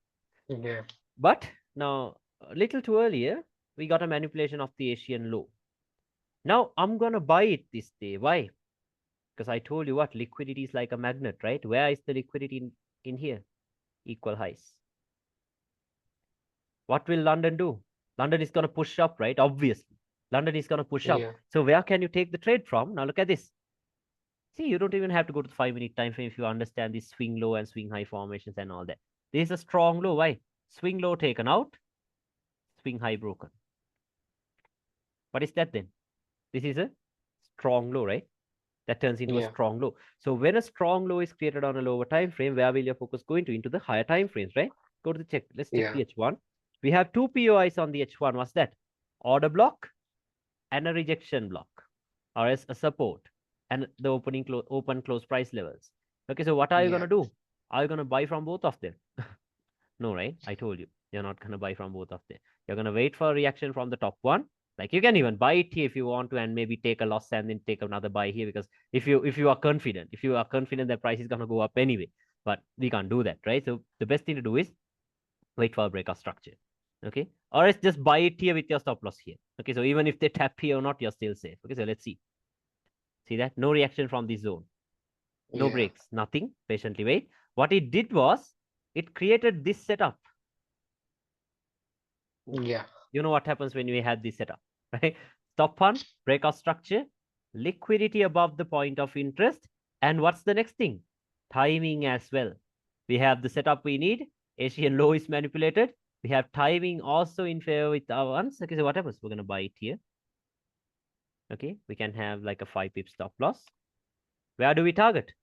Yeah. But now a little too earlier, we got a manipulation of the Asian low. Now I'm gonna buy it this day. Why? Because I told you what liquidity is like a magnet, right? Where is the liquidity in here? Equal highs. What will London do? London is gonna push up, right? Obviously. London is gonna push up. Yeah. So where can you take the trade from? Now look at this. See, you don't even have to go to the 5-minute time frame if you understand these swing low and swing high formations and all that. This is a strong low. Why? Swing low taken out, swing high broken. What is that then? This is a strong low, right? That turns into a Yeah. strong low. So when a strong low is created on a lower time frame, where will your focus go into? Into the higher time frames, right? Go to the check. Let's check Yeah. the H1. We have two POIs on the H1. What's that? Order block and a rejection block, or as a support, and the open close price levels. Okay, so what are you Yeah. gonna do? Are you gonna buy from both of them? No, right? I told you you're not gonna buy from both of them. You're gonna wait for a reaction from the top one. Like you can even buy it here if you want to, and maybe take a loss and then take another buy here because if you are confident that price is gonna go up anyway. But we can't do that, right? So the best thing to do is wait for a breakout structure. Okay, or it's just buy it here with your stop loss here. Okay, so even if they tap here or not, you're still safe. Okay, so let's see. See that? No reaction from this zone. No Yeah. breaks, nothing. Patiently wait. What it did was it created this setup. Yeah. You know what happens when we had this setup, right? Stop fund, breakout structure, liquidity above the point of interest, and what's the next thing? Timing as well. We have the setup we need. Asian low is manipulated. We have timing also in favor with our ones. Okay, so what happens? We're gonna buy it here. Okay, we can have like a 5 pip stop loss. Where do we target?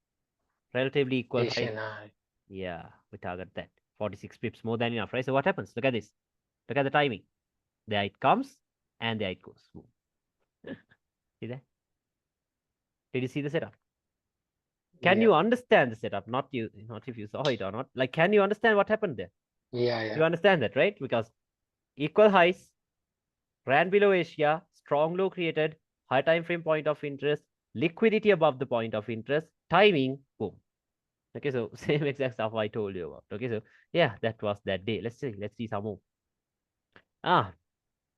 Relatively equal high. SNR. Yeah, we target that. 46 pips, more than enough, right? So what happens? Look at this. Look at the timing. There it comes, and there it goes. See that? Did you see the setup? Can Yeah. you understand the setup? Not if you saw it or not. Like, can you understand what happened there? Yeah. You Yeah. understand that, right? Because equal highs, ran below Asia, strong low created, high time frame point of interest, liquidity above the point of interest, timing, boom. Okay, so same exact stuff I told you about. Okay, so yeah, that was that day. Let's see some more. Ah,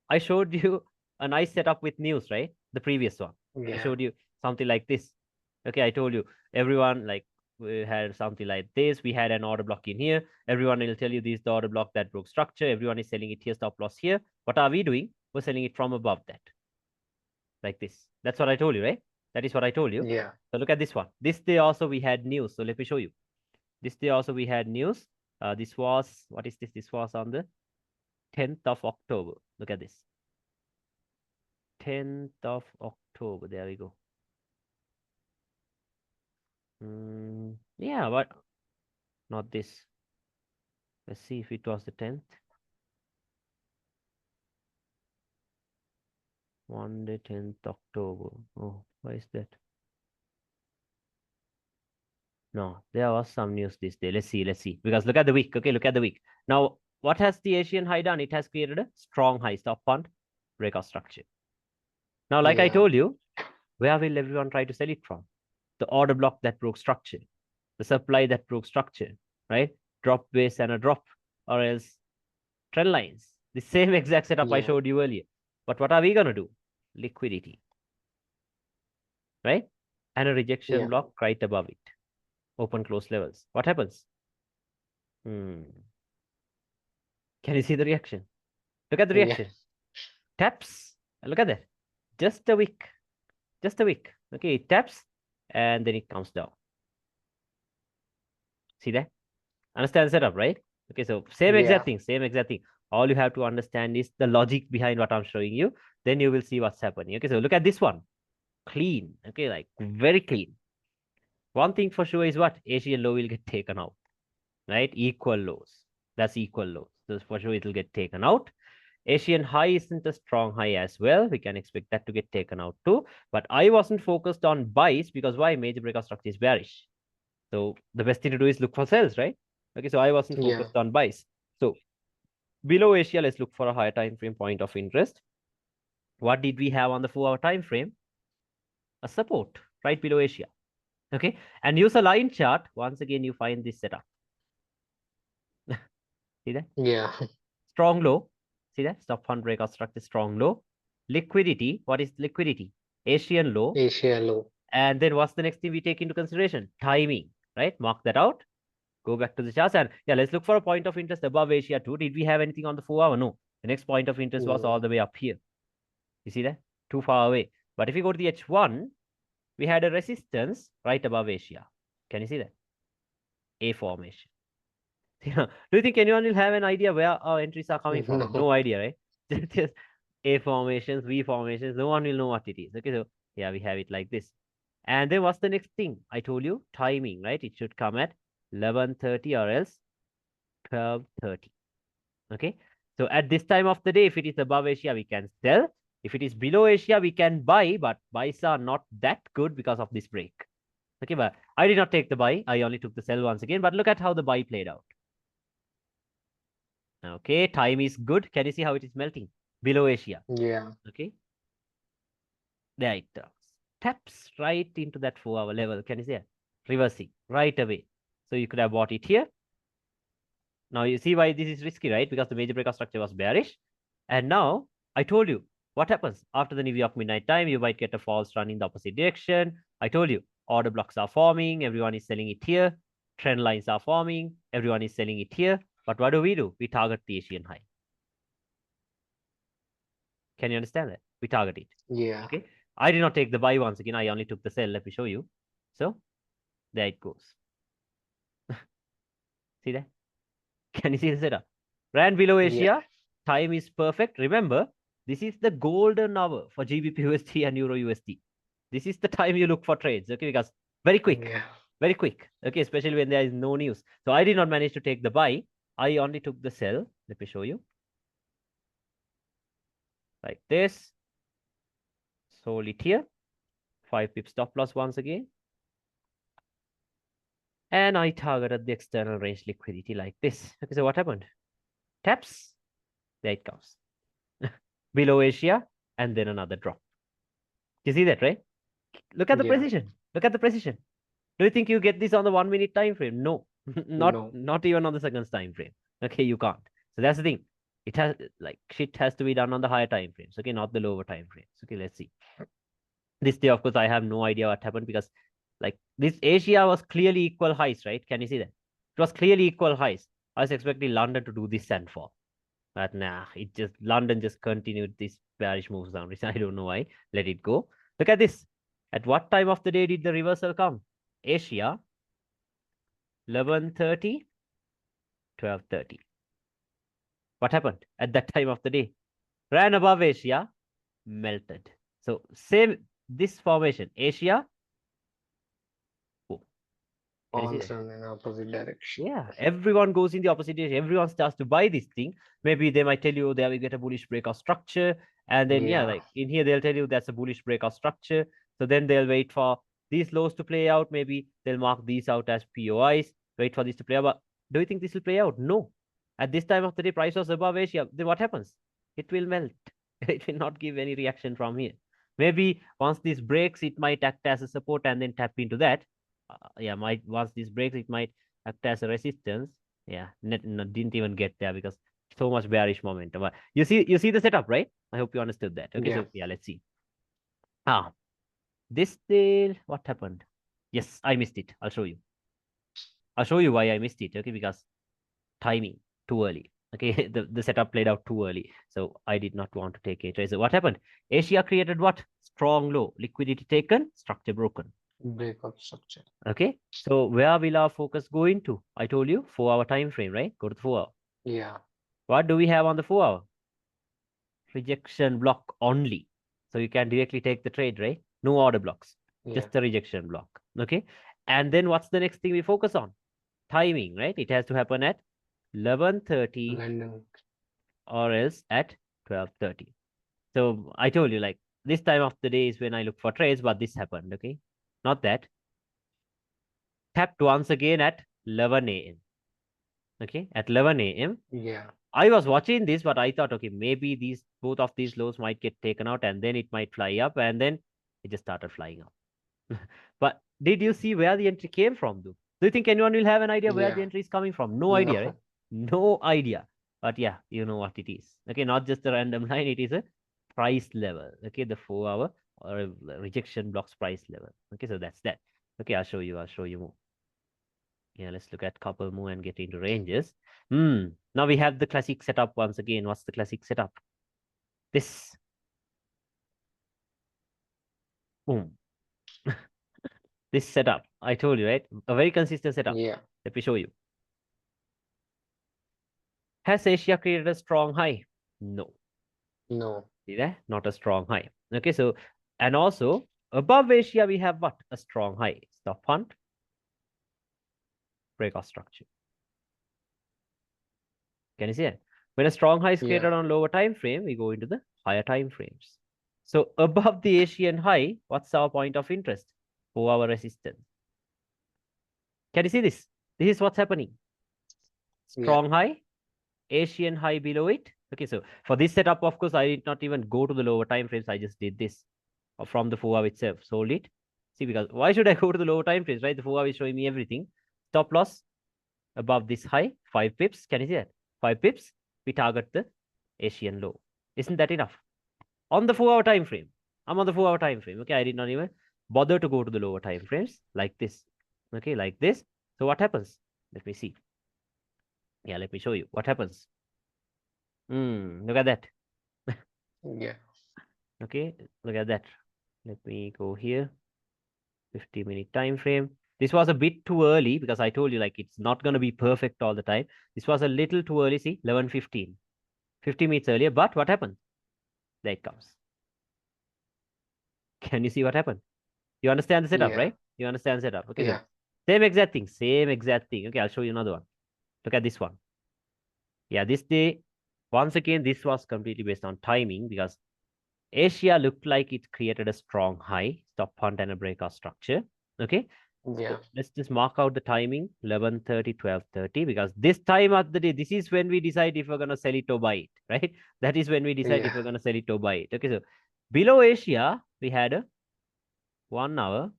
I showed you a nice setup with news, right? The previous one. I Yeah. showed you something like this. Okay, I told you everyone like we had something like this. We had an order block in here. Everyone will tell you this is the order block that broke structure. Everyone is selling it here, stop loss here. What are we doing? We're selling it from above that, like this. That's what I told you, right? That is what I told you. Yeah. So look at this one. This day also we had news. So let me show you. This day also we had news. This was, what is this? This was on the 10th of October. Look at this. 10th of October. There we go. Yeah, but not this. Let's see if it was the 10th. Monday, 10th October. Oh, why is that? No, there was some news this day. Let's see, let's see. Because look at the week. Okay, look at the week. Now, what has the Asian high done? It has created a strong high stop fund breakout structure. Now, like I Yeah. told you, where will everyone try to sell it from? The order block that broke structure, the supply that broke structure, right? Drop base and a drop, or else trend lines. The same exact setup I Yeah. showed you earlier. But what are we going to do? Liquidity, right? And a rejection Yeah. block right above it. Open close levels. What happens? Hmm. Can you see the reaction? Look at the Yeah. reaction. Taps. Look at that. Just a wick. Just a wick. Okay, it taps and then it comes down. See that? Understand the setup, right? Okay, so same Yeah. exact thing, same exact thing. All you have to understand is the logic behind what I'm showing you. Then you will see what's happening. Okay, so look at this one. Clean. Okay, like very clean. One thing for sure is what? Asian low will get taken out, right? Equal lows. That's equal lows. So for sure it will get taken out. Asian high isn't a strong high as well. We can expect that to get taken out too. But I wasn't focused on buys because why? Major breakout structure is bearish. So the best thing to do is look for sells, right? Okay, so I wasn't Yeah. focused on buys. So below Asia, let's look for a higher time frame point of interest. What did we have on the 4-hour time frame? A support right below Asia. Okay, and use a line chart. Once again, you find this setup. See that? Yeah. Strong low. See that? Stop fund breakout structure, strong low. Liquidity. What is liquidity? Asian low. Asia low. And then what's the next thing we take into consideration? Timing, right? Mark that out. Go back to the charts and yeah, let's look for a point of interest above Asia too. Did we have anything on the 4-hour? No. The next point of interest was all No. the way up here. You see that? Too far away. But if you go to the H1, we had a resistance right above Asia. Can you see that? A formation. Do you think anyone will have an idea where our entries are coming from? No. No idea, right? Just A formations, V formations. No one will know what it is. Okay, so yeah, we have it like this. And then what's the next thing? I told you timing, right? It should come at 11:30 or else 12:30. Okay. So at this time of the day, if it is above Asia, we can sell. If it is below Asia, we can buy, but buys are not that good because of this break. Okay, but I did not take the buy. I only took the sell once again. But look at how the buy played out. Okay, time is good. Can you see how it is melting? Below Asia. Yeah. Okay. There it turns. Taps right into that 4-hour level. Can you see it? Reversing right away. So you could have bought it here. Now you see why this is risky, right? Because the major breakout structure was bearish. And now I told you what happens after the New York midnight time. You might get a false run in the opposite direction. I told you order blocks are forming. Everyone is selling it here. Trend lines are forming. Everyone is selling it here. But what do? We target the Asian high. Can you understand that? We target it. Yeah. Okay. I did not take the buy once again. I only took the sell. Let me show you. So there it goes. See that? Can you see the setup? Ran below Yeah. Asia. Time is perfect. Remember, this is the golden hour for GBP USD and Euro USD. This is the time you look for trades. Okay, because very quick. Yeah. Very quick. Okay, especially when there is no news. So I did not manage to take the buy. I only took the sell. Let me show you. Like this. Sold it here. 5 pips stop loss once again. And I targeted the external range liquidity like this. Okay, so what happened? Taps. There it comes. Below Asia. And then another drop. You see that, right? Look at the Yeah. precision. Look at the precision. Do you think you get this on the 1 minute time frame? No. No. not even on the seconds time frame. Okay, you can't. So that's the thing. It has like shit has to be done on the higher time frames. Okay, not the lower time frames. Okay, let's see. This day, of course, I have no idea what happened because like this Asia was clearly equal highs, right? Can you see that? It was clearly equal highs. I was expecting London to do this and fall. But nah, it just London just continued this bearish moves down. I don't know why. Let it go. Look at this. At what time of the day did the reversal come? Asia, 11:30, 12:30. What happened at that time of the day? Ran above Asia, melted. So same this formation, Asia. Oh, can you see All that? run in opposite direction. Yeah, everyone goes in the opposite direction. Everyone starts to buy this thing. Maybe they might tell you they will get a bullish breakout structure. And then, yeah, Yeah. like in here, they'll tell you that's a bullish breakout structure. So then they'll wait for these lows to play out. Maybe they'll mark these out as POIs, wait for this to play out. But do you think this will play out? No. At this time of the day, price was above Asia. Then what happens? It will melt. It will not give any reaction from here. Maybe once this breaks, it might act as a support and then tap into that. Yeah, might once this breaks, it might act as a resistance. Yeah, didn't even get there because so much bearish momentum. But you see the setup, right? I hope you understood that. Okay, Yeah. so yeah, let's see. This still what happened? Yes, I missed it. I'll show you. I'll show you why I missed it. Okay, because timing too early. Okay, the setup played out too early. So I did not want to take a trade. So what happened? Asia created what? Strong low. Liquidity taken, structure broken. Breakout structure. Okay, so where will our focus go into? I told you 4-hour time frame, right? Go to the 4-hour. Yeah. What do we have on the 4-hour? Rejection block only. So you can directly take the trade, right? No order blocks, Yeah. just the rejection block. Okay, and then what's the next thing we focus on? Timing, right? It has to happen at 11:30 London. or else at 12:30. So I told you, like, this time of the day is when I look for trades, but this happened, okay? Not that. Tapped once again at 11 a.m. Okay, at 11 a.m. Yeah. I was watching this, but I thought, okay, maybe both of these lows might get taken out and then it might fly up, and then it just started flying up. But did you see where the entry came from, though? Do you think anyone will have an idea where the Yeah. entry is coming from? No idea, right? No. No idea. But yeah, you know what it is. Okay, not just a random line, it is a price level. Okay, the 4 hour or rejection blocks price level. Okay, so that's that. Okay, I'll show you more. Yeah, let's look at couple more and get into ranges. Now we have the classic setup once again. What's the classic setup? This. Boom. This setup. I told you, right? A very consistent setup. Yeah. Let me show you. Has Asia created a strong high? No. No. See that? Not a strong high. Okay, so, and also above Asia, we have what? A strong high. Stop hunt, breakout structure. Can you see it? When a strong high is Yeah. created on lower time frame, we go into the higher time frames. So above the Asian high, what's our point of interest? 4 hour resistance. Can you see this? This is what's happening. Yeah. Strong high, Asian high below it. Okay, so for this setup, of course, I did not even go to the lower time frames. I just did this from the 4 hour itself, sold it. See, because why should I go to the lower time frames, right? The 4 hour is showing me everything. Stop loss above this high, 5 pips. Can you see that? 5 pips. We target the Asian low. Isn't that enough? On the 4 hour time frame. I'm on the 4 hour time frame. Okay, I did not even bother to go to the lower time frames like this. Okay, like this. So what happens? Let me see. Yeah, let me show you what happens. Look at that. Yeah. Okay, look at that. Let me go here. 50-minute time frame. This was a bit too early because I told you, like, it's not going to be perfect all the time. This was a little too early. See, 11:15, 50 minutes earlier. But what happened? There it comes. Can you see what happened? You understand the setup, Yeah. right? You understand the setup. Okay, so Yeah. same exact thing. Same exact thing. Okay, I'll show you another one. Look at this one. Yeah, this day, once again, this was completely based on timing because Asia looked like it created a strong high, stop hunt and a breakout structure. Okay, Yeah. so let's just mark out the timing 11:30, 12:30, because this time of the day, this is when we decide if we're going to sell it or buy it, right? That is when we decide if Yeah. we're going to sell it or buy it. Okay, so below Asia, we had a 1 hour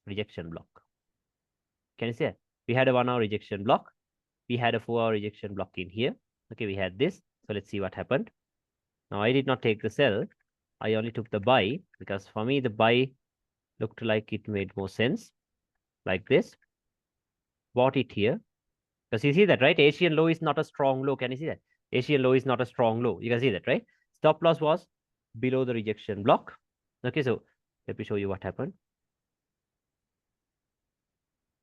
rejection block. Can you see it? We had a 1 hour rejection block. We had a 4 hour rejection block in here. Okay, we had this. So let's see what happened. Now, I did not take the sell. I only took the buy because for me, the buy looked like it made more sense. Like this. Bought it here. Because you see that, right? Asian low is not a strong low. Can you see that? Asian low is not a strong low. You can see that, right? Stop loss was below the rejection block. Okay, so let me show you what happened.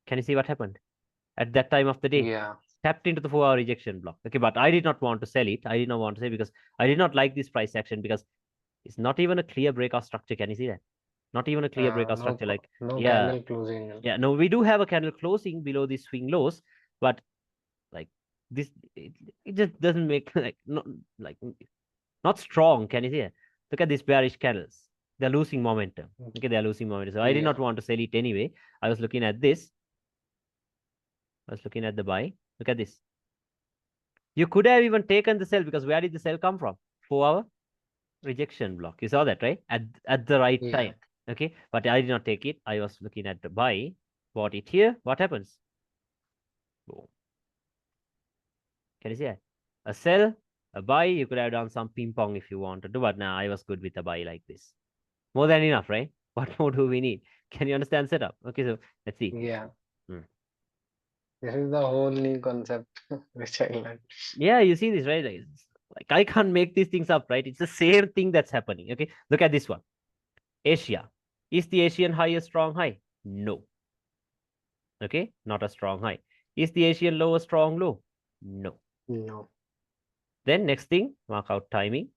Can you see what happened? At that time of the day, Yeah. tapped into the 4 hour rejection block. Okay, but I did not want to sell it. I did not want to sell because I did not like this price action because it's not even a clear breakout structure. Can you see that? Not even a clear breakout No. structure. Like, No yeah, candle closing. yeah. No, we do have a candle closing below these swing lows, but like this, it just doesn't make like not strong. Can you see it? Look at these bearish candles. They're losing momentum. Okay, they're losing momentum. So I did not Yeah. want to sell it anyway. I was looking at this. I was looking at the buy. Look at this. You could have even taken the sell because where did the sell come from? 4 hour rejection block. You saw that, right? At the right Yeah. time. Okay, but I did not take it. I was looking at the buy. Bought it here. What happens? Boom. Can you see that? A sell, a buy. You could have done some ping pong if you wanted to, but now I was good with a buy like this. More than enough, right? What more do we need? Can you understand setup? Okay, so let's see. Yeah. Hmm. This is the whole new concept which I learned. Yeah, you see this, right? Like I can't make these things up, right? It's the same thing that's happening. Okay, look at this one. Asia. Is the Asian high a strong high? No. Okay, not a strong high. Is the Asian low a strong low? No. No. Then next thing, mark out timing.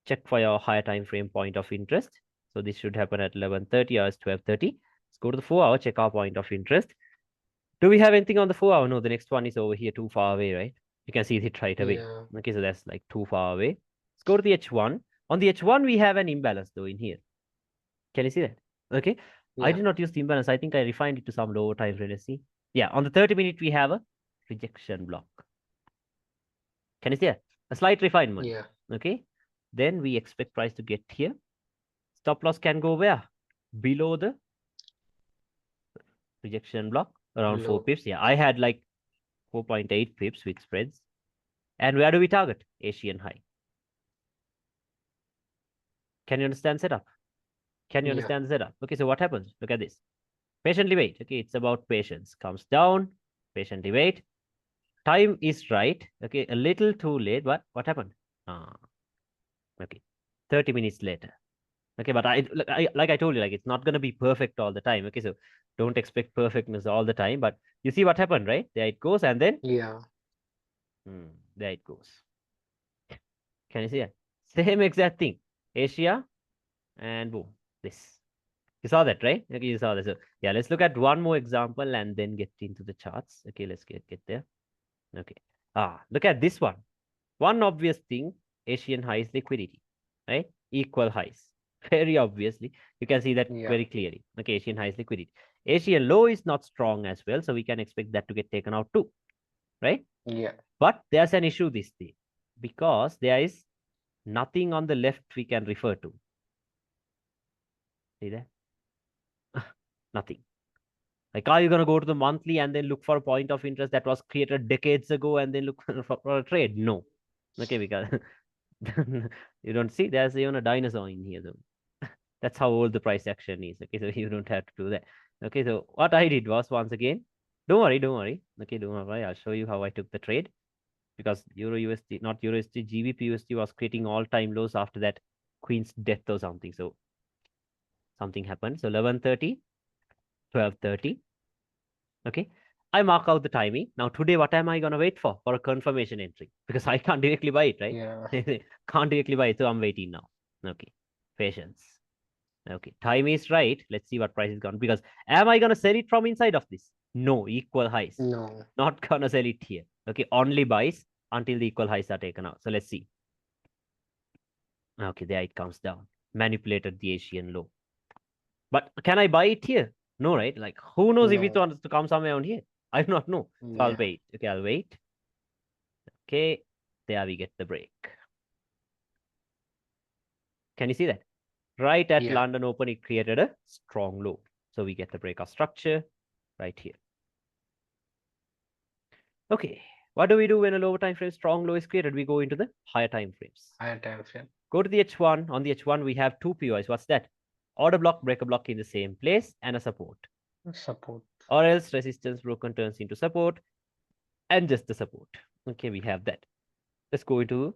Check for your higher time frame point of interest. So this should happen at 11:30 or 12:30. Let's go to the 4 hour, check our point of interest. Do we have anything on the 4 hour? No, the next one is over here, too far away, right? You can see it right away. Yeah. Okay, so that's like too far away. Let's go to the H1. On the H1, we have an imbalance though in here. Can you see that? Okay. I Yeah. did not use the imbalance. I think I refined it to some lower time frame. Let's see. Yeah, on the 30-minute, we have a rejection block. Can you see that? A slight refinement. Yeah. Okay. Then we expect price to get here. Stop loss can go where? Below the rejection block, around 4 Below. pips. Yeah, I had like 4.8 pips with spreads. And where do we target? Asian high. Can you understand setup? Can you Yeah. understand the setup? Okay, so what happens? Look at this. Patiently wait. Okay, it's about patience. Comes down, patiently wait. Time is right. Okay, a little too late, but what happened? Ah, okay, 30 minutes later. Okay, but like I told you, like it's not gonna be perfect all the time. Okay, so don't expect perfectness all the time. But you see what happened, right? There it goes, and then Yeah. there it goes. Can you see that? Same exact thing. Asia and boom, this. You saw that, right? Okay, you saw that. So yeah, let's look at one more example and then get into the charts. Okay, let's get there. Okay. Look at this one. One obvious thing, Asian highs liquidity, right? Equal highs. Very obviously, you can see that Yeah. very clearly. Okay, Asian highs liquidity. Asian low is not strong as well, so we can expect that to get taken out too, right? Yeah. But there's an issue this day because there is nothing on the left we can refer to. See that? Nothing. Like, are you going to go to the monthly and then look for a point of interest that was created decades ago and then look for a trade? No. Okay, because you don't see there's even a dinosaur in here though. That's how old the price action is. Okay, so you don't have to do that. Okay, so what I did was once again, don't worry, don't worry. Okay, don't worry. I'll show you how I took the trade because Euro USD, not Euro USD, GBP USD was creating all time lows after that Queen's death or something. So something happened. So 11:30, 12:30. Okay. I mark out the timing. Now today, what am I gonna wait for? For a confirmation entry. Because I can't directly buy it, right? Yeah. Can't directly buy it, so I'm waiting now. Okay. Patience. Okay. Time is right. Let's see what price is gone. Because am I gonna sell it from inside of this? No, equal highs. No. Not gonna sell it here. Okay, only buys until the equal highs are taken out. So let's see. Okay, there it comes down. Manipulated the Asian low. But can I buy it here? No, right? Like, who knows if it No. wants to come somewhere on here? I do not know. So I'll Yeah. wait. Okay, I'll wait. Okay, there we get the break. Can you see that? Right at Yeah. London Open, it created a strong low. So we get the breakout structure right here. Okay, what do we do when a lower time frame strong low is created? We go into the higher time frames. Higher time frame. Go to the H1. On the H1, we have two POIs. What's that? Order block, breaker block in the same place, and a support. Support. Or else resistance broken turns into support and just the support. Okay, we have that. Let's go into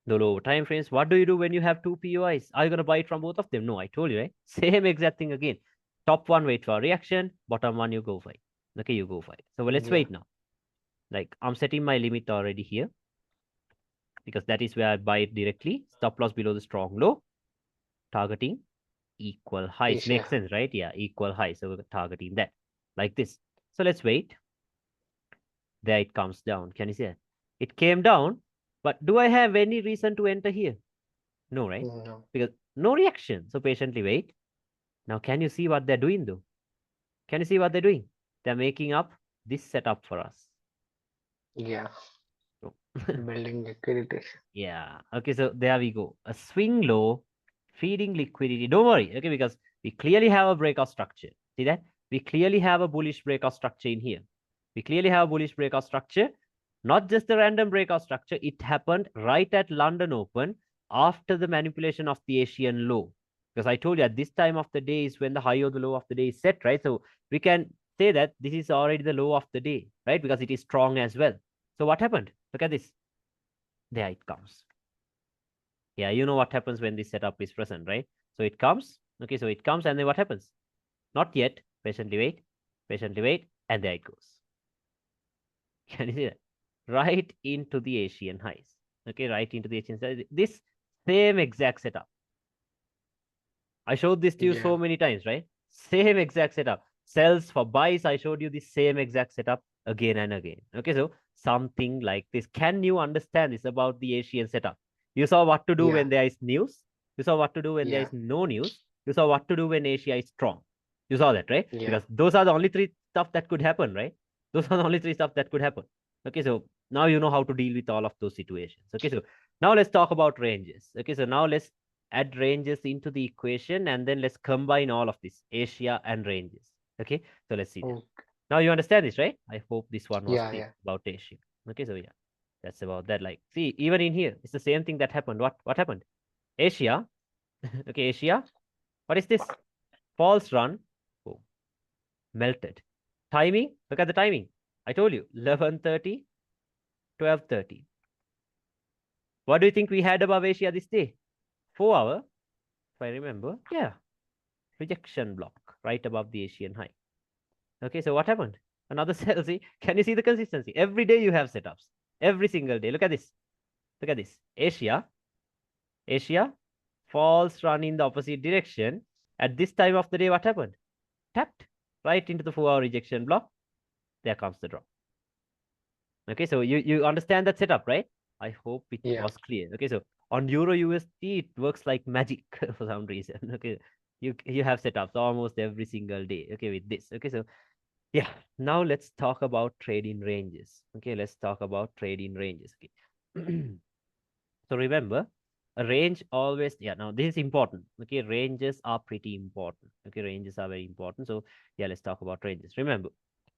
the lower time frames. What do you do when you have two POIs? Are you going to buy it from both of them? No, I told you, right? Same exact thing again. Top one, wait for a reaction. Bottom one, you go for it. Okay, you go for it. So let's Yeah. wait now. Like, I'm setting my limit already here because that is where I buy it directly. Stop loss below the strong low. Targeting equal highs. Asia. Makes sense, right? Yeah, equal highs. So we're targeting that like this. So let's wait. There it comes down. Can you see that? It came down, but do I have any reason to enter here? No, right? No. Because no reaction. So patiently wait. Now, can you see what they're doing though? Can you see what they're doing? They're making up this setup for us. Yeah. So, Building liquidity. yeah. Okay, so there we go. A swing low, feeding liquidity. Don't worry, okay, because we clearly have a breakout structure. See that? We clearly have a bullish breakout structure in here. We clearly have a bullish breakout structure. Not just a random breakout structure. It happened right at London Open after the manipulation of the Asian low. Because I told you at this time of the day is when the high or the low of the day is set, right? So we can say that this is already the low of the day, right? Because it is strong as well. So what happened? Look at this. There it comes. Yeah, you know what happens when this setup is present, right? So it comes. Okay, so it comes and then what happens? Not yet. Patiently wait, and there it goes. Can you see that? Right into the Asian highs. Okay, right into the Asian highs. This same exact setup. I showed this to you Yeah. so many times, right? Same exact setup. Sells for buys, I showed you the same exact setup again and again. Okay, so something like this. Can you understand this about the Asian setup? You saw what to do Yeah. when there is news. You saw what to do when there Yeah. is no news. You saw what to do when Asia is strong. You saw that, right? Yeah. Because those are the only three stuff that could happen, right? Those are the only three stuff that could happen. Okay, so now you know how to deal with all of those situations. Okay, so now let's talk about ranges. Okay, so now let's add ranges into the equation and then let's combine all of this, Asia and ranges. Okay, so let's see that. Mm. Now you understand this, right? I hope this one was Yeah. clear Yeah. about Asia. Okay, so yeah, that's about that. Like, see, even in here, it's the same thing that happened. What happened? Asia. Okay, Asia. What is this? False run. Oh, melted. Timing. Look at the timing. I told you, 11:30, 12:30. What do you think we had above Asia this day? 4 hour, if I remember. Yeah, rejection block right above the Asian high. Okay, so what happened? Another sell. See, can you see the consistency? Every day you have setups. Every single day. Look at this. Look at this. Asia, false run in the opposite direction. At this time of the day, what happened? Tapped right into the 4 hour rejection block. There comes the drop. Okay, so you understand that setup, right? I hope it Yeah. was clear. Okay, so on Euro USD, it works like magic for some reason. Okay, you have setups almost every single day. Okay, with this. Okay, so yeah, now let's talk about trading ranges. Okay, let's talk about trading ranges. Okay. So remember, a range always, yeah, now this is important. Okay, ranges are pretty important. Okay, ranges are very important. So yeah, let's talk about ranges. Remember,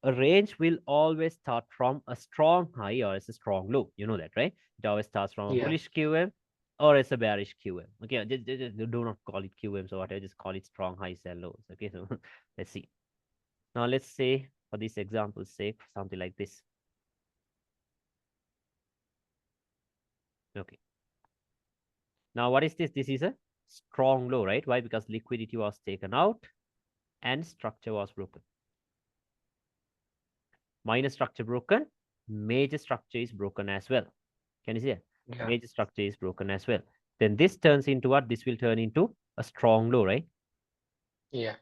a range will always start from a strong high or as a strong low. You know that, right? It always starts from a Yeah. bullish QM or as a bearish QM. Okay, just do not call it QMs or whatever, just call it strong highs and lows. Okay, so let's see. Now let's say for this example's sake, something like this. Okay. Now what is this? This is a strong low, right? Why? Because liquidity was taken out and structure was broken. Minor structure broken, major structure is broken as well. Can you see that? Yeah. Major structure is broken as well. Then this turns into what? This will turn into a strong low, right? Yeah.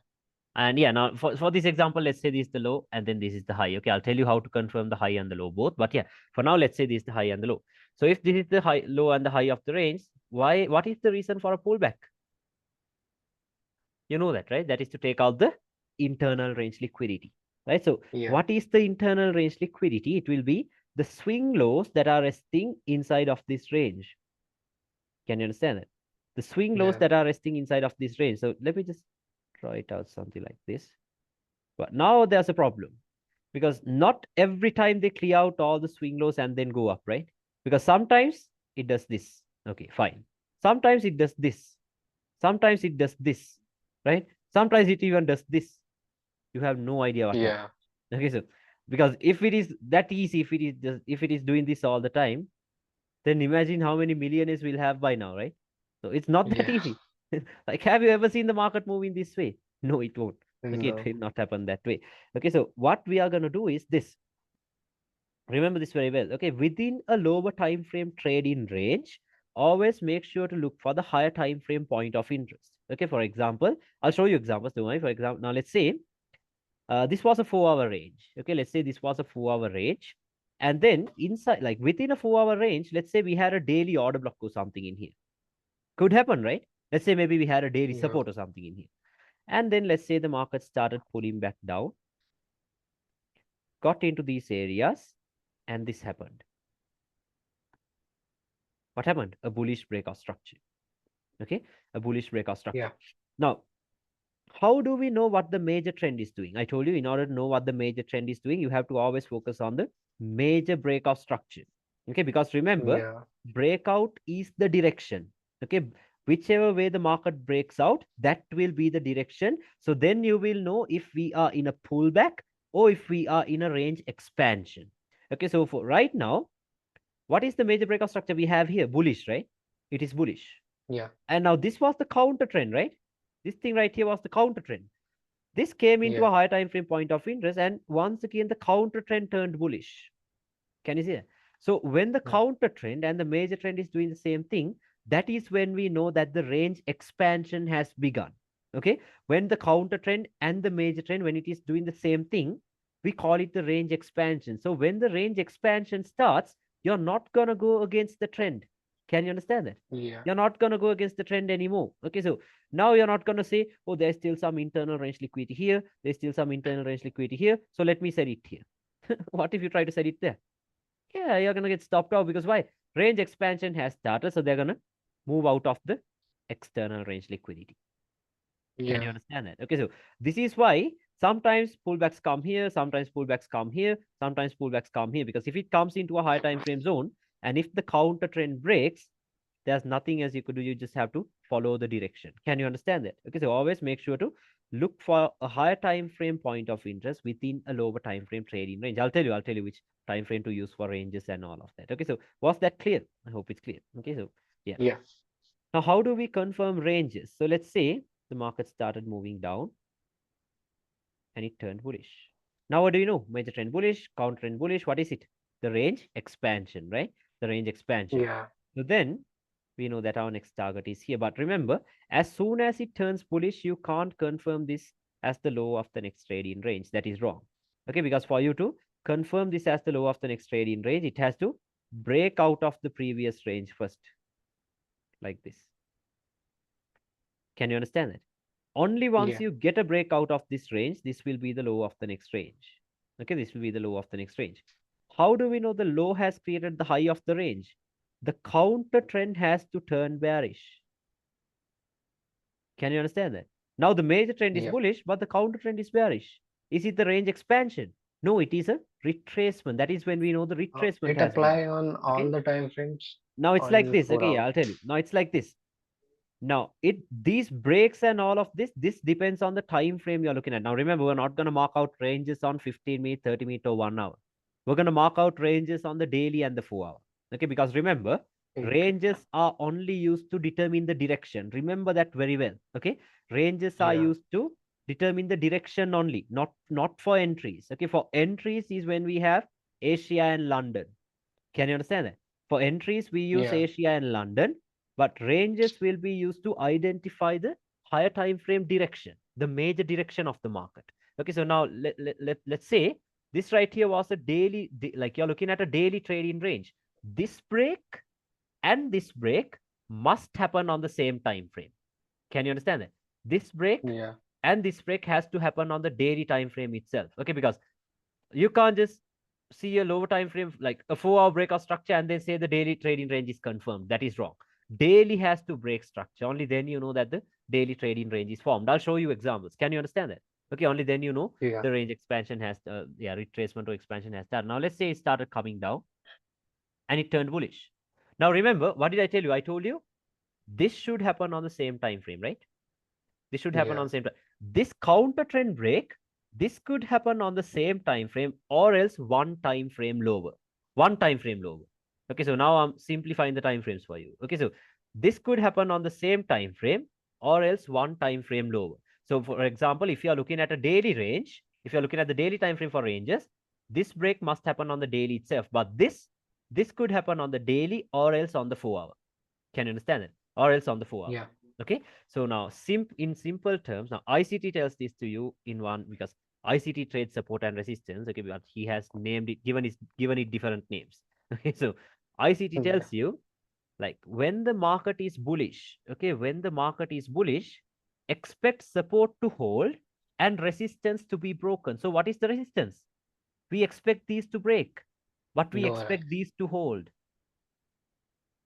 And yeah, now for this example, let's say this is the low and then this is the high. Okay, I'll tell you how to confirm the high and the low both. But yeah, for now, let's say this is the high and the low. So if this is the high, low and the high of the range, what is the reason for a pullback? You know that, right? That is to take out the internal range liquidity, right? So Yeah. what is the internal range liquidity? It will be the swing lows that are resting inside of this range. Can you understand that? The swing lows Yeah. that are resting inside of this range. So let me just try it out something like this. But now there's a problem because not every time they clear out all the swing lows and then go up, right? Because sometimes it does this. Okay, fine. Sometimes it does this. Sometimes it does this, right? Sometimes it even does this. You have no idea what happened. Yeah. Okay, so because if it is that easy, if it is doing this all the time, then imagine how many millionaires we'll have by now, right? So it's not that Yeah. easy. Like, have you ever seen the market move in this way? No, it won't. Okay, it No. will not happen that way. Okay, so what we are gonna do is this. Remember this very well. Okay, within a lower time frame trade in range, always make sure to look for the higher time frame point of interest. Okay, for example, I'll show you examples. Don't worry. For example, now let's say this was a 4 hour range. Okay, let's say this was a 4 hour range. And then inside, like within a 4 hour range, let's say we had a daily order block or something in here. Could happen, right? Let's say maybe we had a daily Yeah. support or something in here. And then let's say the market started pulling back down, got into these areas, and this happened. What happened? A bullish breakout structure. Okay, a bullish breakout Yeah. structure. Now, how do we know what the major trend is doing? I told you in order to know what the major trend is doing, you have to always focus on the major breakout structure. Okay, because remember, Yeah. breakout is the direction. Okay, whichever way the market breaks out, that will be the direction. So then you will know if we are in a pullback or if we are in a range expansion. Okay, so for right now, what is the major breakout structure we have here? Bullish, right? It is bullish. Yeah. And now this was the counter trend, right? This thing right here was the counter trend. This came into Yeah. a higher time frame point of interest, and once again the counter trend turned bullish. Can you see that? So when the Yeah. counter trend and the major trend is doing the same thing, that is when we know that the range expansion has begun. Okay, when the counter trend and the major trend, when it is doing the same thing, We call it the range expansion. So when the range expansion starts, you're not going to go against the trend. Can you understand that? Yeah. You're not going to go against the trend anymore. Okay, so now you're not going to say, oh, there's still some internal range liquidity here. There's still some internal range liquidity here. So let me set it here. What if you try to set it there? Yeah, you're going to get stopped out because why? Range expansion has started. So they're going to move out of the external range liquidity. Can you Yeah. understand that? Okay, so this is why sometimes pullbacks come here, sometimes pullbacks come here, sometimes pullbacks come here. Because if it comes into a higher time frame zone, and if the counter trend breaks, there's nothing else you could do. You just have to follow the direction. Can you understand that? Okay, so always make sure to look for a higher time frame point of interest within a lower time frame trading range. I'll tell you which time frame to use for ranges and all of that. Okay, so was that clear? I hope it's clear. Okay, so yeah. Yeah. Now, how do we confirm ranges? So let's say the market started moving down and it turned bullish. Now, what do you know? Major trend bullish, counter trend bullish. What is it? The range expansion, right? The range expansion. Yeah. So then we know that our next target is here. But remember, as soon as it turns bullish, you can't confirm this as the low of the next trading range. That is wrong. Okay, because for you to confirm this as the low of the next trading range, it has to break out of the previous range first, like this. Can you understand that? Only once Yeah. you get a break out of this range, this will be the low of the next range. Okay, this will be the low of the next range. How do we know the low has created the high of the range? The counter trend has to turn bearish. Can you understand that? Now the major trend is Yeah. bullish, but the counter trend is bearish. Is it the range expansion? No, it is a retracement. That is when we know the retracement It has been apply done. on all Okay. the time frames Now it's or in like just this. Okay, 4 hours. yeah, I'll tell you. Now it's like this. Now, these breaks and all of this depends on the time frame you're looking at. Now, remember, we're not going to mark out ranges on 15 minute, 30 minute, or 1 hour. We're going to mark out ranges on the daily and the 4 hour. Okay, because remember, Okay. ranges are only used to determine the direction. Remember that very well. Okay, ranges are Yeah. used to determine the direction only, not for entries. Okay, for entries is when we have Asia and London. Can you understand that? For entries, we use Yeah. Asia and London, but ranges will be used to identify the higher time frame direction, the major direction of the market. Okay, so now let's say this right here was a daily, like you're looking at a daily trading range. This break and this break must happen on the same time frame. Can you understand that? This break Yeah. and this break has to happen on the daily time frame itself. Okay, because you can't just see a lower time frame like a 4 hour breakout structure and then say the daily trading range is confirmed. That is wrong. Daily has to break structure. Only then you know that the daily trading range is formed. I'll show you examples. Can you understand that? Okay, only then you know Yeah. the range expansion has yeah, retracement or expansion has started. Now let's say it started coming down and it turned bullish. Now remember, what did I tell you? I told you this should happen on the same time frame, right? This should happen Yeah. on the same time. This counter trend break, this could happen on the same time frame or else one time frame lower. One time frame lower. Okay, so now I'm simplifying the time frames for you. Okay, so this could happen on the same time frame or else one time frame lower. So for example, if you are looking at a daily range, if you're looking at the daily time frame for ranges, this break must happen on the daily itself. But this could happen on the daily or else on the 4 hour. Can you understand it? Or else on the 4 hour. Yeah. Okay. So now in simple terms, now ICT tells this to you in one because ICT trades support and resistance. Okay, but he has named it, given it different names. Okay, so ICT Yeah. tells you like when the market is bullish, okay, when the market is bullish, expect support to hold and resistance to be broken. So what is the resistance? We expect these to break, but we Lower high. expect these to hold.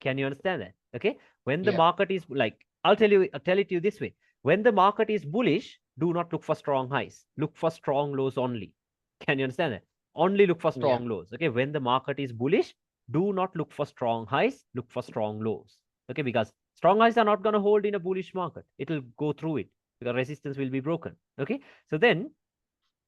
Can you understand that? Okay. When the Yeah. market is like, I'll tell it to you this way. When the market is bullish, do not look for strong highs. Look for strong lows only. Can you understand that? Only look for Yeah. strong lows. Okay. When the market is bullish, do not look for strong highs. Look for strong lows. Okay. Because strong highs are not going to hold in a bullish market. It will go through it because resistance will be broken. Okay. So then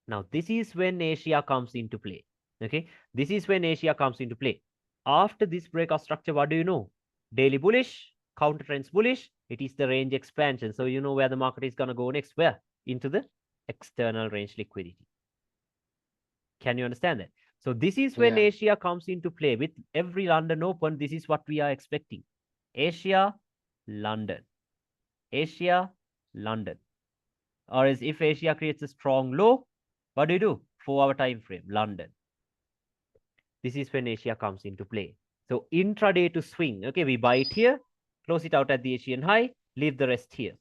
now this is when Asia comes into play. Okay. This is when Asia comes into play. After this breakout structure, what do you know? Daily bullish, counter trends bullish. It is the range expansion. So you know where the market is going to go next. Where? Into the external range liquidity. Can you understand that? So this is when Yeah. Asia comes into play. With every London Open, this is what we are expecting. Asia, London. Asia, London. Or as if Asia creates a strong low, what do you do? 4-hour time frame, London. This is when Asia comes into play. So intraday to swing, okay, we buy it here, close it out at the Asian high, leave the rest here.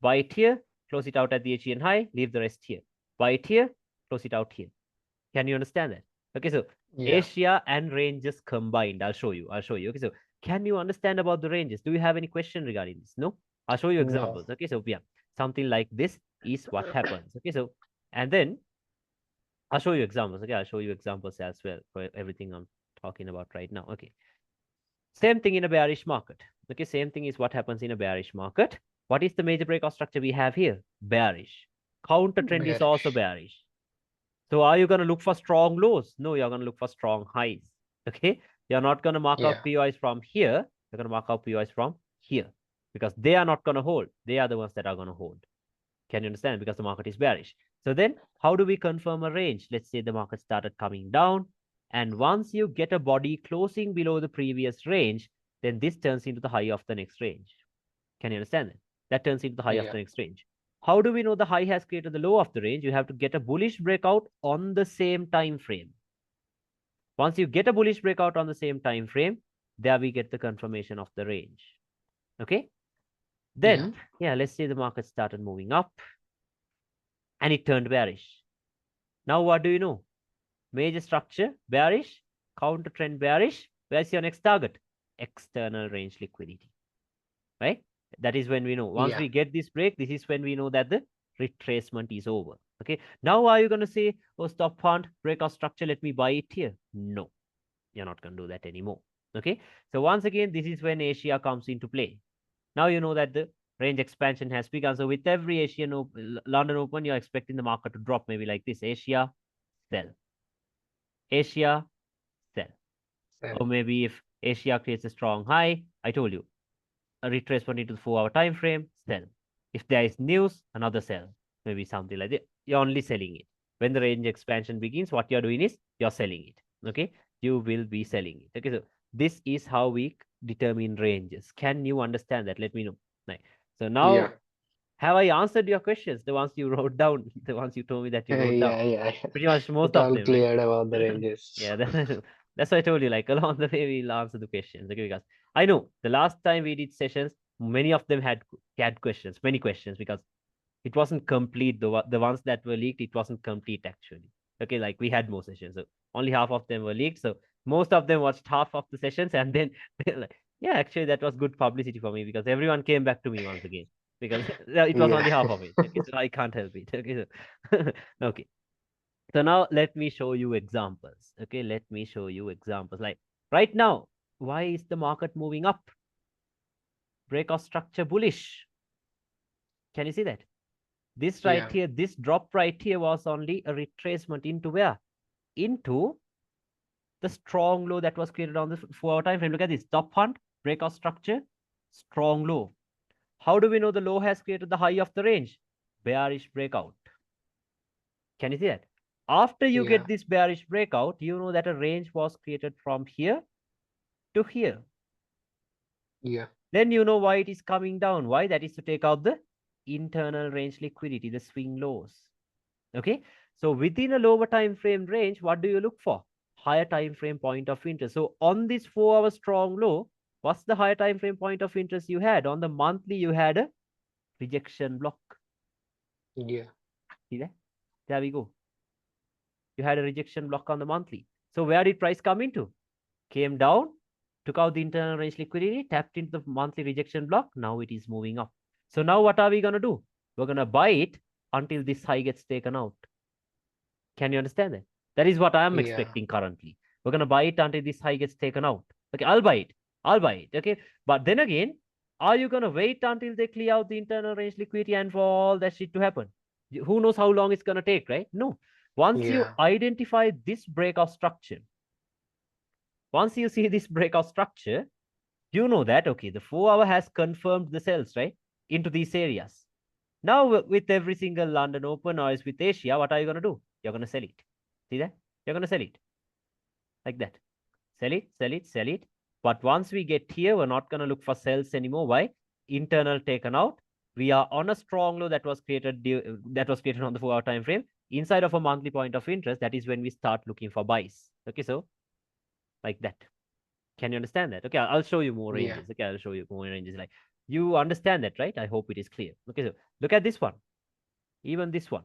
Buy it here, close it out at the Asian high, leave the rest here. Buy it here, close it out here. Can you understand that? Okay, so Yeah. Asia and ranges combined. I'll show you. Okay, so can you understand about the ranges? Do you have any question regarding this? No? I'll show you No. examples. Okay, so yeah, something like this is what happens. Okay, so and then I'll show you examples. Okay, I'll show you examples as well for everything I'm talking about right now. Okay. Same thing in a bearish market. Okay, same thing is what happens in a bearish market. What is the major breakout structure we have here? Bearish. Counter trend is also Bearish. bearish. So are you going to look for strong lows? No, you're going to look for strong highs. Okay, you're not going to mark Yeah. out POIs from here. You're going to mark out POIs from here because they are not going to hold. They are the ones that are going to hold. Can you understand? Because the market is bearish. So then how do we confirm a range? Let's say the market started coming down. And once you get a body closing below the previous range, then this turns into the high of the next range. Can you understand that? That turns into the high of Yeah. the next range. How do we know the high has created the low of the range? You have to get a bullish breakout on the same time frame. Once you get a bullish breakout on the same time frame, there we get the confirmation of the range. Okay? Then, yeah, let's say the market started moving up and it turned bearish. Now, what do you know? Major structure, bearish, counter trend bearish. Where's your next target? External range liquidity, right? That is when we know. Once Yeah. we get this break, this is when we know that the retracement is over. Okay. Now, are you going to say, oh, stop fund, breakout structure, let me buy it here? No, you're not going to do that anymore. Okay. So once again, this is when Asia comes into play. Now you know that the range expansion has begun. So with every London Open, you're expecting the market to drop maybe like this. Asia, sell. Asia, sell. Sell. Or maybe if Asia creates a strong high, I told you, a retracement into the 4-hour time frame, sell. If there is news, another sell. Maybe something like that. You're only selling it. When the range expansion begins, what you're doing is you're selling it. Okay, you will be selling it. Okay, so this is how we determine ranges. Can you understand that? Let me know. Right. So now, Yeah. have I answered your questions? The ones you wrote down, the ones you told me that you wrote down. Yeah. Yeah. Pretty much most It of all them, right? cleared about the ranges. Yeah, that's why I told you, like along the way, we'll answer the questions. Okay, because I know the last time we did sessions, many of them had questions, many questions, because it wasn't complete. The ones that were leaked, it wasn't complete actually. Okay, like we had more sessions, so only half of them were leaked. So most of them watched half of the sessions, and then like, yeah, actually that was good publicity for me because everyone came back to me once again because it was Yeah. only half of it. Okay, so I can't help it. Okay, so okay. So now let me show you examples. Okay, let me show you examples. Like right now, why is the market moving up? Breakout structure bullish. Can you see that? This right Yeah. here, this drop right here was only a retracement into where? Into the strong low that was created on the 4-hour time frame. Look at this, top hunt, breakout structure, strong low. How do we know the low has created the high of the range? Bearish breakout. Can you see that? After you Yeah. get this bearish breakout, you know that a range was created from here to here. Yeah. Then you know why it is coming down. Why? That is to take out the internal range liquidity, the swing lows. Okay. So within a lower time frame range, what do you look for? Higher time frame point of interest. So on this 4-hour strong low, what's the higher time frame point of interest you had? On the monthly, you had a rejection block. Yeah. See that? There we go. You had a rejection block on the monthly. So where did price come into? Came down, took out the internal range liquidity, tapped into the monthly rejection block. Now it is moving up. So now what are we going to do? We're going to buy it until this high gets taken out. Can you understand that? That is what I am Yeah. expecting currently. We're going to buy it until this high gets taken out. Okay, I'll buy it. I'll buy it. Okay. But then again, are you going to wait until they clear out the internal range liquidity and for all that shit to happen? Who knows how long it's going to take, right? No. Once you Yeah. identify this breakout structure, once you see this breakout structure, you know that, okay, the 4-hour has confirmed the sells, right, into these areas. Now, with every single London Open or with Asia, what are you going to do? You're going to sell it. See that? You're going to sell it like that. Sell it, sell it, sell it. But once we get here, we're not going to look for sells anymore. Why? Internal taken out. We are on a strong low that was created on the 4-hour time frame. inside of a monthly point of interest, that is when we start looking for buys. Okay, so like that. Can you understand that? Okay, I'll show you more Yeah. ranges. Okay, I'll show you more ranges. Like, you understand that, right? I hope it is clear. Okay, so look at this one. Even this one.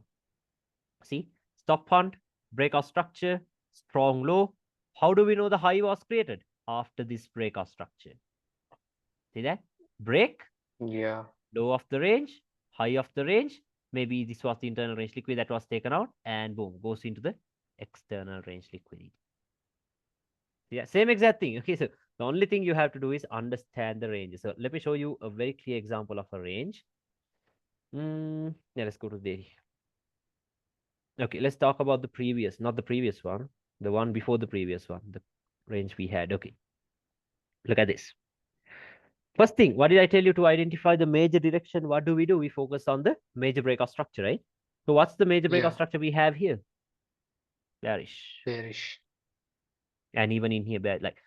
See, stop hunt, breakout structure, strong low. How do we know the high was created? After this breakout structure. See that? Break, Yeah. low of the range, high of the range. Maybe this was the internal range liquidity that was taken out, and boom, goes into the external range liquidity. Yeah, same exact thing. Okay, so the only thing you have to do is understand the ranges. So let me show you a very clear example of a range. Yeah, let's go to the. Okay, let's talk about the previous, not the previous one, the one before the previous one, the range we had. Okay, look at this. First thing, what did I tell you to identify the major direction? What do? We focus on the major breakout structure, right? So what's the major breakout Yeah. structure we have here? Bearish. Bearish. And even in here, like,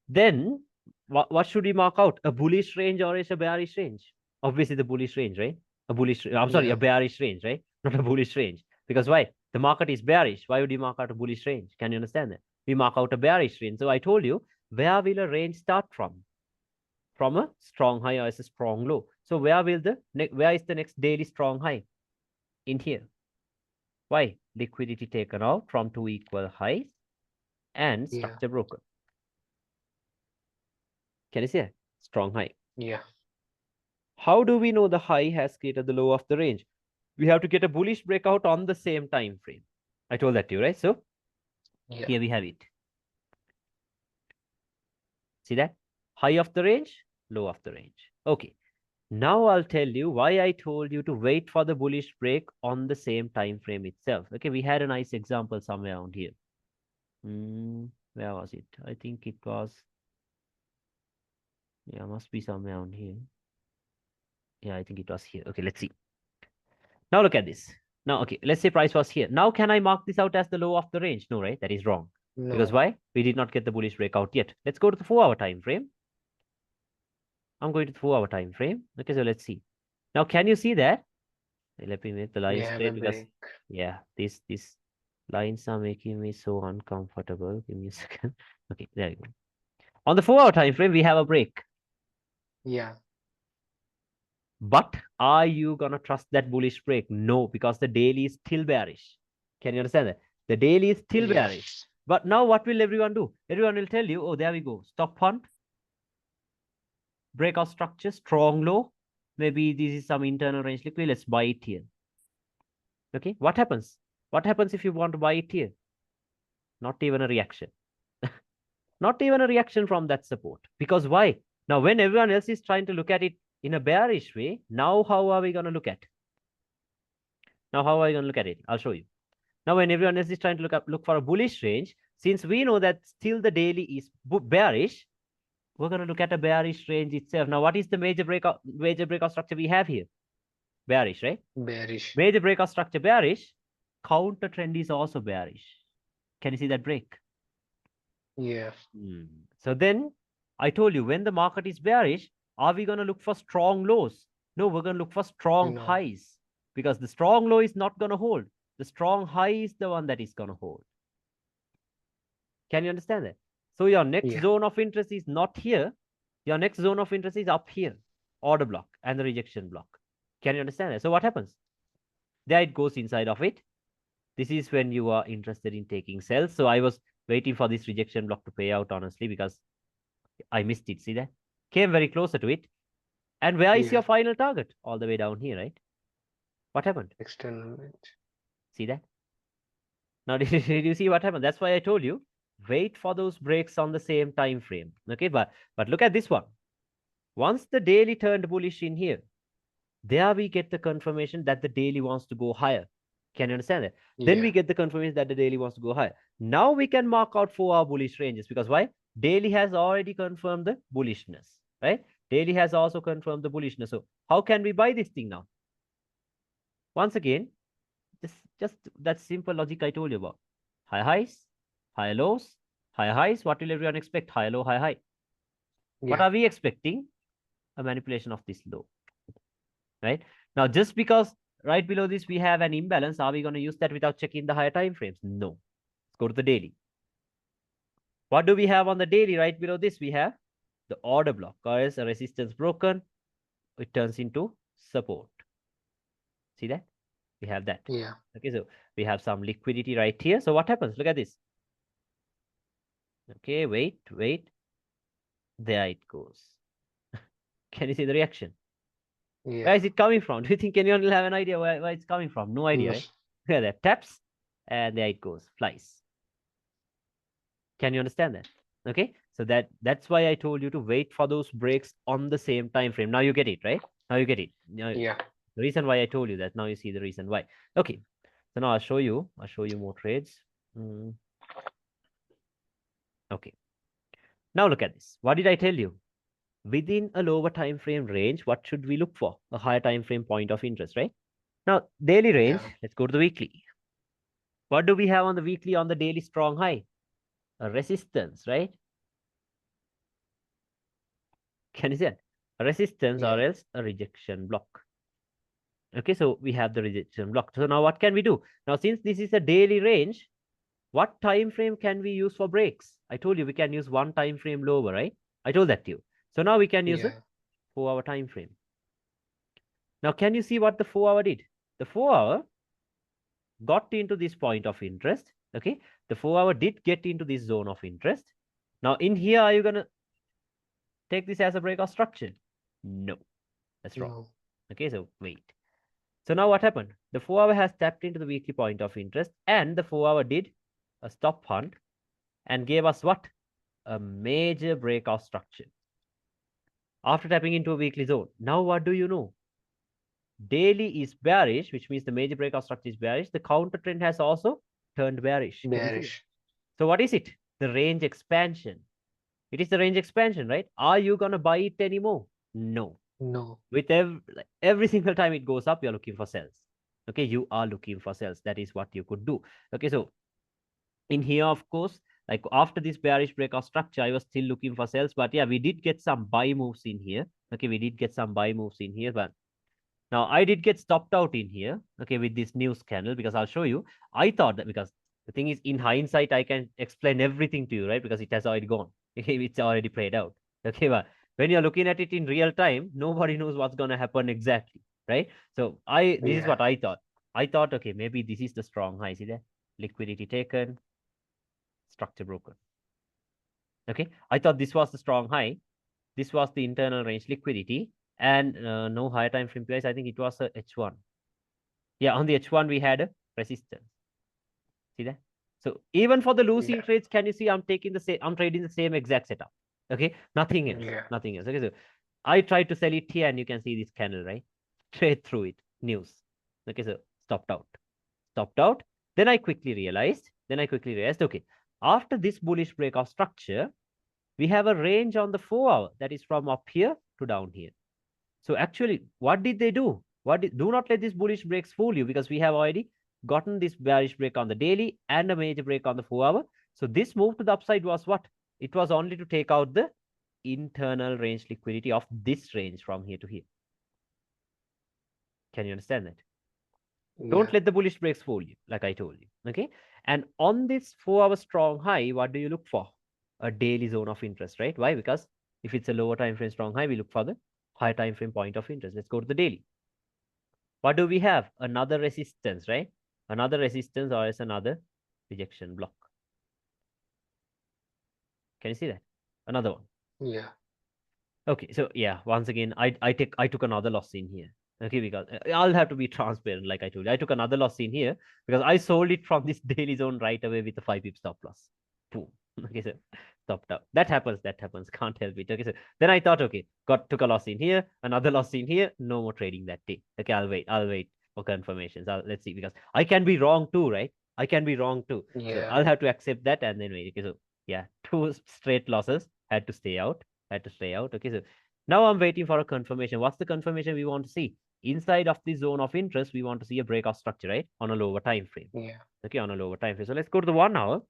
then what should we mark out? A bullish range or is a bearish range? Obviously the bullish range, right? I'm sorry, a Yeah. bearish range, right? Not a bullish range. Because why? The market is bearish. Why would you mark out a bullish range? Can you understand that? We mark out a bearish range. So I told you, where will a range start from? From a strong high or a strong low. So where is the next daily strong high? In here. Why? Liquidity taken out from two equal highs and Yeah. structure broken. Can you see it? Strong high. Yeah. How do we know the high has created the low of the range? We have to get a bullish breakout on the same time frame. I told that to you, right? So Yeah. here we have it. See that? High of the range, low of the range. Okay. Now I'll tell you why I told you to wait for the bullish break on the same time frame itself. Okay, we had a nice example somewhere around here. Where was it? I think it was, yeah, must be somewhere around here. Yeah, I think it was here. Okay, let's see. Now look at this. Now, okay, let's say price was here. Now, can I mark this out as the low of the range? No, right? That is wrong. Because No. why? We did not get the bullish breakout yet. Let's go to the 4-hour time frame. I'm going to the 4-hour time frame. Okay, so let's see. Now, can you see that? Let me make the We line have a straight because, break. yeah, these lines are making me so uncomfortable. Give me a second. Okay, there you go. On the 4-hour time frame, we have a break. Yeah. But are you gonna trust that bullish break? No, because the daily is still bearish. Can you understand that? The daily is still bearish. Yes. But now what will everyone do? Everyone will tell you, oh, there we go. Stop hunt, breakout structure, strong low. Maybe this is some internal range liquidity. Let's buy it here. Okay, what happens? What happens if you want to buy it here? Not even a reaction. Not even a reaction from that support. Because why? Now, when everyone else is trying to look at it in a bearish way, now how are we going to look at? Now, how are we going to look at it? I'll show you. Now, when everyone else is trying to look for a bullish range, since we know that still the daily is bearish, we're going to look at a bearish range itself. Now, what is the major breakout structure we have here? Bearish, right? Bearish. Major breakout structure bearish. Counter trend is also bearish. Can you see that break? Yeah. So then I told you, when the market is bearish, are we going to look for strong lows? No, we're going to look for strong No. highs because the strong low is not going to hold. The strong high is the one that is going to hold. Can you understand that? So your next Yeah. zone of interest is not here. Your next zone of interest is up here, order block and the rejection block. Can you understand that? So what happens? There it goes inside of it. This is when you are interested in taking sells. So I was waiting for this rejection block to pay out, honestly, because I missed it. See that? Came very closer to it. And where is Yeah. your final target? All the way down here, right? What happened? External range. See that? Now, did you see what happened? That's why I told you, wait for those breaks on the same time frame. Okay, but look at this one. Once the daily turned bullish in here, there we get the confirmation that the daily wants to go higher. Can you understand that? Then we Yeah. get the confirmation that the daily wants to go higher. Now we can mark out 4-hour bullish ranges because why? Daily has already confirmed the bullishness, right? Daily has also confirmed the bullishness. So how can we buy this thing now? Once again, just that simple logic I told you about. High highs, high lows, high highs. What will everyone expect? High low, high high. What Yeah. are we expecting? A manipulation of this low, right? Now, just because right below this, we have an imbalance. Are we going to use that without checking the higher time frames? No. Let's go to the daily. What do we have on the daily? Right below this, we have the order block. As a resistance broken, it turns into support. See that? We have that. Yeah. Okay, so we have some liquidity right here. So what happens? Look at this. Okay, wait. There it goes. Can you see the reaction? Where Yeah. is it coming from? Do you think anyone will have an idea where it's coming from? No idea, right? Look at that. Taps, and there it goes. Flies. Can you understand that? Okay, so that's why I told you to wait for those breaks on the same time frame. Now you get it, right? Now you get it. Now, Yeah. the reason why I told you that, now you see the reason why. Okay, so now I'll show you more trades. Okay, now look at this. What did I tell you? Within a lower time frame range, what should we look for? A higher time frame point of interest, right? Now, daily range, Yeah. let's go to the weekly. What do we have on the weekly on the daily strong high? A resistance, right? Can you see that? A resistance or Yeah. else a rejection block. Okay, so we have the rejection block. So now what can we do? Now, since this is a daily range, what time frame can we use for breaks? I told you we can use one time frame lower, right? I told that to you. So now we can use a Yeah. 4-hour time frame. Now, can you see what the 4-hour did? The 4-hour got into this point of interest. Okay, the 4-hour did get into this zone of interest. Now, in here, are you going to take this as a breakout structure? No, that's wrong. No. Okay, so wait. So now what happened? The 4-hour has tapped into the weekly point of interest, and the 4-hour did a stop hunt and gave us what? A major breakout structure. After tapping into a weekly zone. Now what do you know? Daily is bearish, which means the major breakout structure is bearish. The counter trend has also turned bearish. Can you see that? Bearish. So what is it? The range expansion. It is the range expansion, right? Are you going to buy it anymore? No. No. With every single time it goes up, you're looking for sells. Okay, you are looking for sells. That is what you could do. Okay, so in here, of course, like after this bearish breakout structure, I was still looking for sells, but yeah, we did get some buy moves in here. Okay, we did get some buy moves in here, but now I did get stopped out in here. Okay, with this news candle, because I'll show you. I thought that, because the thing is, in hindsight, I can explain everything to you, right? Because it has already gone. It's already played out. Okay, but when you're looking at it in real time, nobody knows what's gonna happen exactly, right? So this is Yeah. what I thought. I thought, okay, maybe this is the strong high. See there? Liquidity taken, structure broken. Okay, I thought this was the strong high. This was the internal range liquidity, and no higher time frame price. I think it was a H1. Yeah, on the H1 we had a resistance. See that? So even for the losing Yeah. trades, can you see I'm taking the same, I'm trading the same exact setup. Okay, nothing else, Yeah. nothing else. Okay, so I tried to sell it here, and you can see this candle, right? Trade through it. News. Okay, so stopped out. Stopped out. Then I quickly realized, okay, after this bullish breakout structure, we have a range on the 4-hour that is from up here to down here. So actually, what did they do? Do not let these bullish breaks fool you, because we have already gotten this bearish break on the daily and a major break on the 4-hour. So this move to the upside was what? It was only to take out the internal range liquidity of this range from here to here. Can you understand that? Don't Yeah. let the bullish breaks fool you, like I told you. Okay. And on this 4-hour strong high, what do you look for? A daily zone of interest, right? Why? Because if it's a lower time frame strong high, we look for the higher time frame point of interest. Let's go to the daily. What do we have? Another resistance, right? Another resistance, or is another rejection block. Can you see that? Another one. Yeah. Okay, so yeah, once again, I took another loss in here. Okay, because I'll have to be transparent, like I told you. I took another loss in here because I sold it from this daily zone right away with a 5 pip stop loss. Boom. Okay, so stopped out. That happens. That happens. Can't help it. Okay, so then I thought, okay, took a loss in here, another loss in here. No more trading that day. Okay, I'll wait. I'll wait for confirmations. Let's see, because I can be wrong too, right? I can be wrong too. So Yeah. I'll have to accept that and then wait. Okay, so yeah, 2 straight losses, had to stay out. Okay, so now I'm waiting for a confirmation. What's the confirmation we want to see? Inside of the zone of interest, we want to see a breakout structure, right? On a lower time frame. Yeah. Okay, on a lower time frame. So let's go to the 1-hour.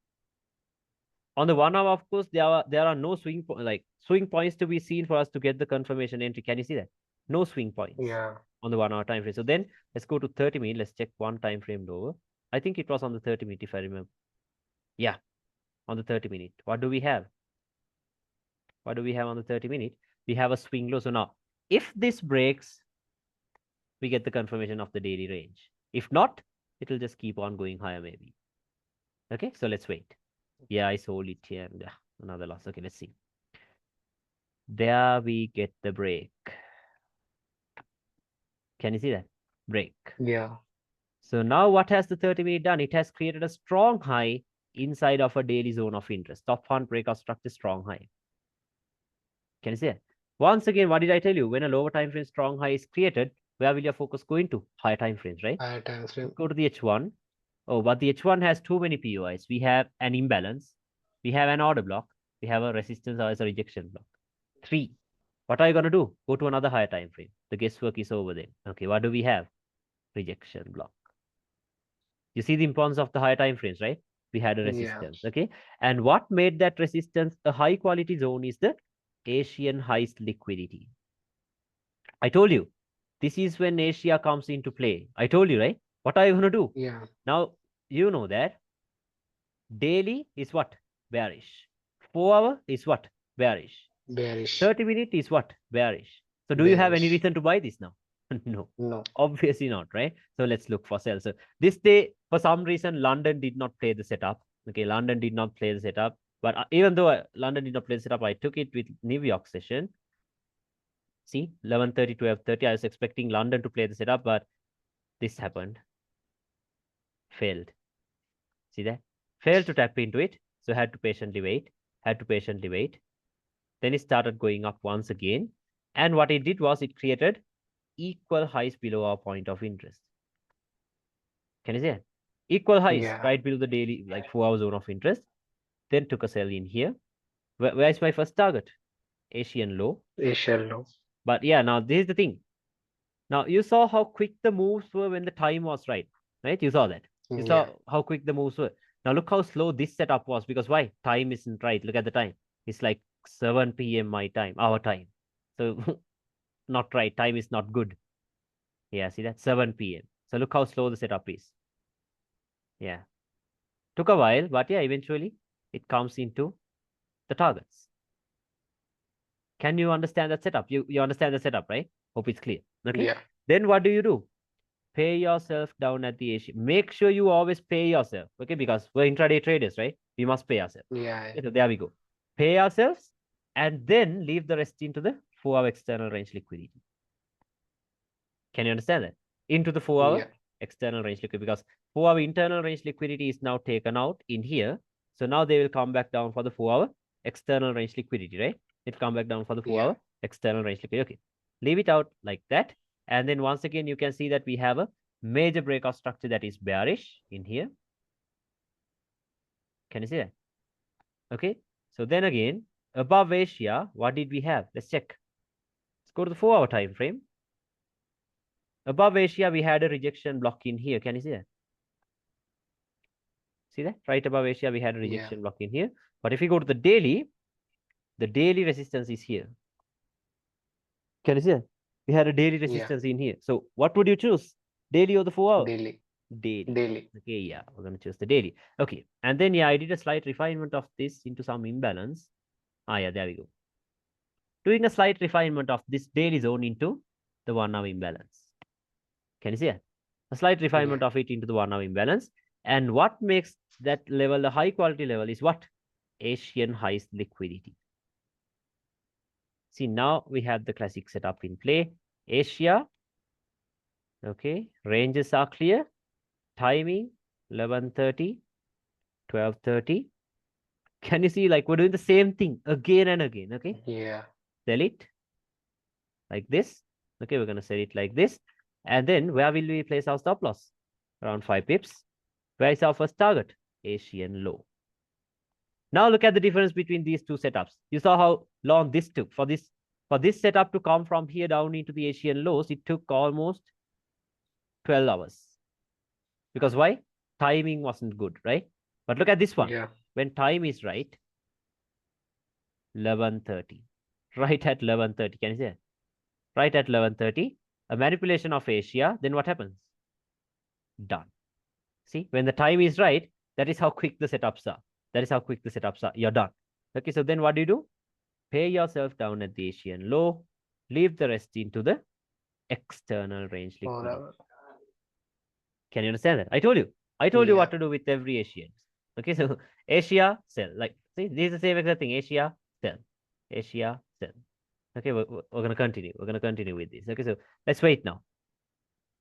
On the 1-hour, of course, there are no swing points to be seen for us to get the confirmation entry. Can you see that? No swing points Yeah. on the 1 hour time frame. So then let's go to 30 minutes. Let's check one time frame lower. I think it was on the 30 minute if I remember. Yeah, on the 30 minute. What do we have? What do we have on the 30 minute? We have a swing low. So now, if this breaks, we get the confirmation of the daily range. If not, it'll just keep on going higher maybe. Okay, so let's wait. Yeah, I sold it here and another loss. Okay, let's see. There we get the break. Can you see that? Break. Yeah. So now what has the 30 minute done? It has created a strong high inside of a daily zone of interest. Top one breakout structure strong high. Can you see it? Once again, what did I tell you? When a lower time frame strong high is created, where will your focus go into? Higher time frames, right? Higher time frame. Let's go to the H1. Oh, but the H1 has too many POIs. We have an imbalance. We have an order block. We have a resistance or as a rejection block. 3. What are you going to do? Go to another higher time frame. The guesswork is over there. Okay, what do we have? Rejection block. You see the importance of the higher time frames, right? We had a Yeah. resistance, okay? And what made that resistance a high quality zone is the Asian highest liquidity. I told you, this is when Asia comes into play. I told you, right? What are you going to do? Yeah. Now, you know that daily is what? Bearish. 4 hour is what? Bearish. Bearish. 30 minute is what? Bearish. So do you have any Bearish. reason to buy this now? No. No. Obviously not, right? So let's look for sell. So this day, for some reason, London did not play the setup. Okay, London did not play the setup. But even though London did not play the setup, I took it with New York session. See, 11:30, 12:30. I was expecting London to play the setup, but this happened. Failed. See that? Failed to tap into it. So had to patiently wait. Had to patiently wait. Then it started going up once again. And what it did was it created equal highs below our point of interest. Can you see it? Equal highs Yeah. right below the daily, like 4 hour zone of interest. Then took a sell in here. Where is my first target? Asian low. Asian low. But yeah, now this is the thing. Now you saw how quick the moves were when the time was right? You saw that. You Yeah. saw how quick the moves were. Now look how slow this setup was because why? Time isn't right. Look at the time. It's like 7 p.m. my time, our time. So not right. Time is not good. Yeah, see that? 7 p.m. So look how slow the setup is. Yeah. Took a while, but yeah, eventually it comes into the targets. Can you understand that setup? You understand the setup, right? Hope it's clear. Okay. Yeah. Then what do? Pay yourself down at the Asia. Make sure you always pay yourself. Okay, because we're intraday traders, right? We must pay ourselves. Yeah. Okay, so there we go. Pay ourselves and then leave the rest into the 4 hour external range liquidity. Can you understand that? Into the 4 hour Yeah. external range liquidity because 4 hour internal range liquidity is now taken out in here. So now they will come back down for the 4 hour external range liquidity, right? It come back down for the 4 hour external range liquidity. Okay, leave it out like that. And then once again, you can see that we have a major breakout structure that is bearish in here. Can you see that? Okay, so then again, above Asia, what did we have? Let's check. Let's go to the 4 hour time frame. Above Asia, we had a rejection block in here. Can you see that? See that? Right above Asia, we had a rejection block in here. But if you go to the daily resistance is here. Can you see that? We had a daily resistance in here. So what would you choose? Daily or the 4 hour? Daily. Daily. Okay, yeah, we're going to choose the daily. Okay, and then yeah, I did a slight refinement of this into some imbalance. Yeah, there we go. Doing a slight refinement of this daily zone into the 1 hour imbalance. Can you see it? A slight refinement of it into the 1 hour imbalance. And what makes that level the high quality level is what? Asian highest liquidity. See, now we have the classic setup in play. Asia. Okay, ranges are clear. Timing 11:30, 12:30. Can you see, like, we're doing the same thing again and again, okay? Yeah. Sell it like this. Okay, we're going to sell it like this. And then where will we place our stop loss? Around 5 pips. Where is our first target? Asian low. Now look at the difference between these two setups. You saw how long this took. For this setup to come from here down into the Asian lows, it took almost 12 hours. Because why? Timing wasn't good, right? But look at this one. Yeah. When time is right, 11:30. Right at 11:30. Can you see that? right at 11:30, a manipulation of Asia, then what happens? Done. See, when the time is right, that is how quick the setups are. That is how quick the setups are. You're done. Okay, so then what do? Pay yourself down at the Asian low, leave the rest into the external range liquidity. Forever. Can you understand that? I told you. I told you Yeah. what to do with every Asian. Okay, so Asia, sell. Like, see, this is the same exact thing. Asia, sell. Asia, sell. Okay, we're going to continue. We're going to continue with this. Okay, so let's wait now.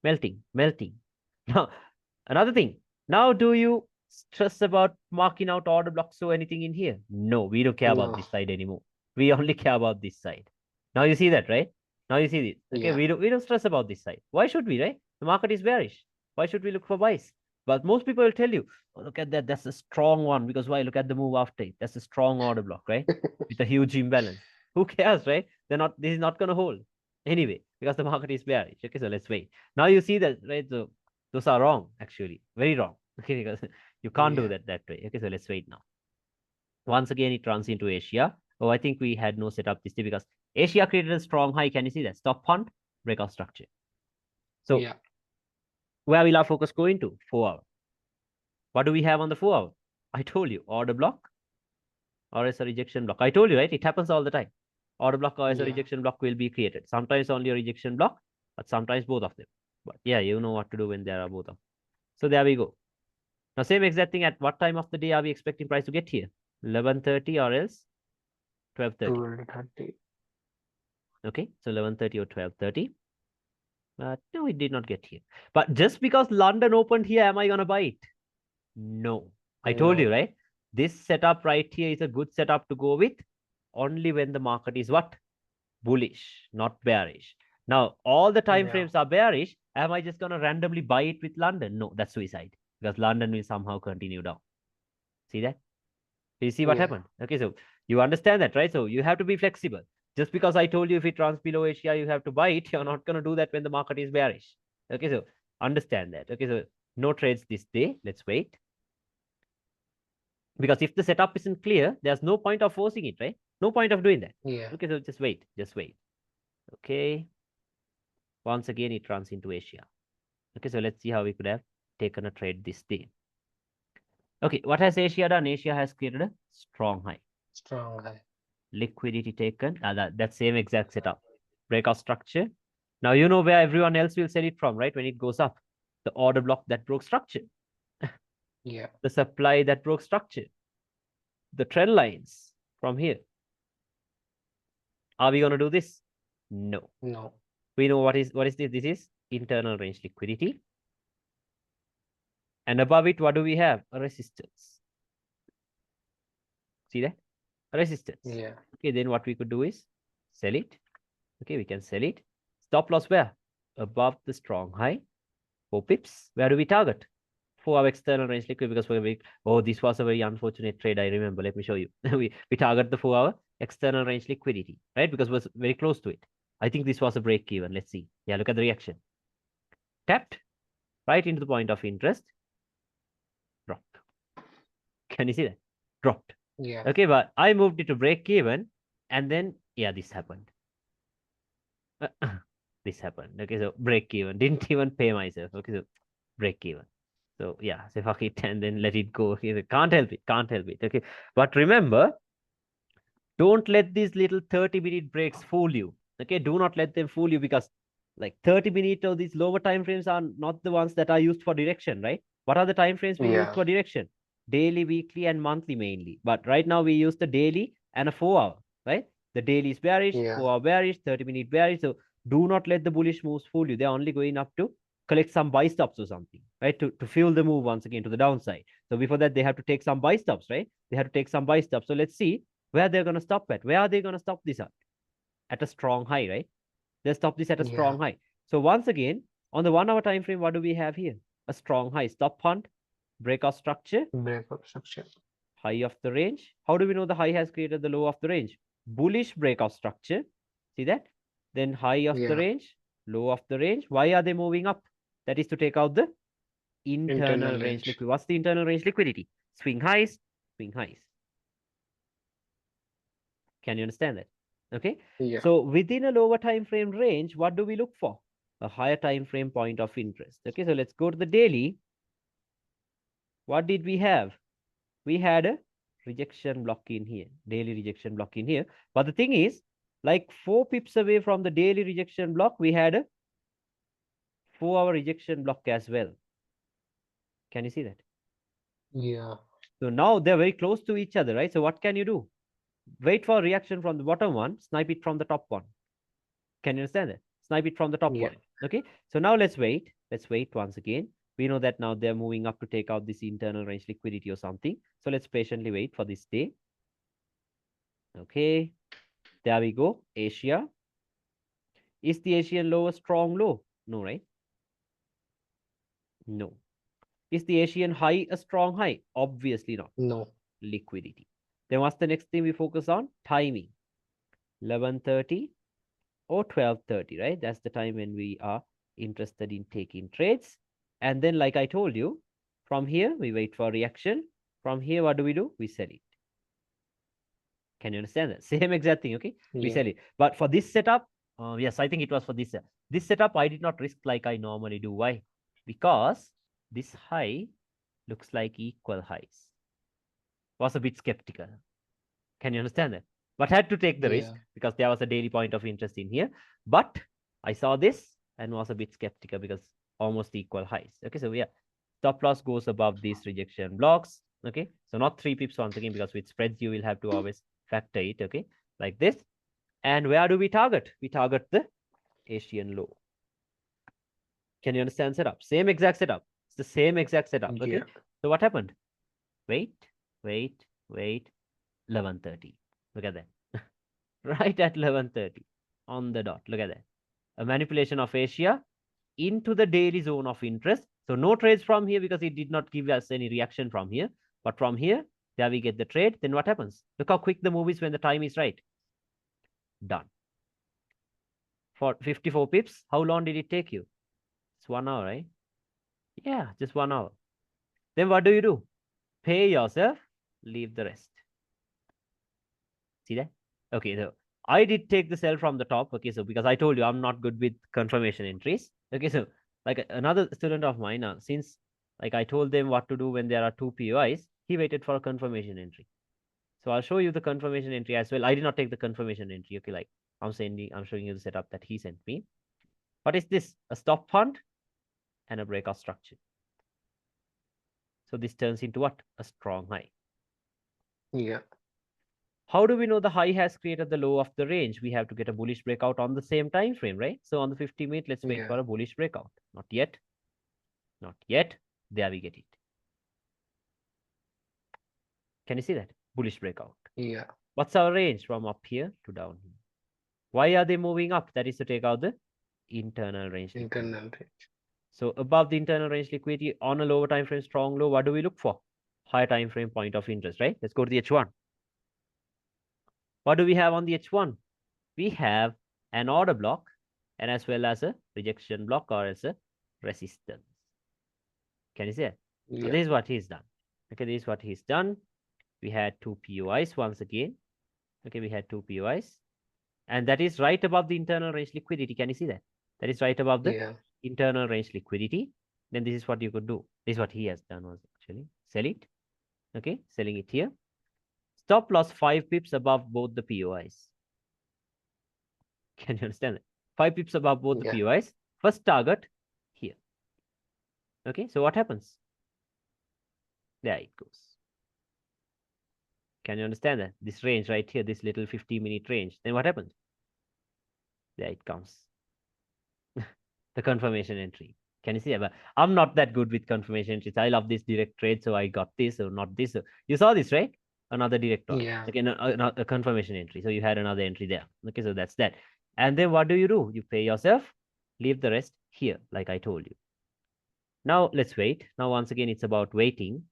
Melting, melting. Now, another thing. Now, do you stress about marking out order blocks or anything in here? No, we don't care about No. this side anymore. We only care about this side. Now you see that, right? Now you see this. Okay, Yeah. we don't stress about this side. Why should we, right? The market is bearish. Why should we look for buys? But most people will tell you, oh, look at that. That's a strong one. Because why? Look at the move after it. That's a strong order block, right? With a huge imbalance. Who cares, right? This is not gonna hold. Anyway, because the market is bearish. Okay, so let's wait. Now you see that, right? So those are wrong, actually. Very wrong. Okay, because you can't do Yeah. that way. Okay, so let's wait now. Once again, it runs into Asia. Oh, I think we had no setup this day because Asia created a strong high. Can you see that? Stop hunt, breakout structure. So Yeah. where will our focus go into? 4 hour. What do we have on the 4 hour? I told you, order block or as a rejection block. I told you, right? It happens all the time. Order block or as a Yeah. rejection block will be created. Sometimes only a rejection block, but sometimes both of them. But yeah, you know what to do when there are both of them. So there we go. Now, same exact thing. At what time of the day are we expecting price to get here? 11:30 or else 12:30. 12:30. Okay, so 11:30 or 12:30. But no, it did not get here. But just because London opened here, am I gonna buy it? No. I told you, No. right? This setup right here is a good setup to go with only when the market is what? Bullish, not bearish. Now, all the time Yeah. frames are bearish. Am I just gonna randomly buy it with London? No, that's suicide because London will somehow continue down. See that? You see what Yeah. happened? Okay, so you understand that, right? So you have to be flexible. Just because I told you if it runs below Asia, you have to buy it. You're not going to do that when the market is bearish. Okay, so understand that. Okay, so no trades this day. Let's wait. Because if the setup isn't clear, there's no point of forcing it, right? No point of doing that. Yeah. Okay, so just wait. Just wait. Okay. Once again, it runs into Asia. Okay, so let's see how we could have taken a trade this day. Okay, what has Asia done? Asia has created a strong high. Strong high. Liquidity taken. That same exact setup. Breakout structure. Now you know where everyone else will sell it from, right? When it goes up. The order block that broke structure. Yeah. The supply that broke structure. The trend lines from here. Are we going to do this? No. No. We know what is this? This is internal range liquidity. And above it, what do we have? A resistance. See that? A resistance. Yeah. Okay, then what we could do is sell it. Okay, we can sell it. Stop loss where? Above the strong high. 4 pips. Where do we target? For our external range liquid because oh, this was a very unfortunate trade. I remember. Let me show you. we target the 4-hour external range liquidity, right? Because it was very close to it. I think this was a break even. Let's see. Yeah, look at the reaction. Tapped right into the point of interest. Dropped. Can you see that? Dropped. Yeah. Okay, but I moved it to break even, and then yeah, this happened. This happened. Okay, so break even. Didn't even pay myself. Okay, so break even. So yeah, say fuck it and then let it go. Okay, so can't help it. Can't help it. Okay, but remember, don't let these little 30-minute breaks fool you. Okay, do not let them fool you because like 30-minute or these lower time frames are not the ones that are used for direction, right? What are the time frames we use Yeah. for direction? Daily, weekly, and monthly mainly. But right now we use the daily and a 4-hour, right? The daily is bearish, Yeah. 4-hour bearish, 30-minute bearish. So do not let the bullish moves fool you. They're only going up to collect some buy stops or something, right? To fuel the move once again to the downside. So before that, they have to take some buy stops, right? They have to take some buy stops. So let's see where they're going to stop at. Where are they going to stop this at a strong high, right? They'll stop this at a Yeah. strong high. So once again, on the 1-hour time frame, what do we have here? A strong high. Stop hunt, breakout structure, Breakup structure. high of the range. How do we know the high has created the low of the range? Bullish breakout structure. See that? Then high of the Yeah. range, low of the range. Why are they moving up? That is to take out the internal Internal range range. liquidity. What's the internal range liquidity? Swing highs, swing highs. Can you understand that? Okay. Yeah. So within a lower time frame range, what do we look for? A higher time frame point of interest. Okay. So let's go to the daily. What did we have? We had a rejection block in here, daily rejection block in here. But the thing is, like 4 pips away from the daily rejection block, we had a 4-hour rejection block as well. Can you see that? Yeah. So now they're very close to each other, right? So what can you do? Wait for a reaction from the bottom one, snipe it from the top one. Can you understand that? Snipe it from the top Yeah. one. Okay. So now let's wait. Let's wait once again. We know that now they're moving up to take out this internal range liquidity or something. So let's patiently wait for this day. Okay. There we go. Asia. Is the Asian low a strong low? No, right? No. Is the Asian high a strong high? Obviously not. No. Liquidity. Then what's the next thing we focus on? Timing. 11:30 or 12:30, right? That's the time when we are interested in taking trades. And then, like I told you, from here, we wait for reaction. From here, what do? We sell it. Can you understand that? Same exact thing, okay? We Yeah. sell it. But for this setup, yes, I think it was for this. This setup, I did not risk like I normally do. Why? Because this high looks like equal highs. Was a bit skeptical. Can you understand that? But had to take the risk Yeah. because there was a daily point of interest in here. But I saw this and was a bit skeptical because almost equal highs. Okay, so yeah, stop loss goes above these rejection blocks. Okay, so not 3 pips once again, because with spreads you will have to always factor it. Okay, like this. And where do we target? We target the Asian low. Can you understand setup? Same exact setup. It's the same exact setup. Okay, Yeah. so what happened? Wait, wait. 11:30. Look at that. Right at 11:30 on the dot. Look at that. A manipulation of Asia into the daily zone of interest. So no trades from here because it did not give us any reaction from here. But from here, there we get the trade. Then what happens? Look how quick the move is when the time is right. Done. For 54 pips, how long did it take you? It's 1 hour, right? Yeah, just 1 hour. Then what do? Pay yourself, leave the rest. See that? Okay, so I did take the sell from the top. Okay, so because I told you I'm not good with confirmation entries. Okay, so like another student of mine, since like I told them what to do when there are 2 POIs, he waited for a confirmation entry. So I'll show you the confirmation entry as well. I did not take the confirmation entry. Okay, like I'm showing you the setup that he sent me. What is this? A stop fund and a breakout structure. So this turns into what? A strong high. Yeah. How do we know the high has created the low of the range? We have to get a bullish breakout on the same time frame, right? So on the 50-minute, let's wait Yeah. for a bullish breakout. Not yet. Not yet. There we get it. Can you see that? Bullish breakout. Yeah. What's our range from up here to down here? Why are they moving up? That is to take out the internal range liquidity. Internal range. So above the internal range liquidity on a lower time frame, strong low, what do we look for? Higher time frame point of interest, right? Let's go to the H1. What do we have on the H1? We have an order block and as well as a rejection block or as a resistance. Can you see it? So Yeah. this is what he's done. Okay, this is what he's done. We had 2 POIs once again. Okay, we had 2 POIs. And that is right above the internal range liquidity. Can you see that? That is right above the Yeah. internal range liquidity. Then this is what you could do. This is what he has done was actually sell it. Okay, selling it here. Stop loss 5 pips above both the POIs. Can you understand that? 5 pips above both the Yeah. POIs. First target here. Okay, so what happens? There it goes. Can you understand that? This range right here, this little 50-minute range. Then what happens? There it comes. The confirmation entry. Can you see that? But I'm not that good with confirmation entries. I love this direct trade, so I got this or not this. So you saw this, right? Another direct one. Yeah. Okay, a confirmation entry. So you had another entry there. Okay, so that's that. And then what do? You pay yourself, leave the rest here, like I told you. Now let's wait. Now once again, it's about waiting.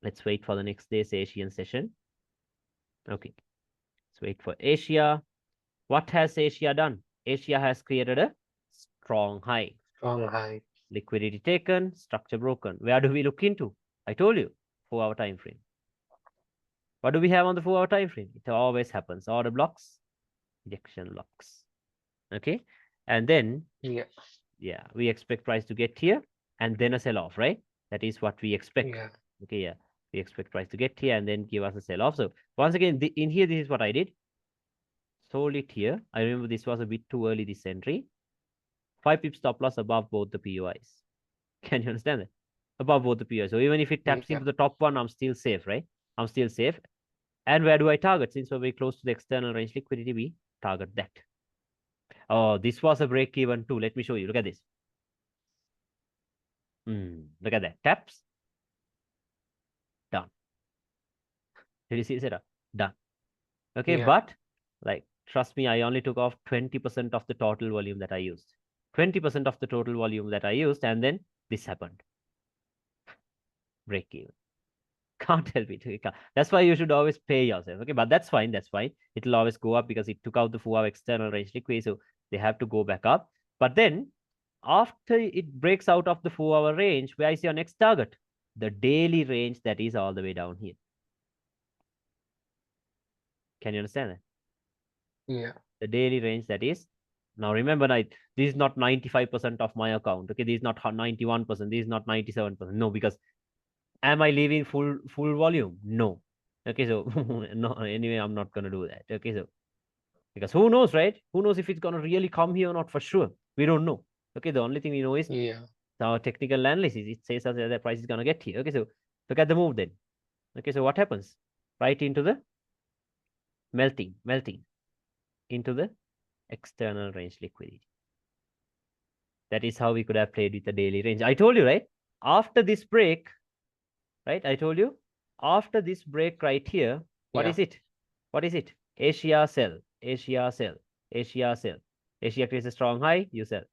Let's wait for the next day's Asian session. Okay, let's wait for Asia. What has Asia done? Asia has created a strong high. Strong high. Liquidity taken, structure broken. Where do we look into? I told you, 4-hour time frame. What do we have on the 4-hour time frame? It always happens. Order blocks, rejection locks. Okay, and then Yeah. yeah, we expect price to get here and then a sell off, right? That is what we expect. Yeah. Okay, yeah, we expect price to get here and then give us a sell off. So once again, in here, this is what I did. Sold it here. I remember this was a bit too early, this entry. 5 pip stop loss above both the POIs. Can you understand that? Above both the POIs. So even if it taps Yeah. into the top one, I'm still safe, right? I'm still safe. And where do I target? Since we're very close to the external range liquidity, we target that. Oh, this was a break even too. Let me show you. Look at this. Look at that. Taps. Done. Did you see the setup? Done. Okay, Yeah. but like, trust me, I only took off 20% of the total volume that I used. 20% of the total volume that I used, and then this happened. Break even. Can't help it. That's why you should always pay yourself. Okay, but that's fine. That's fine. It'll always go up because it took out the 4-hour external range liquidity, so they have to go back up. But then, after it breaks out of the 4-hour range, where is your next target? The daily range that is all the way down here. Can you understand that? Yeah. The daily range that is. Now remember, this is not 95% of my account. Okay, this is not 91%. This is not 97%. No, because am I leaving full volume? No. Okay, so no. Anyway, I'm not gonna do that. Okay, so because who knows, right? Who knows if it's gonna really come here or not? For sure, we don't know. Okay, the only thing we know is Yeah. our technical analysis. It says us that the price is gonna get here. Okay, so look at the move then. Okay, so what happens? Right into the melting into the external range liquidity. That is how we could have played with the daily range. I told you, right? After this break, right? I told you, after this break right here, what Yeah. is it? What is it? Asia sell, Asia sell, Asia sell. Asia creates a strong high, you sell.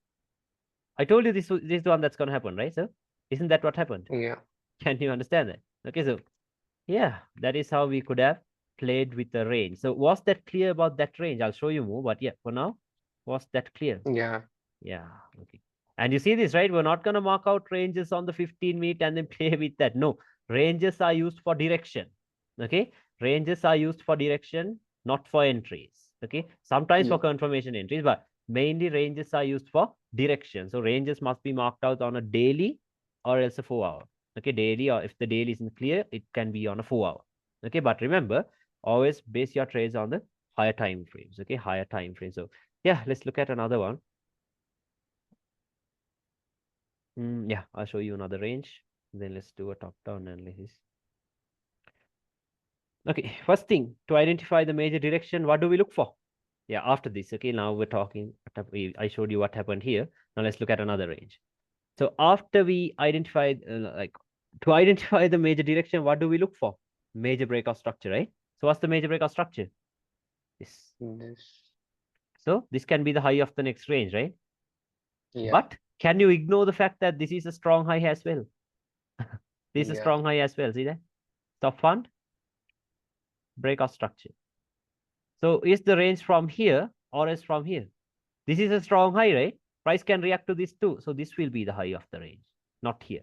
I told you this is the one that's going to happen, right? So, isn't that what happened? Yeah. Can you understand that? Okay, so yeah, that is how we could have played with the range. So, was that clear about that range? I'll show you more, but yeah, for now, was that clear? Yeah. Yeah, okay. And you see this, right? We're not going to mark out ranges on the 15-minute and then play with that. No, ranges are used for direction. Okay, ranges are used for direction, not for entries. Okay, sometimes for Yeah. confirmation entries, but mainly ranges are used for direction. So ranges must be marked out on a daily or else a 4-hour. Okay, daily, or if the daily isn't clear, it can be on a 4-hour. Okay, but remember, always base your trades on the higher time frames. Okay, higher time frames. So yeah, let's look at another one. Yeah, I'll show you another range. Then let's do a top-down analysis. Okay, first thing, to identify the major direction, what do we look for? Yeah, after this, okay, now we're talking, I showed you what happened here. Now let's look at another range. So after we identified, to identify the major direction, what do we look for? Major breakout structure, right? So what's the major breakout structure? This. This. So this can be the high of the next range, right? Yeah. But can you ignore the fact that this is a strong high as well? This is a Yeah. strong high as well. See that? Stop fund, breakout structure. So is the range from here or is from here? This is a strong high, right? Price can react to this too. So this will be the high of the range, not here.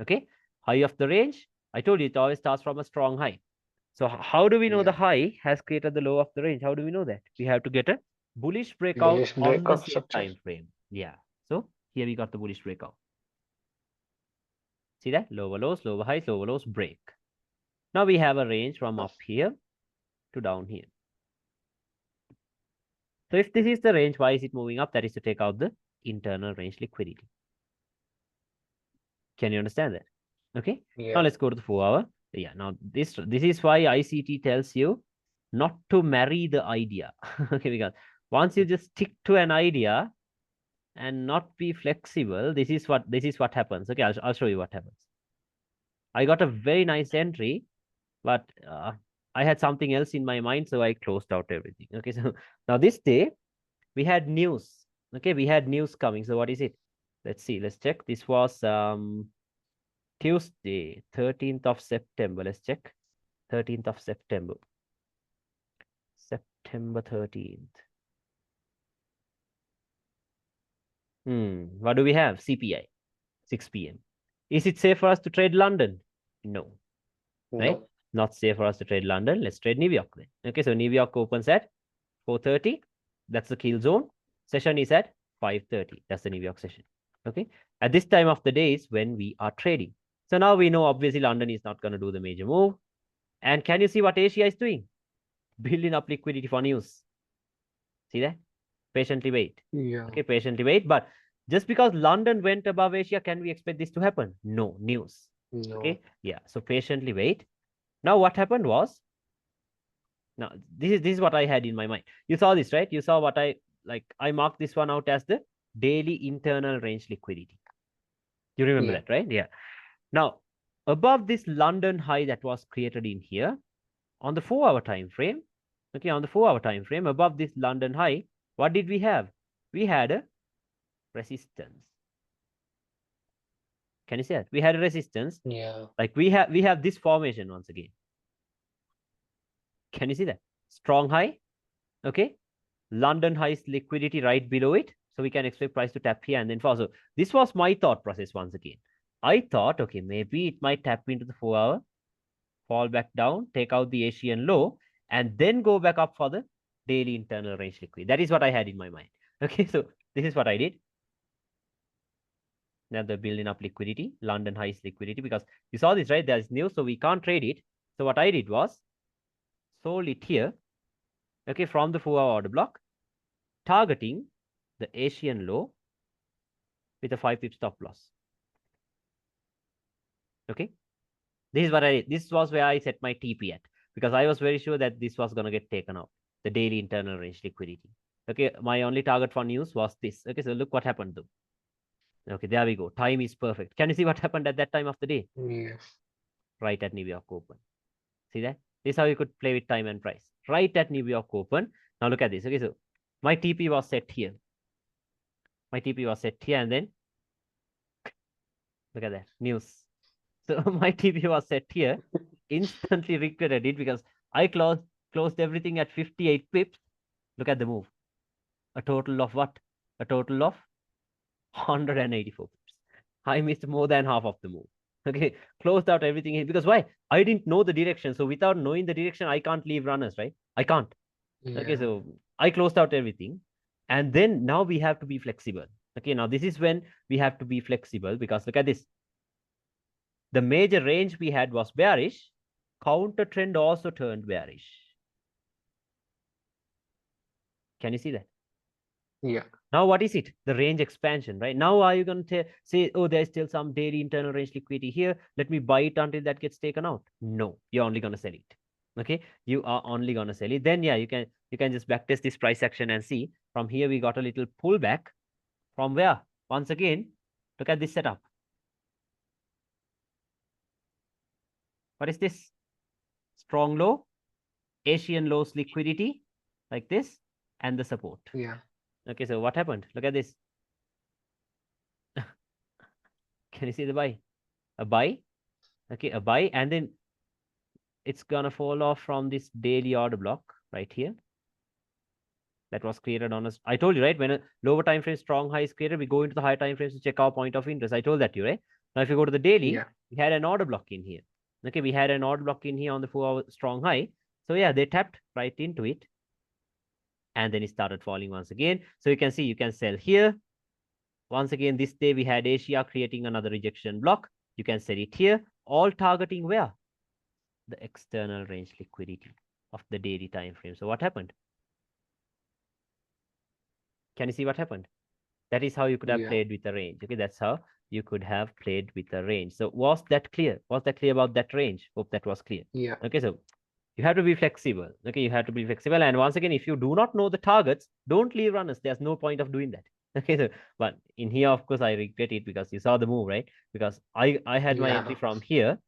Okay. High of the range. I told you it always starts from a strong high. So how do we know the Yeah. high has created the low of the range? How do we know that? We have to get a bullish breakout Bullish on the breakout same structure. time frame. Yeah. So here we got the bullish breakout. See that? Lower lows, lower highs, lower lows, break. Now we have a range from up here to down here. So if this is the range, why is it moving up? That is to take out the internal range liquidity. Can you understand that? Okay. Now Yeah. let's go to the 4-hour. Yeah. Now this is why ICT tells you not to marry the idea. Okay, because once you just stick to an idea and not be flexible, this is what happens. Okay, I'll show you what happens. I got a very nice entry, but I had something else in my mind, so I closed out everything. Okay, so now this day we had news. Okay, we had news coming. So what is it? Let's see. Let's check. This was Tuesday, 13th of September. Let's check. 13th of September. September 13th. What do we have? CPI, 6 p.m. Is it safe for us to trade London? No. Right? No. Not safe for us to trade London. Let's trade New York then. Okay, so New York opens at 4:30. That's the kill zone. Session is at 5:30. That's the New York session. Okay. At this time of the day is when we are trading. So now we know obviously London is not going to do the major move. And can you see what Asia is doing? Building up liquidity for news. See that? Patiently wait. Yeah. Okay, patiently wait. But just because London went above Asia, can we expect this to happen? No, news. No. Okay, yeah. So patiently wait. Now what happened was, now this is what I had in my mind. You saw this, right? You saw what I marked this one out as the daily internal range liquidity. You remember Yeah. that, right? Yeah. Now, above this London high that was created in here, on the 4-hour time frame, okay, on the 4-hour time frame, above this London high, what did we have? We had a resistance. Can you see that? We had a resistance. Yeah. Like we have this formation once again. Can you see that? Strong high, okay? London high's liquidity right below it. So we can expect price to tap here and then fall. So this was my thought process once again. I thought, okay, maybe it might tap into the 4-hour, fall back down, take out the Asian low, and then go back up for the daily internal range liquidity. That is what I had in my mind. Okay, so this is what I did. Now they're building up liquidity, London highs liquidity, because you saw this, right? There's news, so we can't trade it. So what I did was sold it here, okay, from the 4-hour order block, targeting the Asian low with a 5 pip stop loss. Okay, this is what I did. This was where I set my TP at, because I was very sure that this was going to get taken out, the daily internal range liquidity. Okay, my only target for news was this. Okay, so look what happened though. Okay, there we go. Time is perfect. Can you see what happened at that time of the day? Yes. Right at New York Open. See that? This is how you could play with time and price. Right at New York Open. Now look at this. Okay, so my TP was set here. My TP was set here, and then look at that. News. So my TP was set here. Instantly regretted it because I closed everything at 58 pips. Look at the move. A total of what? A total of 184 pips. I missed more than half of the move. Okay, closed out everything here because why? I didn't know the direction. So without knowing the direction, I can't leave runners, right? I can't. Okay, Yeah. so I closed out everything. And then now we have to be flexible. Okay, now this is when we have to be flexible because look at this. The major range we had was bearish. Counter trend also turned bearish. Can you see that? Yeah. Now, what is it? The range expansion, right? Now, are you going to say, oh, there's still some daily internal range liquidity here. Let me buy it until that gets taken out. No, you're only going to sell it. Okay, you are only going to sell it. Then, yeah, you can just backtest this price action and see. From here, we got a little pullback. From where? Once again, look at this setup. What is this? Strong low, Asian lows liquidity, like this, and the support. Yeah. Okay, so what happened? Look at this. Can you see the buy? A buy. Okay, a buy, and then it's gonna fall off from this daily order block right here. That was created on us. I told you, right? When a lower time frame strong high is created, we go into the higher time frames to check our point of interest. I told that to you, right? Now, if you go to the daily, Yeah. we had an order block in here. Okay, we had an order block in here on the 4-hour strong high. So yeah, they tapped right into it. And then it started falling once again. So you can see you can sell here. Once again, this day we had Asia creating another rejection block. You can sell it here, all targeting where? The external range liquidity of the daily time frame. So what happened? Can you see what happened? That is how you could have Yeah. played with a range. Okay, that's how you could have played with a range. So was that clear? Was that clear about that range? Hope that was clear. Yeah. Okay, so you have to be flexible. Okay, you have to be flexible. And once again, if you do not know the targets, don't leave runners. There's no point of doing that. Okay, so but in here, of course, I regret it because you saw the move, right? Because I had my entry Yeah. from here.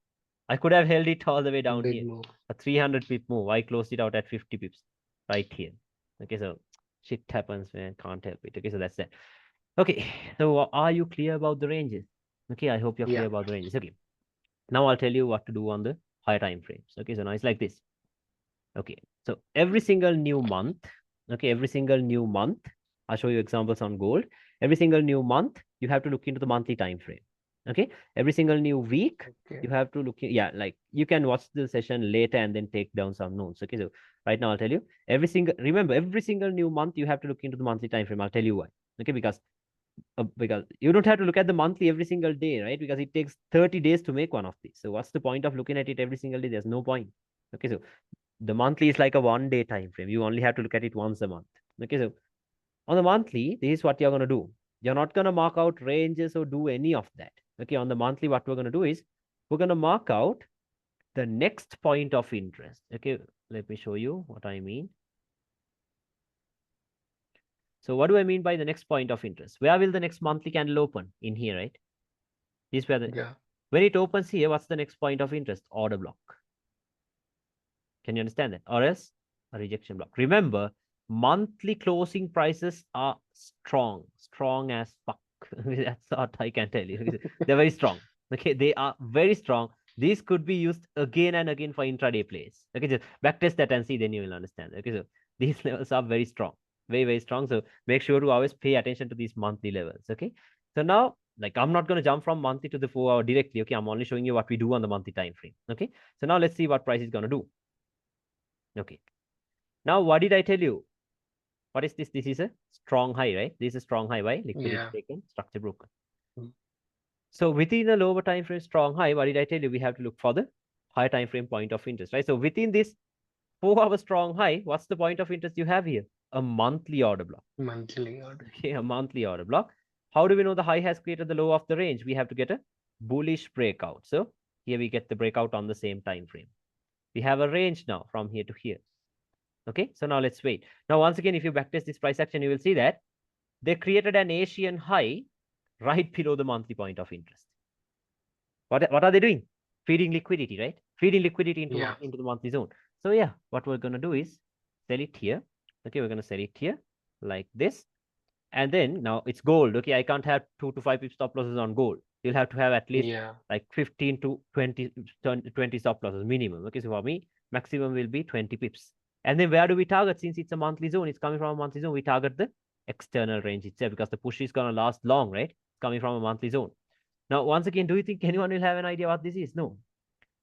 I could have held it all the way down Big here. move. A 300 pip move. I closed it out at 50 pips right here. Okay, so shit happens, man. Can't help it. Okay, so that's that. Okay, so are you clear about the ranges? Okay, I hope you're Yeah. clear about the ranges. Okay, now I'll tell you what to do on the higher time frames. Okay, so now it's like this. Okay, so every single new month, okay, every single new month, I'll show you examples on gold. Every single new month, you have to look into the monthly time frame. Okay, every single new week Okay. you have to look. Yeah, like you can watch the session later and then take down some notes. Okay, so right now I'll tell you remember every single new month you have to look into the monthly time frame. I'll tell you why. Okay, because you don't have to look at the monthly every single day, right? Because it takes 30 days to make one of these. So what's the point of looking at it every single day? There's no point. Okay, so the monthly is like a 1 day time frame. You only have to look at it once a month. Okay, so on the monthly, this is what you're going to do. You're not going to mark out ranges or do any of that. Okay, on the monthly, what we're going to do is we're going to mark out the next point of interest. Okay, let me show you what I mean. So what do I mean by the next point of interest? Where will the next monthly candle open? In here, right? This where Yeah. when it opens here, what's the next point of interest? Order block. Can you understand that? Or else a rejection block. Remember, monthly closing prices are strong as fuck. That's what I can tell you. They're very strong. Okay, they are very strong. These could be used again and again for intraday plays. Okay, just backtest that and see, then you will understand. Okay, so these levels are very strong, very strong. So make sure to always pay attention to these monthly levels. Okay, so now like I'm not going to jump from monthly to the 4 hour directly. Okay, I'm only showing you what we do on the monthly time frame. Okay, so now let's see what price is going to do. Okay. Now, what did I tell you? What is this? This is a strong high, right? This is a strong high. Why? Liquidity Yeah. taken, structure broken. Mm. So within the lower time frame strong high, what did I tell you? We have to look for the higher time frame point of interest, right? So within this 4 hour strong high, what's the point of interest you have here? A monthly order block. Monthly order. Okay, a monthly order block. How do we know the high has created the low of the range? We have to get a bullish breakout. So here we get the breakout on the same time frame. We have a range now from here to here. Okay, so now let's wait. Now, once again, if you backtest this price action, you will see that they created an Asian high right below the monthly point of interest. What are they doing? Feeding liquidity, right? Feeding liquidity Yeah. into the monthly zone. So yeah, what we're gonna do is sell it here. Okay, we're gonna sell it here like this. And then now it's gold. Okay, I can't have 2 to 5 pip stop losses on gold. You'll have to have at least Yeah. like 15 to 20 stop losses minimum. Okay, so for me, maximum will be 20 pips. And then where do we target? Since it's a monthly zone, it's coming from a monthly zone, we target the external range itself because the push is going to last long, right? It's coming from a monthly zone. Now, once again, do you think anyone will have an idea what this is? No.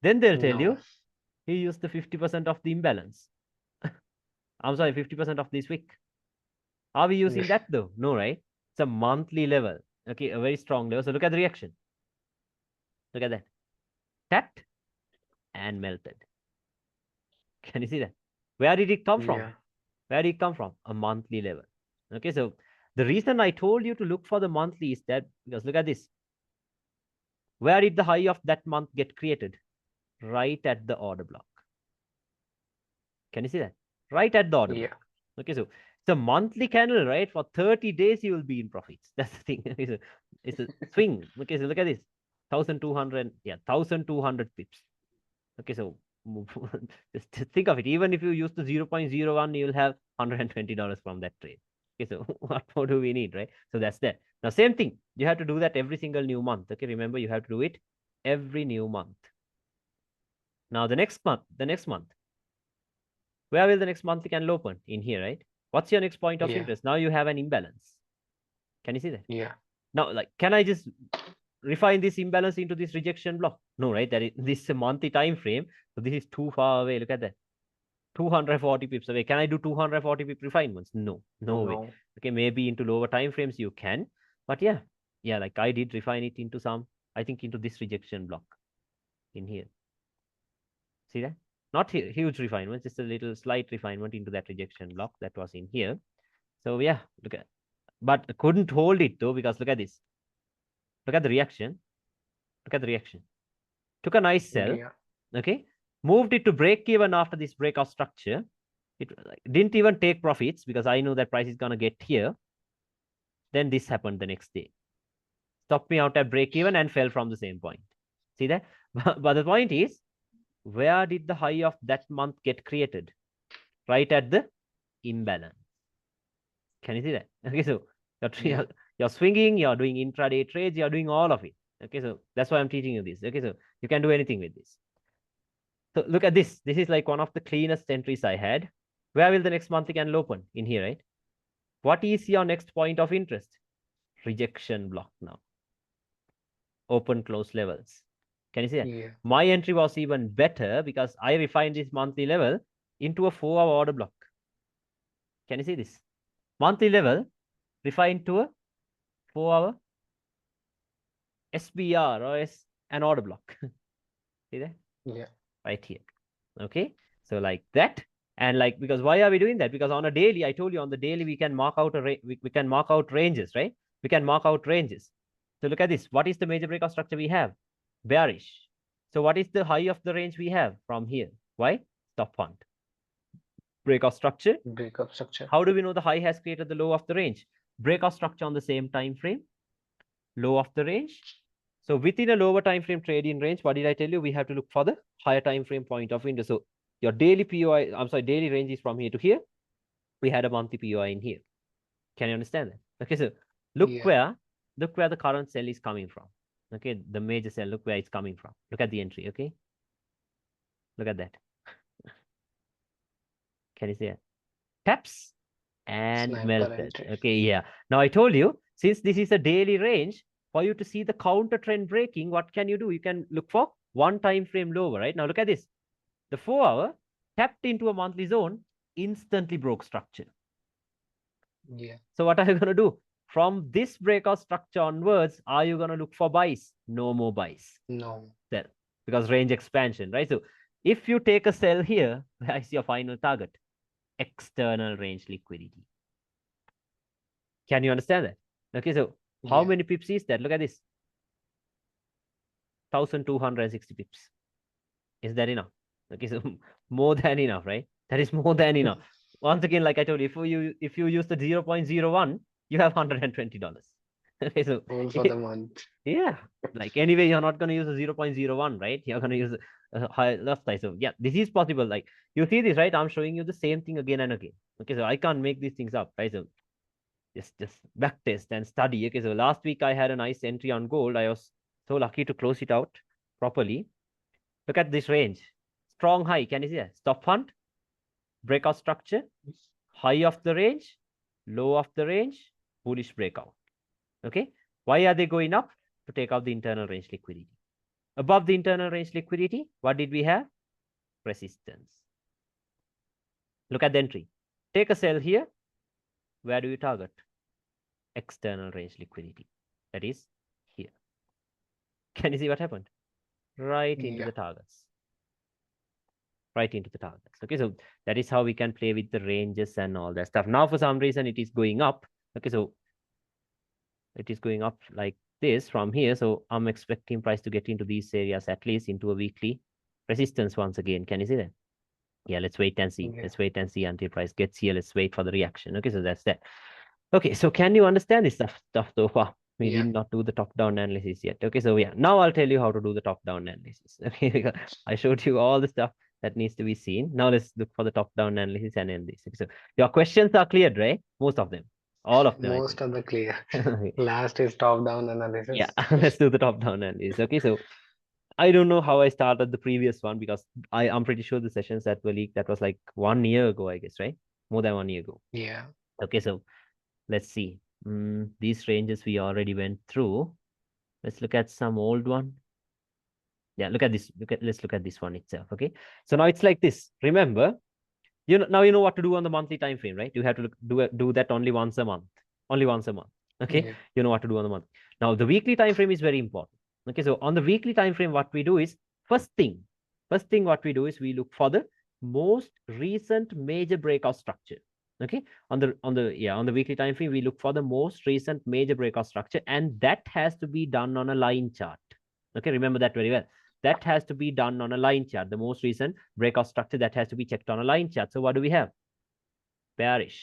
Then they'll tell No. you he used the 50% of the imbalance. I'm sorry, 50% of this week. Are we using Yes. that though? No, right? It's a monthly level. Okay, a very strong level. So look at the reaction. Look at that. Tapped and melted. Can you see that? Where did it come from? Yeah. Where did it come from? A monthly level. Okay, so the reason I told you to look for the monthly is that because look at this. Where did the high of that month get created? Right at the order block. Can you see that? Right at the order Yeah. block. Okay, so it's a monthly candle, right? For 30 days, you will be in profits. That's the thing. It's a swing. Okay, so look at this. 1,200, yeah, 1,200 pips. Okay, so just think of it. Even if you use the 0.01, you'll have $120 from that trade. Okay, so what more do we need, right? So that's that. Now, same thing. You have to do that every single new month. Okay, remember, you have to do it every new month. Now, the next month, where will the next monthly candle open? In here, right? What's your next point of Yeah. interest? Now you have an imbalance. Can you see that? Yeah. Now, like, can I just refine this imbalance into this rejection block? No, right? That is this is a monthly time frame. So this is too far away. Look at that. 240 pips away. Can I do 240 pip refinements? No, no way. No. Okay, maybe into lower time frames you can. But yeah, like I did refine it into some, I think into this rejection block in here. See that? Not huge refinement, just a little slight refinement into that rejection block that was in here. So yeah, look at, but couldn't hold it though because look at this. Look at the reaction. Look at the reaction. Took a nice sell. Yeah. Okay, moved it to break even after this breakout structure. It didn't even take profits because I know that price is gonna get here. Then this happened the next day. Stopped me out at break even and fell from the same point. See that? But the point is, where did the high of that month get created? Right at the imbalance. Can you see that? Okay, so Yeah. you're swinging, you're doing intraday trades, you're doing all of it. Okay, so that's why I'm teaching you this. Okay, so you can do anything with this. So look at this. This is like one of the cleanest entries I had. Where will the next monthly candle open? In here, right? What is your next point of interest? Rejection block now. open close levels. Can you see that? Yeah. My entry was even better because I refined this monthly level into a 4-hour order block. Can you see this? Monthly level refined to a 4-hour SBR or an order block. See that? Yeah. Right here. Okay. So like that. And like, because why are we doing that? Because on a daily, I told you on the daily, we can mark out we can mark out ranges, right? We can mark out ranges. So look at this. What is the major breakout structure we have? Bearish. So what is the high of the range we have from here? Why? Stop fund. Breakout structure. Breakup structure. How do we know the high has created the low of the range? Breakout structure on the same time frame, low of the range. So within a lower time frame trading range, what did I tell you? We have to look for the higher time frame point of interest. So your daily POI, I'm sorry, daily range is from here to here. We had a monthly POI in here. Can you understand that? Okay, so look Yeah. where the current sell is coming from. Okay, the major sell, look where it's coming from. Look at the entry, okay? Look at that. Can you see it? Taps and Sniper melted. entry. Okay, yeah. Now I told you, since this is a daily range, for you to see the counter trend breaking, what can you do? You can look for one time frame lower, right? Now look at this. The 4-hour tapped into a monthly zone, instantly broke structure. Yeah. So what are you going to do? From this breakout structure onwards, are you going to look for buys? No more buys. No. Sell. Because range expansion, right? So if you take a sell here, where is your final target? External range liquidity. Can you understand that? Okay, so how Yeah. many pips is that? Look at this. 1,260 pips. Is that enough? Okay, so more than enough, right? That is more than enough. Once again, like I told you, if you use the 0.01, you have $120. Okay, so All for the month. yeah, like anyway, you're not going to use a 0.01, right? You're going to use a high left side. So yeah, this is possible. Like you see this, right? I'm showing you the same thing again and again. Okay, so I can't make these things up, right? So just back test and study. Okay, so last week I had a nice entry on gold. I was so lucky to close it out properly. Look at this range. Strong high. Can you see that? Stop hunt, breakout structure, high of the range, low of the range, bullish breakout. Okay. Why are they going up? To take out the internal range liquidity. Above the internal range liquidity, what did we have? Resistance. Look at the entry. Take a sell here. Where do you target? External range liquidity. That is here. Can you see what happened? Right into Yeah. the targets. Right into the targets. Okay, so that is how we can play with the ranges and all that stuff. Now, for some reason, it is going up. Okay, so it is going up like this from here. So I'm expecting price to get into these areas, at least into a weekly resistance once again. Can you see that? Yeah, let's wait and see. Yeah. Let's wait and see until price gets here. Let's wait for the reaction. Okay, so that's that. Okay, so can you understand this stuff so far? We Yeah. did not do the top-down analysis yet. Okay, so yeah, now I'll tell you how to do the top-down analysis. Okay, because I showed you all the stuff that needs to be seen. Now let's look for the top-down analysis and end this. Okay, so your questions are cleared, right? Most of them. All of them, I Most think. of the clear. Okay. Last is top down Yeah, analysis. let's do the top-down analysis. Okay, so I don't know how I started the previous one because I'm pretty sure the sessions that were leaked, that was like 1 year ago, I guess, right? More than 1 year ago. Yeah. Okay, so let's see. These ranges we already went through. Let's look at some old one. Yeah, look at this. Let's look at this one itself. Okay. So now it's like this. Remember, now you know what to do on the monthly time frame, right? You have to do that only once a month. Only once a month. Okay. Yeah. You know what to do on the month. Now the weekly time frame is very important. Okay. So on the weekly time frame, what we do is first thing what we do is we look for the most recent major breakout structure. Okay. On the weekly time frame, we look for the most recent major breakout structure, and that has to be done on a line chart. Okay. Remember that very well. That has to be done on a line chart. The most recent breakout structure that has to be checked on a line chart. So what do we have? Bearish,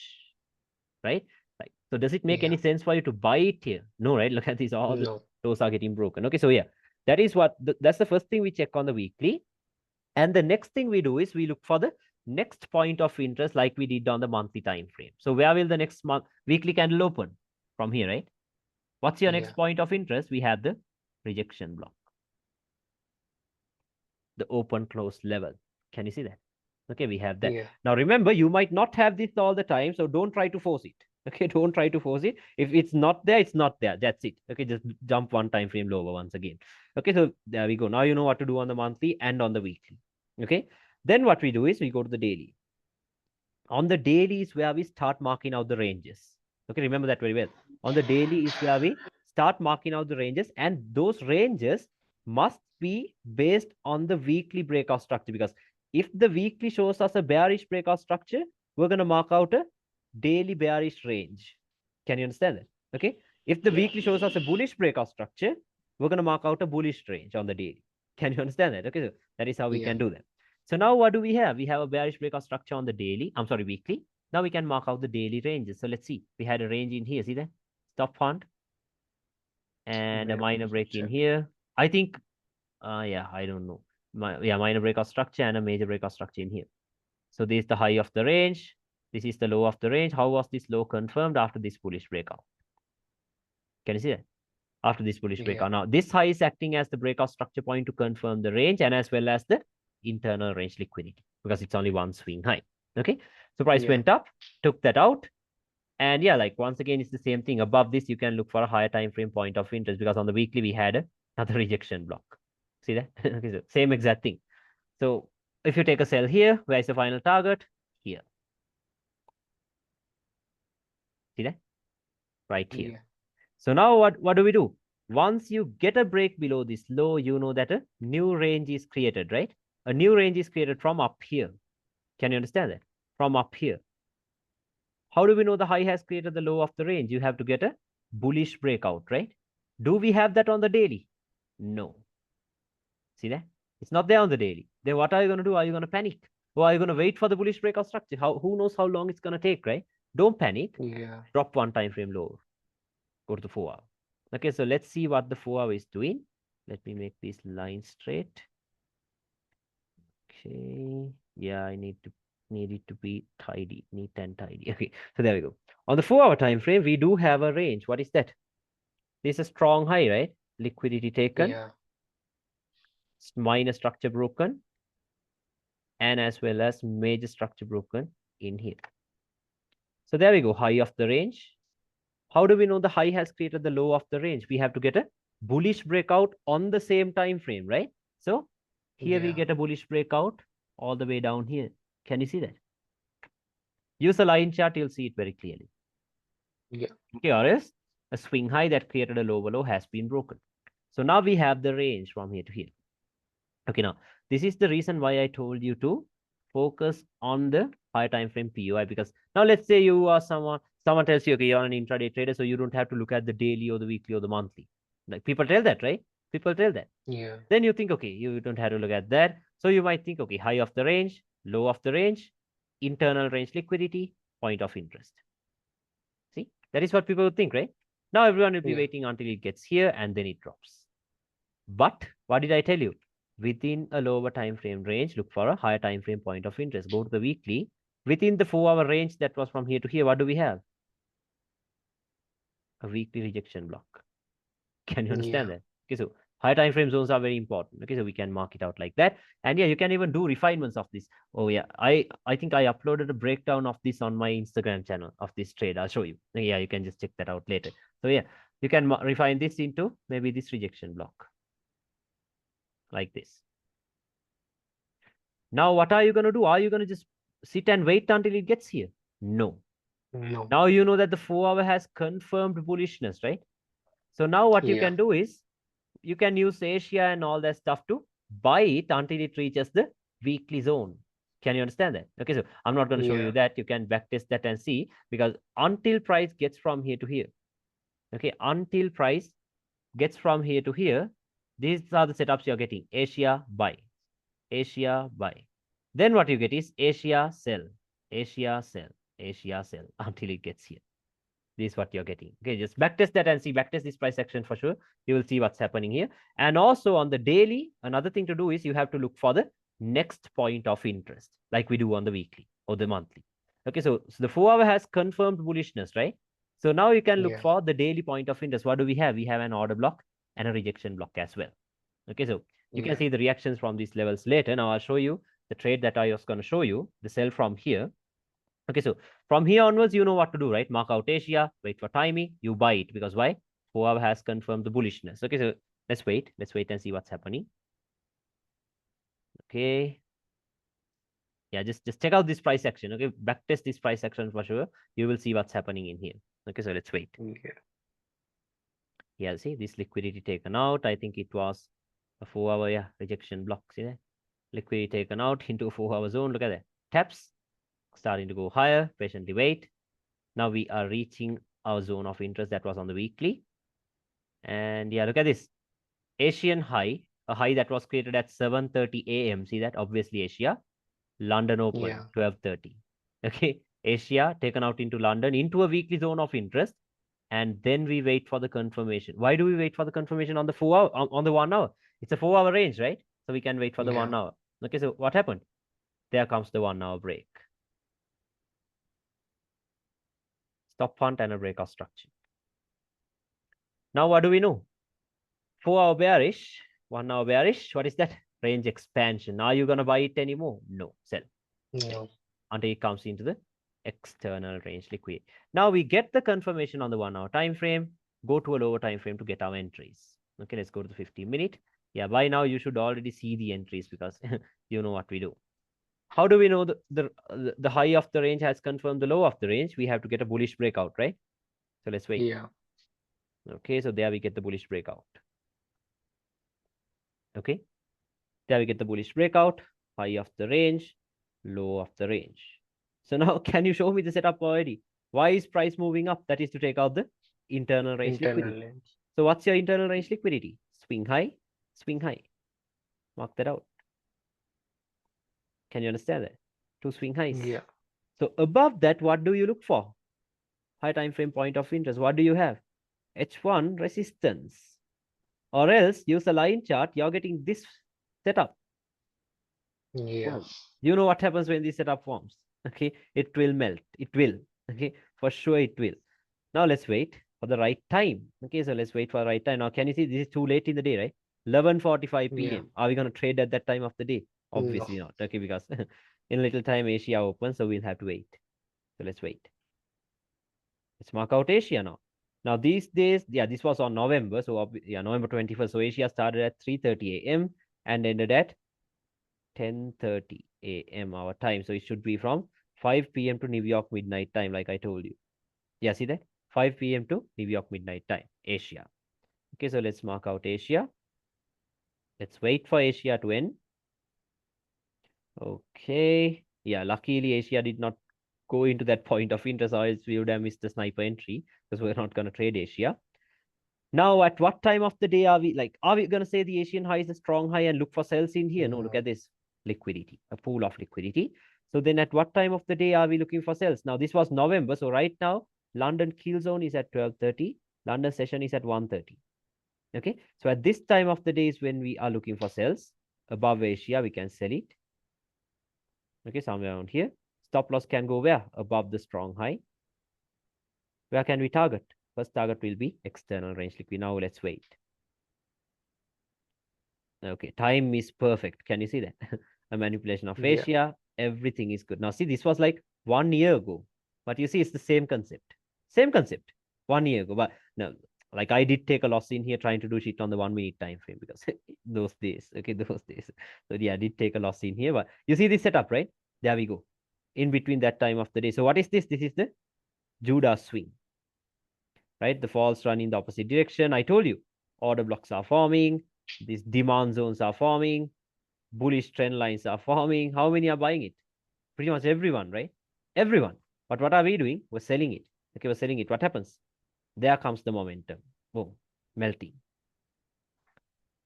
right? Right. So does it make Yeah. any sense for you to buy it here? No, right? Look at these. All the No. toes are getting broken. Okay, so yeah, that is what that's the first thing we check on the weekly. And the next thing we do is we look for the next point of interest like we did on the monthly time frame. So where will the next month weekly candle open? From here, right? What's your next Yeah. point of interest? We have the rejection block, the open close level. Can you see that? Okay, we have that. Yeah. Now remember, you might not have this all the time, so don't try to force it. Okay, don't try to force it. If it's not there, it's not there. That's it. Okay, just jump one time frame lower once again. Okay, so there we go. Now you know what to do on the monthly and on the weekly. Okay, then what we do is we go to the daily. On the daily is where we start marking out the ranges. Okay, remember that very well. On the daily is where we start marking out the ranges, and those ranges must be based on the weekly breakout structure, because if the weekly shows us a bearish breakout structure, we're going to mark out a daily bearish range. Can you understand that? Okay. If the Yeah. weekly shows us a bullish breakout structure, we're going to mark out a bullish range on the daily. Can you understand that? Okay. So that is how we Yeah. can do that. So now what do we have? We have a bearish breakout structure on the daily. I'm sorry, weekly. Now we can mark out the daily ranges. So let's see. We had a range in here. See that? Stop font and a Wait, minor break in check. here. I think, yeah, I don't know. Minor breakout structure and a major breakout structure in here. So this is the high of the range. This is the low of the range. How was this low confirmed after this bullish breakout? Can you see that? After this bullish Yeah. breakout. Now, this high is acting as the breakout structure point to confirm the range and as well as the internal range liquidity, because it's only one swing high. Okay. So price Yeah. went up, took that out. And yeah, like once again, it's the same thing. Above this, you can look for a higher time frame point of interest, because on the weekly, we had another rejection block. See that? Okay, so same exact thing. So if you take a sell here, where is the final target? Here. See that? Right here. Yeah. So now what do we do? Once you get a break below this low, you know that a new range is created, right? A new range is created from up here. Can you understand that? From up here. How do we know the high has created the low of the range? You have to get a bullish breakout, right? Do we have that on the daily? No. See that? It's not there on the daily. Then what are you going to do? Are you going to panic? Or are you going to wait for the bullish breakout structure? Who knows how long it's going to take, right? Don't panic. Yeah. Drop one time frame lower. Go to the 4-hour. Okay, so let's see what the 4-hour is doing. Let me make this line straight. Okay. Yeah, I need it to be tidy, neat and tidy. Okay, so there we go. On the 4-hour time frame, we do have a range. What is that? This is a strong high, right? Liquidity taken, Yeah. minor structure broken, and as well as major structure broken in here. So there we go, high of the range. How do we know the high has created the low of the range? We have to get a bullish breakout on the same time frame, right? So here we Yeah. get a bullish breakout all the way down here. Can you see that? Use a line chart, you'll see it very clearly. Yeah. Okay, or else a swing high that created a lower low has been broken. So now we have the range from here to here. Okay, now this is the reason why I told you to focus on the high time frame POI, because now let's say you are someone tells you, okay, you're an intraday trader, so you don't have to look at the daily or the weekly or the monthly. Like people tell that, right? People tell that. Yeah. Then you think, okay, you don't have to look at that. So you might think, okay, high of the range, low of the range, internal range liquidity, point of interest. See, that is what people would think, right? Now everyone will be Yeah. waiting until it gets here and then it drops. But what did I tell you? Within a lower time frame range, look for a higher time frame point of interest. Go to the weekly. Within the 4-hour range that was from here to here, what do we have? A weekly rejection block. Can you Yeah. understand that? Okay, so higher time frame zones are very important. Okay, so we can mark it out like that. And yeah, you can even do refinements of this. Oh yeah, I think I uploaded a breakdown of this on my Instagram channel of this trade. I'll show you. Yeah, you can just check that out later. So yeah, you can refine this into maybe this rejection block like this. Now, what are you going to do? Are you going to just sit and wait until it gets here? No. No. Now you know that the 4-hour has confirmed bullishness, right? So now what you Yeah. can do is you can use Asia and all that stuff to buy it until it reaches the weekly zone. Can you understand that? Okay, so I'm not going to show Yeah. you that. You can backtest that and see, because until price gets from here to here, okay, until price gets from here to here, these are the setups you're getting. Asia, buy. Asia, buy. Then what you get is Asia, sell. Asia, sell. Asia, sell until it gets here. This is what you're getting. Okay, just backtest that and see. Backtest this price action for sure. You will see what's happening here. And also on the daily, another thing to do is you have to look for the next point of interest, like we do on the weekly or the monthly. Okay, so the 4-hour has confirmed bullishness, right? So now you can look Yeah. for the daily point of interest. What do we have? We have an order block and a rejection block as well. Okay, so you can Yeah. see the reactions from these levels later. Now I'll show you the trade that I was going to show you, the sell from here. Okay, so from here onwards, you know what to do, right? Mark out Asia, wait for timing, you buy it because why? 4 hour has confirmed the bullishness. Okay, so let's wait and see what's happening. Okay, yeah, just check out this price action. Okay, backtest this price action for sure. You will see what's happening in here. Okay, so let's wait. Yeah. Yeah, see this liquidity taken out. I think it was a 4 hour, yeah, rejection block. See that? Liquidity taken out into a 4 hour zone. Look at that. Taps starting to go higher. Patiently wait. Now we are reaching our zone of interest that was on the weekly. And yeah, look at this. Asian high, a high that was created at 7:30 a.m. See that? Obviously Asia. London open, Yeah. 12:30. Okay. Asia taken out into London into a weekly zone of interest. And then we wait for the confirmation. Why do we wait for the confirmation on the 4 hour, on the 1 hour? It's a 4 hour range, right? So we can wait for the Yeah. 1 hour. Okay, so what happened? There comes the 1 hour break. Stop font and a breakout structure. Now what do we know? 4 hour bearish, 1 hour bearish. What is that? Range expansion. Are you gonna buy it anymore? No, sell. No. Until it comes into the external range liquidity. Now we get the confirmation on the 1 hour time frame. Go to a lower time frame to get our entries. Okay, let's go to the 50-minute. Yeah, by now you should already see the entries because you know what we do. How do we know the high of the range has confirmed the low of the range? We have to get a bullish breakout, right? So let's wait. Yeah. Okay, so there we get the bullish breakout. Okay, there we get the bullish breakout, high of the range, low of the range. So now can you show me the setup already? Why is price moving up? That is to take out the internal range liquidity. Internally. So what's your internal range liquidity? Swing high, swing high. Mark that out. Can you understand that? Two swing highs. Yeah. So above that, what do you look for? High time frame point of interest. What do you have? H1 resistance. Or else use a line chart, you're getting this setup. Yeah. Boom. You know what happens when this setup forms. Okay, it will melt. It will. Okay, for sure it will. Now let's wait for the right time. Okay, so let's wait for the right time. Now, can you see this is too late in the day, right? 11:45 Yeah. p.m. Are we going to trade at that time of the day? No. Obviously not. Okay, because in a little time Asia opens, so we'll have to wait. So let's wait. Let's mark out Asia now. Now these days, yeah, this was on November. So yeah, November 21st. So Asia started at 3:30 a.m. and ended at 10:30 a.m. our time. So it should be from 5 p.m. to New York midnight time, like I told you. Yeah, see that? 5 p.m. to New York midnight time, Asia. Okay, so let's mark out Asia. Let's wait for Asia to end. Okay. Yeah, luckily Asia did not go into that point of interest, or else we would have missed the sniper entry because we're not going to trade Asia. Now, at what time of the day are we going to say the Asian high is a strong high and look for sells in here? No, look at this liquidity, a pool of liquidity. So then at what time of the day are we looking for sells? Now, this was November. So right now, London kill zone is at 12:30. London session is at 1:30. Okay. So at this time of the day is when we are looking for sells. Above Asia, we can sell it. Okay, somewhere around here. Stop loss can go where? Above the strong high. Where can we target? First target will be external range liquidity. Now let's wait. Okay, time is perfect. Can you see that? A manipulation of Yeah. Asia. Everything is good. Now, see, this was like 1 year ago. But you see, it's the same concept. Same concept. 1 year ago. But no, like I did take a loss in here trying to do shit on the 1 minute time frame because those days. Okay, those days. So yeah, I did take a loss in here. But you see this setup, right? There we go. In between that time of the day. So what is this? This is the Judah swing. Right? The falls run in the opposite direction. I told you, order blocks are forming. These demand zones are forming. Bullish trend lines are forming. How many are buying it? Pretty much everyone, right? Everyone. But what are we doing? We're selling it. Okay, we're selling it. What happens? There comes the momentum. Boom. Melting.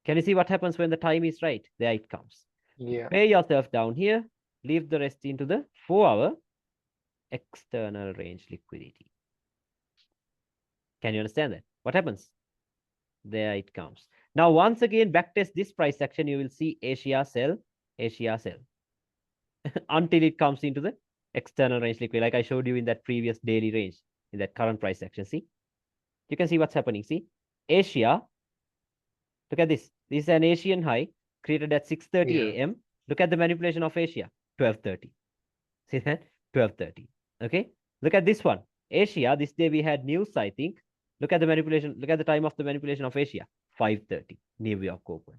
Can you see what happens when the time is right? There it comes. Yeah. Pay yourself down here. Leave the rest into the 4 hour external range liquidity. Can you understand that? What happens? There it comes. Now, once again, backtest this price action. You will see Asia sell, Asia sell until it comes into the external range liquidity, like I showed you in that previous daily range, in that current price action. See, you can see what's happening. See, Asia, look at this. This is an Asian high created at 6:30 Yeah. a.m. Look at the manipulation of Asia, 12:30. See that? 12:30. Okay, look at this one. Asia, this day we had news, I think. Look at the manipulation. Look at the time of the manipulation of Asia. 5:30, New York Open.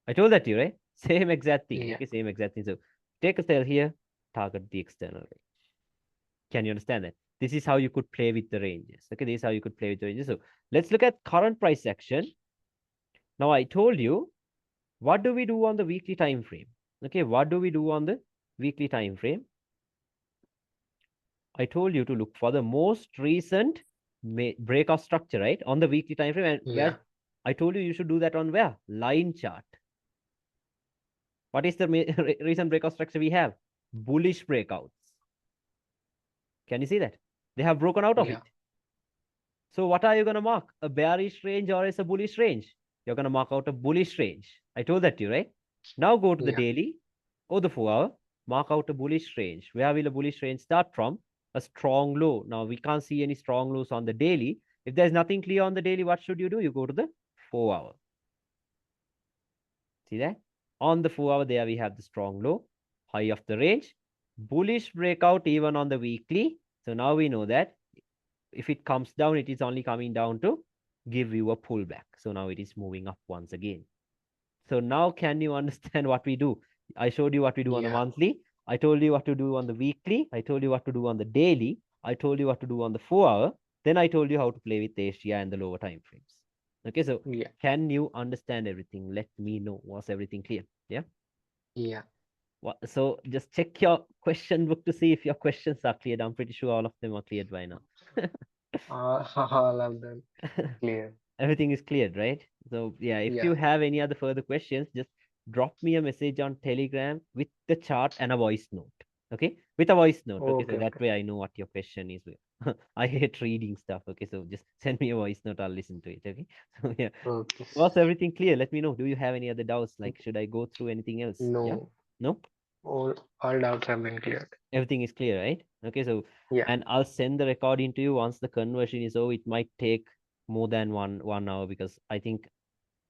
I told that to you, right? Same exact thing. Yeah. Okay, same exact thing. So take a sell here, target the external range. Can you understand that? This is how you could play with the ranges. Okay, this is how you could play with the ranges. So let's look at current price action. Now I told you, what do we do on the weekly time frame? Okay, what do we do on the weekly time frame? I told you to look for the most recent breakout structure, right? On the weekly time frame. And Yeah. where I told you should do that on where? Line chart. What is the recent breakout structure we have? Bullish breakouts. Can you see that? They have broken out of Yeah. it. So what are you going to mark? A bearish range or is a bullish range? You're going to mark out a bullish range. I told that to you, right? Now go to the Yeah. daily or the 4 hour, mark out a bullish range. Where will a bullish range start from? A strong low. Now we can't see any strong lows on the daily. If there's nothing clear on the daily, what should you do? You go to the 4 hour. See that? On the 4 hour, there we have the strong low, high of the range, bullish breakout even on the weekly. So now we know that if it comes down, it is only coming down to give you a pullback. So now it is moving up once again. So now can you understand what we do? I showed you what we do on the Yeah. monthly. I told you what to do on the weekly. I told you what to do on the daily. I told you what to do on the 4 hour. Then I told you how to play with Asia and the lower time frames. Okay, so Yeah. can you understand everything? Let me know. Was everything clear? Yeah. Yeah. So just check your question book to see if your questions are cleared. I'm pretty sure all of them are cleared by now. All of them clear. Everything is cleared, right? So yeah, if Yeah. you have any other further questions, just drop me a message on Telegram with the chart and a voice note. Okay, with a voice note. Okay, so Okay. that Okay. way I know what your question is. I hate reading stuff. Okay, so just send me a voice note. I'll listen to it. Okay. So yeah, Okay. was everything clear? Let me know. Do you have any other doubts? Like, should I go through anything else? Yeah. No. No. All doubts have been cleared. Everything is clear, right? Okay, so Yeah. and I'll send the recording to you once the conversion is over. It might take more than one hour because I think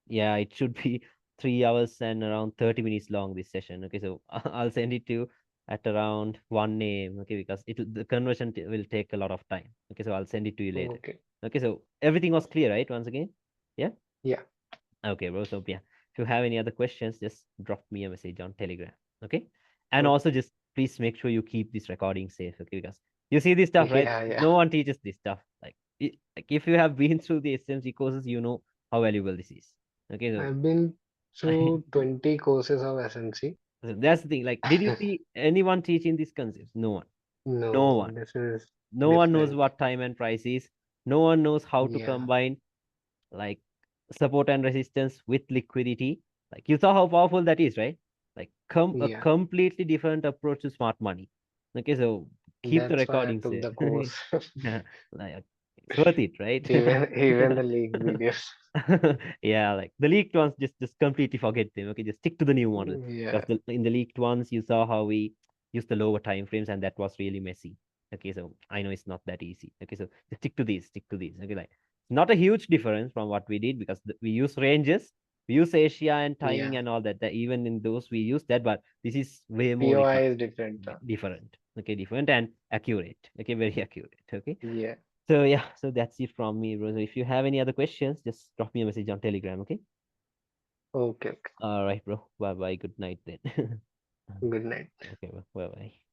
yeah, it should be 3 hours and around 30 minutes long this session. Okay, so I'll send it to you at around 1 a.m. Okay, because the conversion will take a lot of time. Okay, so I'll send it to you later. Okay. Okay, so everything was clear, right? Once again, yeah. Yeah. Okay, bro. So yeah, if you have any other questions, just drop me a message on Telegram. Okay, and Okay. also just please make sure you keep this recording safe. Okay, because you see this stuff, right? Yeah. Yeah. No one teaches this stuff. Like if you have been through the SMC courses, you know how valuable this is. Okay, so I've been through 20 courses of SNC. so that's the thing. Like, did you see anyone teaching these concepts? No one. No No, one. this is No one knows different. what time and price is. No one knows how to Yeah. combine like support and resistance with liquidity. Like you saw how powerful that is, right? Like a Yeah. completely different approach to smart money. Okay, so keep the That's why I recording took safe. the course. Like, it's worth it, right? Even the league videos. Yeah, like the leaked ones, just completely forget them. Okay, just stick to the new model because Yeah. in the leaked ones, you saw how we used the lower time frames, and that was really messy. Okay, so I know it's not that easy. Okay, so just stick to these, stick to these. Okay, like not a huge difference from what we did because we use ranges, we use Asia and timing Yeah. and all that. That even in those we use that, but this is way more POI is different. different. Okay, different and accurate. Okay, very accurate. Okay. Yeah. So yeah, so that's it from me, bro. So if you have any other questions, just drop me a message on Telegram, okay? Okay. Okay. All right, bro. Bye bye. Good night then. Good night. Okay, bye bye.